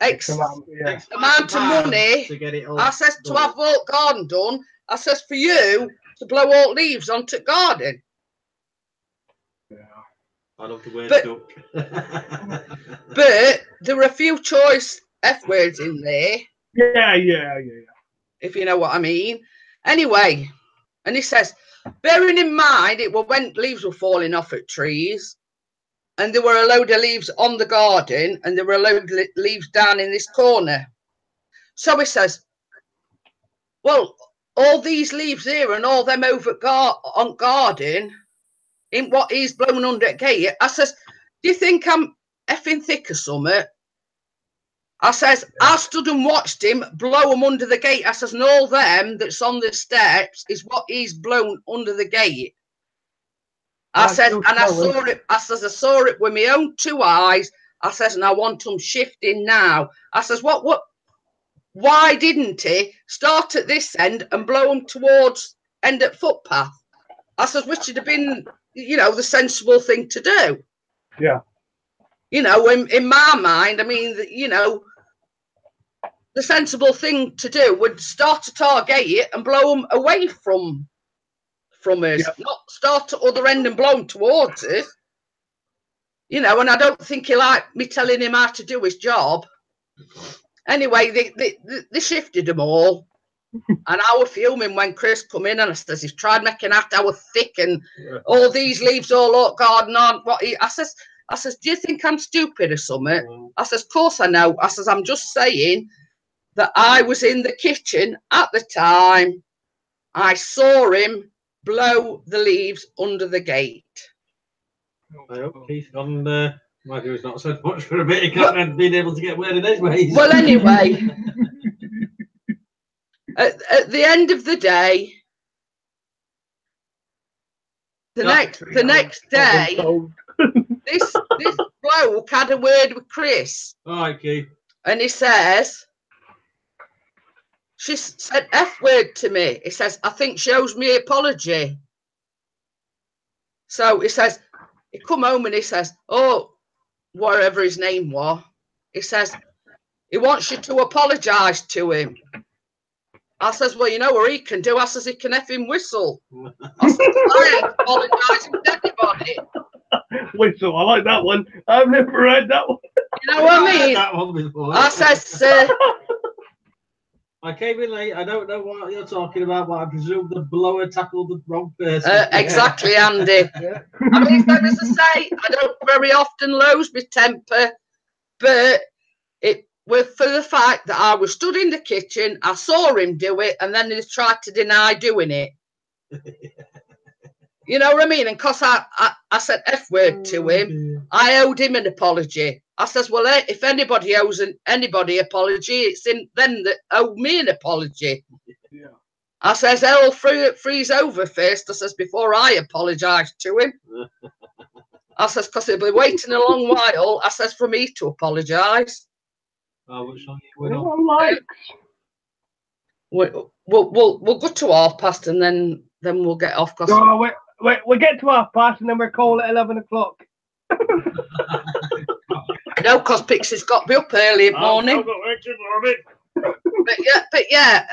amount of money." To get it all I says, "To have all garden done." I says, "For you to blow all leaves onto garden." Yeah, I love the word duck. But there were a few choice F words in there. Yeah. If you know what I mean. Anyway, and he says, bearing in mind it were when leaves were falling off at trees, and there were a load of leaves on the garden, and there were a load of leaves down in this corner. So he says, well, all these leaves here and all them over on garden, in what he's blown under the gate. I says, do you think I'm effing thick or something? I says, I stood and watched him blow them under the gate. I says, and all them that's on the steps is what he's blown under the gate. I says, and I saw it. I says, I saw it with my own 2 eyes. I says, and I want them shifting now. I says, what? Why didn't he start at this end and blow them towards end at footpath? I says, which would have been, you know, the sensible thing to do. Yeah. You know, in my mind, I mean, you know, the sensible thing to do would start at our gate and blow them away from us, not start at other end and blow them towards us. You know, and I don't think he liked me telling him how to do his job. Anyway, they shifted them all. And I was fuming when Chris come in and I says, he's tried making out I was thick and all these leaves all up garden on. I says, do you think I'm stupid or something? I says, of course I know. I says, I'm just saying that I was in the kitchen at the time. I saw him blow the leaves under the gate. I hope Keith gone, well, he was not said much for a bit. He can't have been able to get word in his ways. Well, anyway, at the end of the day, the next day, this bloke had a word with Chris. All right, Keith. And he says, she said F word to me. He says, I think she owes me an apology. So he says, he come home and he says, oh, whatever his name was, he says, he wants you to apologise to him. I says, well, you know what he can do? I says, he can effing whistle. I says, I ain't apologising to anybody. Whistle, I like that one. I've never heard that one. You know what I mean? That one before. I says, I came in late. I don't know what you're talking about, but I presume the blower tackled the wrong person. Exactly, Andy. I mean, as I say, I don't very often lose my temper, but it was for the fact that I was stood in the kitchen, I saw him do it, and then he tried to deny doing it. You know what I mean? And because I said F word to him, I owed him an apology. I says, well, if anybody owes anybody apology, it's in them that owe me an apology. Yeah. I says, hell, freeze over first. I says, before I apologise to him. I says, because he'll be waiting a long while. I says, for me to apologise. Oh, which song Anyone likes? We'll go to 1:30 and then we'll get off. No, we get to 1:30 and then we'll call at 11 o'clock. No, because Pixie's got to be up early in the morning. But yeah,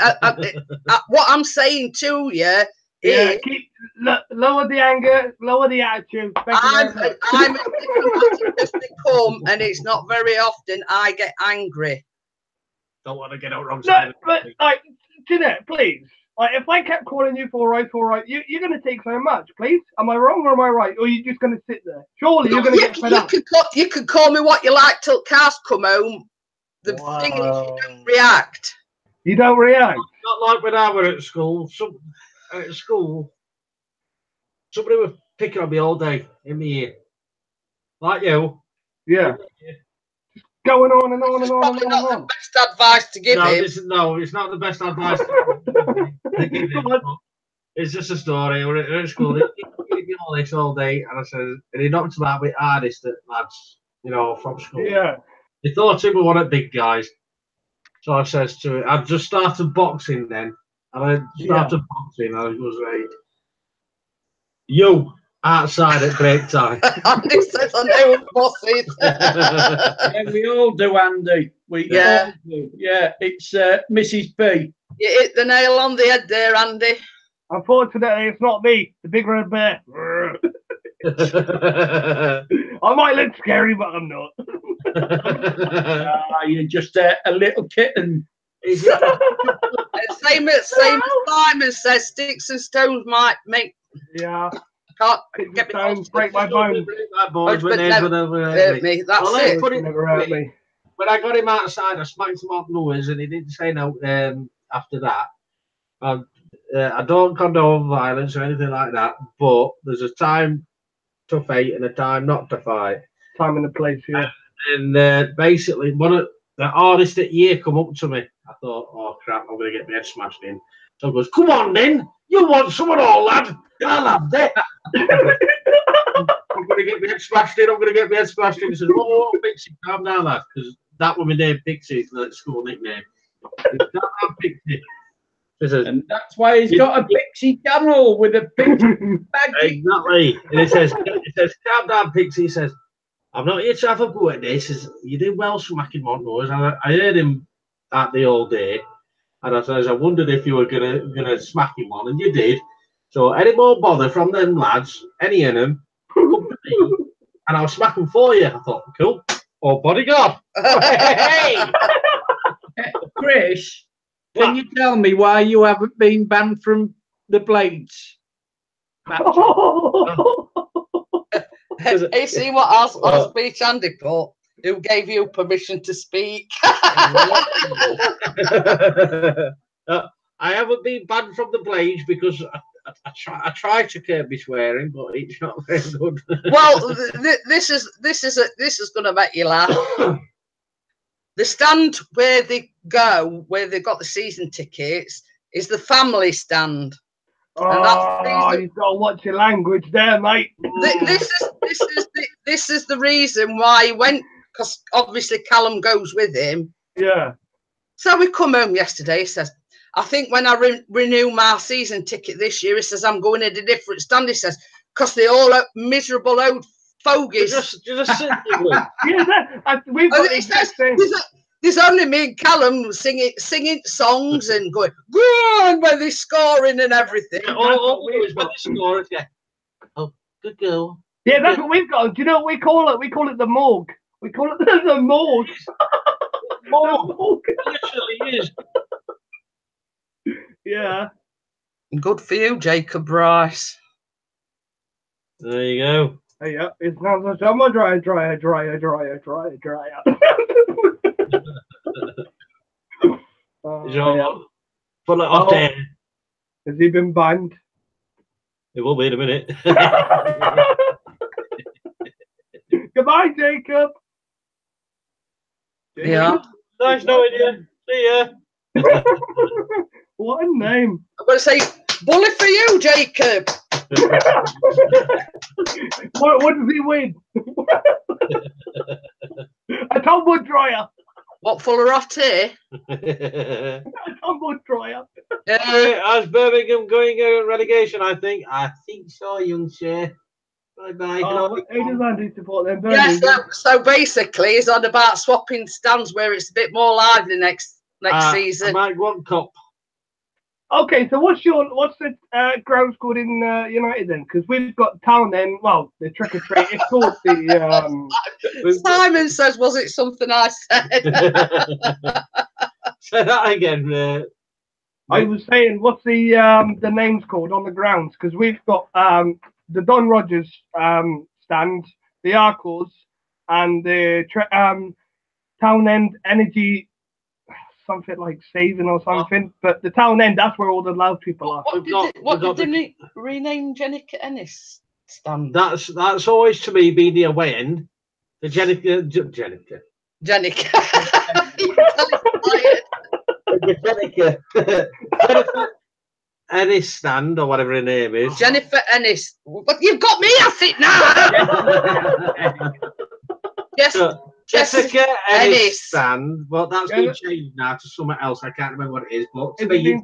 what I'm saying to you is, lower the anger, lower the attitude. I'm as diplomatic as they come, and it's not very often I get angry. Don't want to get out wrong. No, but like, Jeanette, please. Like, if I kept calling you for right, you're going to take so much, please. Am I wrong or am I right? Or are you just going to sit there? Surely you're going to get fed up. You can call me what you like till cars come home. The thing is, you don't react. You don't react? Not like when I were at school. Somebody was picking on me all day in my ear. Like you. Yeah. Going on and on and on and on. Not the best advice to give him. It's not the best advice to give him. It's just a story. We're at school. He did all this all day, and I said, and he knocked about with hardest at lads, you know, from school. Yeah. He thought he was one of the big guys. So I says to him, I've just started boxing then. And I started boxing, and I was right. You outside at break time. Andy says, I know what boss is. Yeah, we all do, Andy. We all do. Yeah, it's Mrs. P. You hit the nail on the head there, Andy. Unfortunately, it's not me, the big red bear. I might look scary, but I'm not. You're just a little kitten. Same as Simon says, sticks and stones might make. Yeah. Can't get me break my bones. Hurt me. That's it. Never hurt me. when I got him outside, I smacked him off Lewis, and he didn't say no after that. I don't condone violence or anything like that, but there's a time to fight and a time not to fight. Time and a place, yeah. And basically, one of the hardest at year come up to me. I thought, oh crap, I'm going to get my head smashed in. So he goes, come on then, you want some at all, lad? I'll have that. I'm going to get my head smashed in, I'm going to get my head smashed in. He says, oh, Pixie, calm down, lad, because that was my name, Pixie, the school nickname. Calm down, Pixie. And that's why he's got a Pixie channel with a Pixie bag. Exactly. And it says, calm down, Pixie. He says, I'm not here to have a go at this. He says, you did well smacking Montrose. And I heard him at the all day. And I says, I wondered if you were gonna smack him one, and you did. So any more bother from them lads, any of them, come to me, and I'll smack them for you. I thought, cool. Oh, bodyguard. Hey, Chris. Can you tell me why you haven't been banned from the Blades? You see what our speech Andy put? Who gave you permission to speak? I haven't been banned from the Blades because I try to curb my swearing, but it's not very good. Well, this is going to make you laugh. The stand where they go, where they've got the season tickets, is the family stand. Oh, you've got to watch your language there, mate. This is the reason why he went, because obviously Callum goes with him. Yeah. So we come home yesterday. He says, I think when I renew my season ticket this year, he says, I'm going in a different stand. He says, because they're all miserable old fogies. Just sit there. Yeah, we've got the exact same. There's only me and Callum singing songs and going, go on, when they're scoring and everything. Yeah, all we do is when they score, yeah. Oh, good girl. Yeah, that's what we've got. Do you know what we call it? We call it the morgue. We call it the morgue. Morgue. It literally is. Yeah. Good for you, Jacob Rice. There you go. Yeah, it's not so summer dry. Full of hot air. Has he been banned? It will be in a minute. Goodbye, Jacob. Yeah. Nice knowing you. See ya. What a name. I'm going to say, bully for you, Jacob. What does he win? A tumble dryer. What, full of hot air? A tumble dryer. How's Birmingham going relegation, I think? I think so, young sir. Bye-bye. How does Andy support them? Yes, so basically he's on about swapping stands where it's a bit more lively next season. I might want Cup. Okay, so what's the grounds called in United then? Because we've got Town then. Well, the trick or treat. It's called the. Simon says, "Was it something I said?" Say that again. I was saying, what's the names called on the grounds? Because we've got the Don Rogers stand, the Arkles, and the Town End Energy. Something like Saving or something, but the Town End, that's where all the loud people are. What did they rename Jenica Ennis stand? That's always to me been the away end. The Jenica. Jennifer Ennis stand or whatever her name is. Jennifer Ennis. But you've got me at it now. Yes. Jessica Ennis stand, but that's been changed now to something else. I can't remember what it is, but to me, then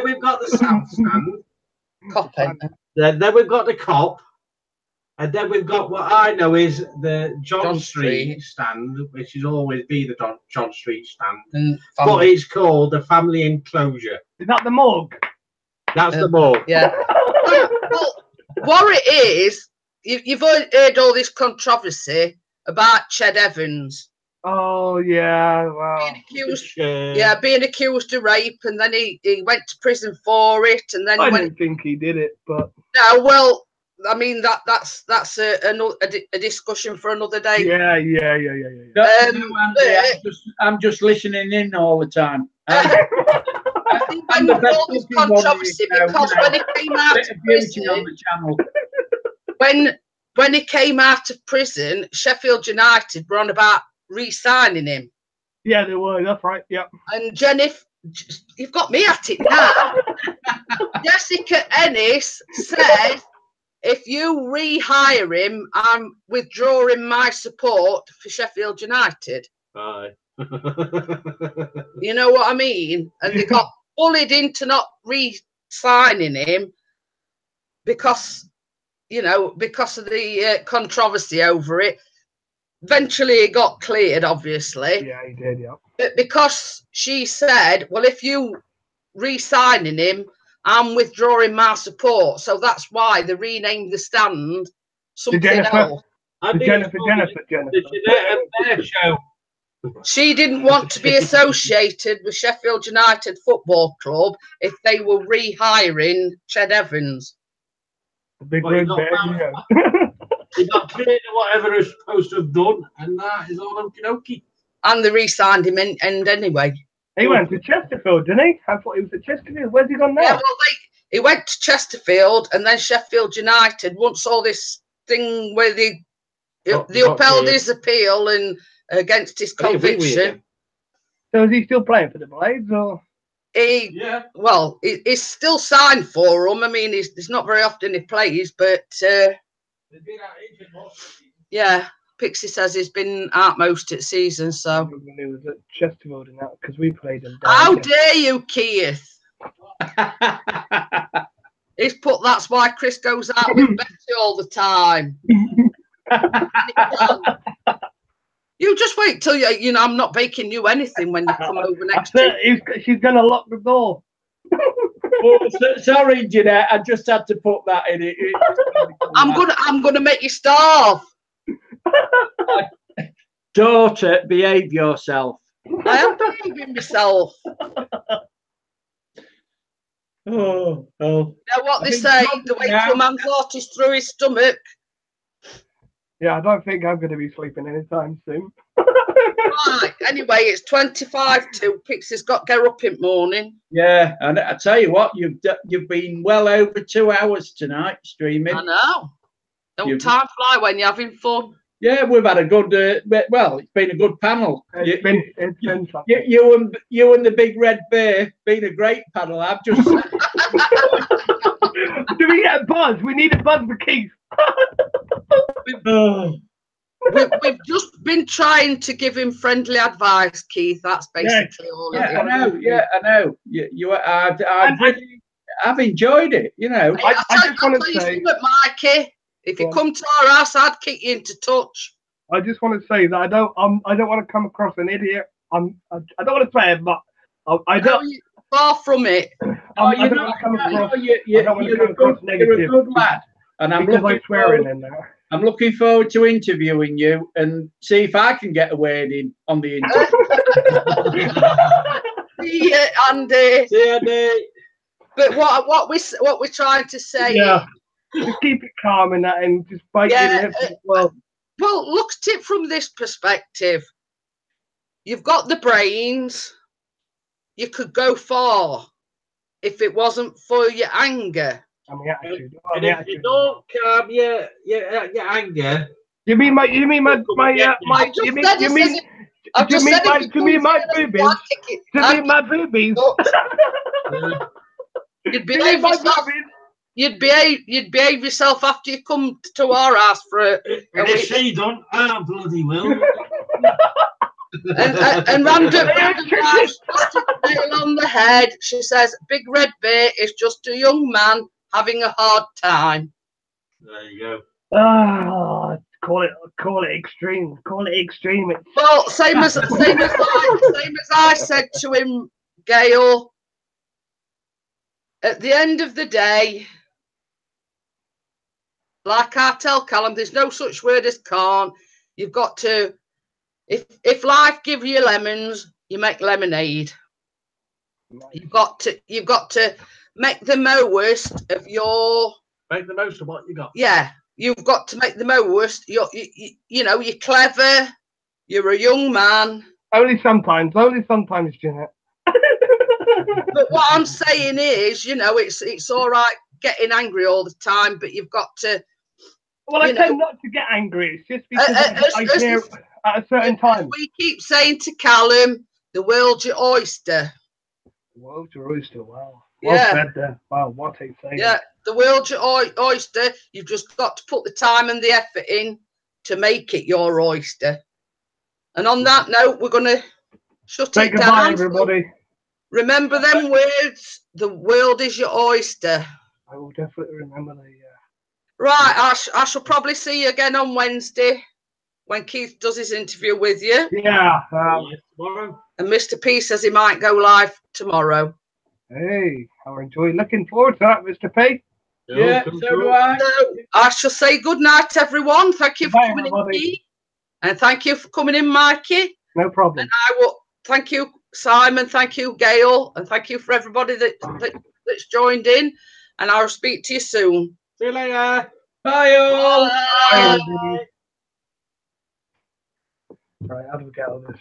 we've got the South stand. Then we've got the Cop, and then we've got what I know is the John Street stand, which has always been the John Street stand, but it's called the Family Enclosure. Is that the morgue? That's the morgue. Yeah. Well, what it is, you've heard all this controversy about Ched Evans. Oh yeah, wow. Being accused of rape, and then he went to prison for it, and then I don't think he did it, but no. Well, I mean that's a discussion for another day. Yeah. No, But- I'm just listening in all the time. I think I'm when the best all this looking one controversy here, because when he came out bit of of beauty prison, on the channel. when he came out of prison, Sheffield United were on about re-signing him. Yeah, they were. That's right. Yep. And Jennifer, you've got me at it now. Jessica Ennis said, if you rehire him, I'm withdrawing my support for Sheffield United. Aye. You know what I mean? And they got bullied into not re-signing him because, because of the controversy over it. Eventually, it got cleared, obviously. Yeah, he did. Yep. But because she said, well, if you re-signing him, I'm withdrawing my support. So that's why they renamed the stand something else. Jennifer. The Jeanette and Bear show. She didn't want to be associated with Sheffield United Football Club if they were rehiring Ched Evans. The big Well, red he's not bear. found. He got cleared of whatever he's supposed to have done, and that is all okie dokie. And they re-signed him and anyway. He went to Chesterfield, didn't he? I thought he was at Chesterfield. Where's he gone now? Yeah, well, he went to Chesterfield and then Sheffield United. Once all this thing where they upheld his appeal and against his conviction. So is he still playing for the Blades, or? He's still signed for them. I mean, it's not very often he plays, but yeah, Pixie says he's been out most of the season. So When he was at Chesterfield and that, because we played him. How dare you, Keith? He's put that's why Chris goes out with Betty all the time. You just wait till I'm not baking you anything when you come over next week. She's gonna lock the door. Sorry, Jeanette, I just had to put that in. I'm gonna make you starve. Daughter, behave yourself. I am behaving myself. Oh. You know what they say? The way to a man's heart is through his stomach. Yeah, I don't think I'm going to be sleeping anytime soon. Right. Anyway, it's 25 to. Pixie's got to get up in the morning. Yeah, and I tell you what, you've been well over 2 hours tonight streaming. I know. Don't time fly when you're having fun. Yeah, we've had a good. It's been a good panel. It's been You and the big red bear been a great panel. I've just. Do we get a buzz? We need a buzz for Keith. We've just been trying to give him friendly advice, Keith. That's basically all. Yeah, I know. I've enjoyed it. You know, I just want to say, Mikey, if you come to our house, I'd kick you into touch. I just want to say that I don't want to come across an idiot. I don't want to say it, but I don't. Far from it. You're a good lad, and I'm looking forward to interviewing you and see if I can get a word in on the interview. See you, Andy. See you, Andy. But what we're trying to say, just keep it calm and that, and just bite your lips as well. Well, look at it from this perspective. You've got the brains. You could go far if it wasn't for your anger. And if you don't calm your anger. You mean my boobies? You'd behave yourself after you come to our house for a And if she don't, I bloody will. and random just nail on the head. She says, "Big Red Bear is just a young man having a hard time." There you go. Call it extreme. Call it extreme. Well, same as I said to him, Gail. At the end of the day, like I tell Callum, there's no such word as can't. You've got to. If life gives you lemons, you make lemonade. You've got to make the most of your Make the most of what you got. Yeah, you've got to make the most. You know, you're clever. You're a young man. Only sometimes, Jeanette. But what I'm saying is, you know, it's all right getting angry all the time, but you've got to. Well, I tend not to get angry. It's just because I hear at a certain time. We keep saying to Callum, the world's your oyster. The world's your oyster. Wow. Yeah. Well said there. Wow, what a saying. Yeah, the world's your oyster. You've just got to put the time and the effort in to make it your oyster. And on that note, we're going to shut Say it goodbye, down. everybody. Remember them words. The world is your oyster. I will definitely remember the. Right, I shall probably see you again on Wednesday when Keith does his interview with you. Yeah. Tomorrow. And Mr. P says he might go live tomorrow. Hey, I enjoy looking forward to that, Mr. P. Yeah, so do I. So I shall say good night, everyone. Thank you for coming in, Keith. And thank you for coming in, Mikey. No problem. And I will thank you, Simon. Thank you, Gail. And thank you for everybody that's joined in. And I'll speak to you soon. See you later. Bye, all. Bye. Bye. Right, how do we get all this?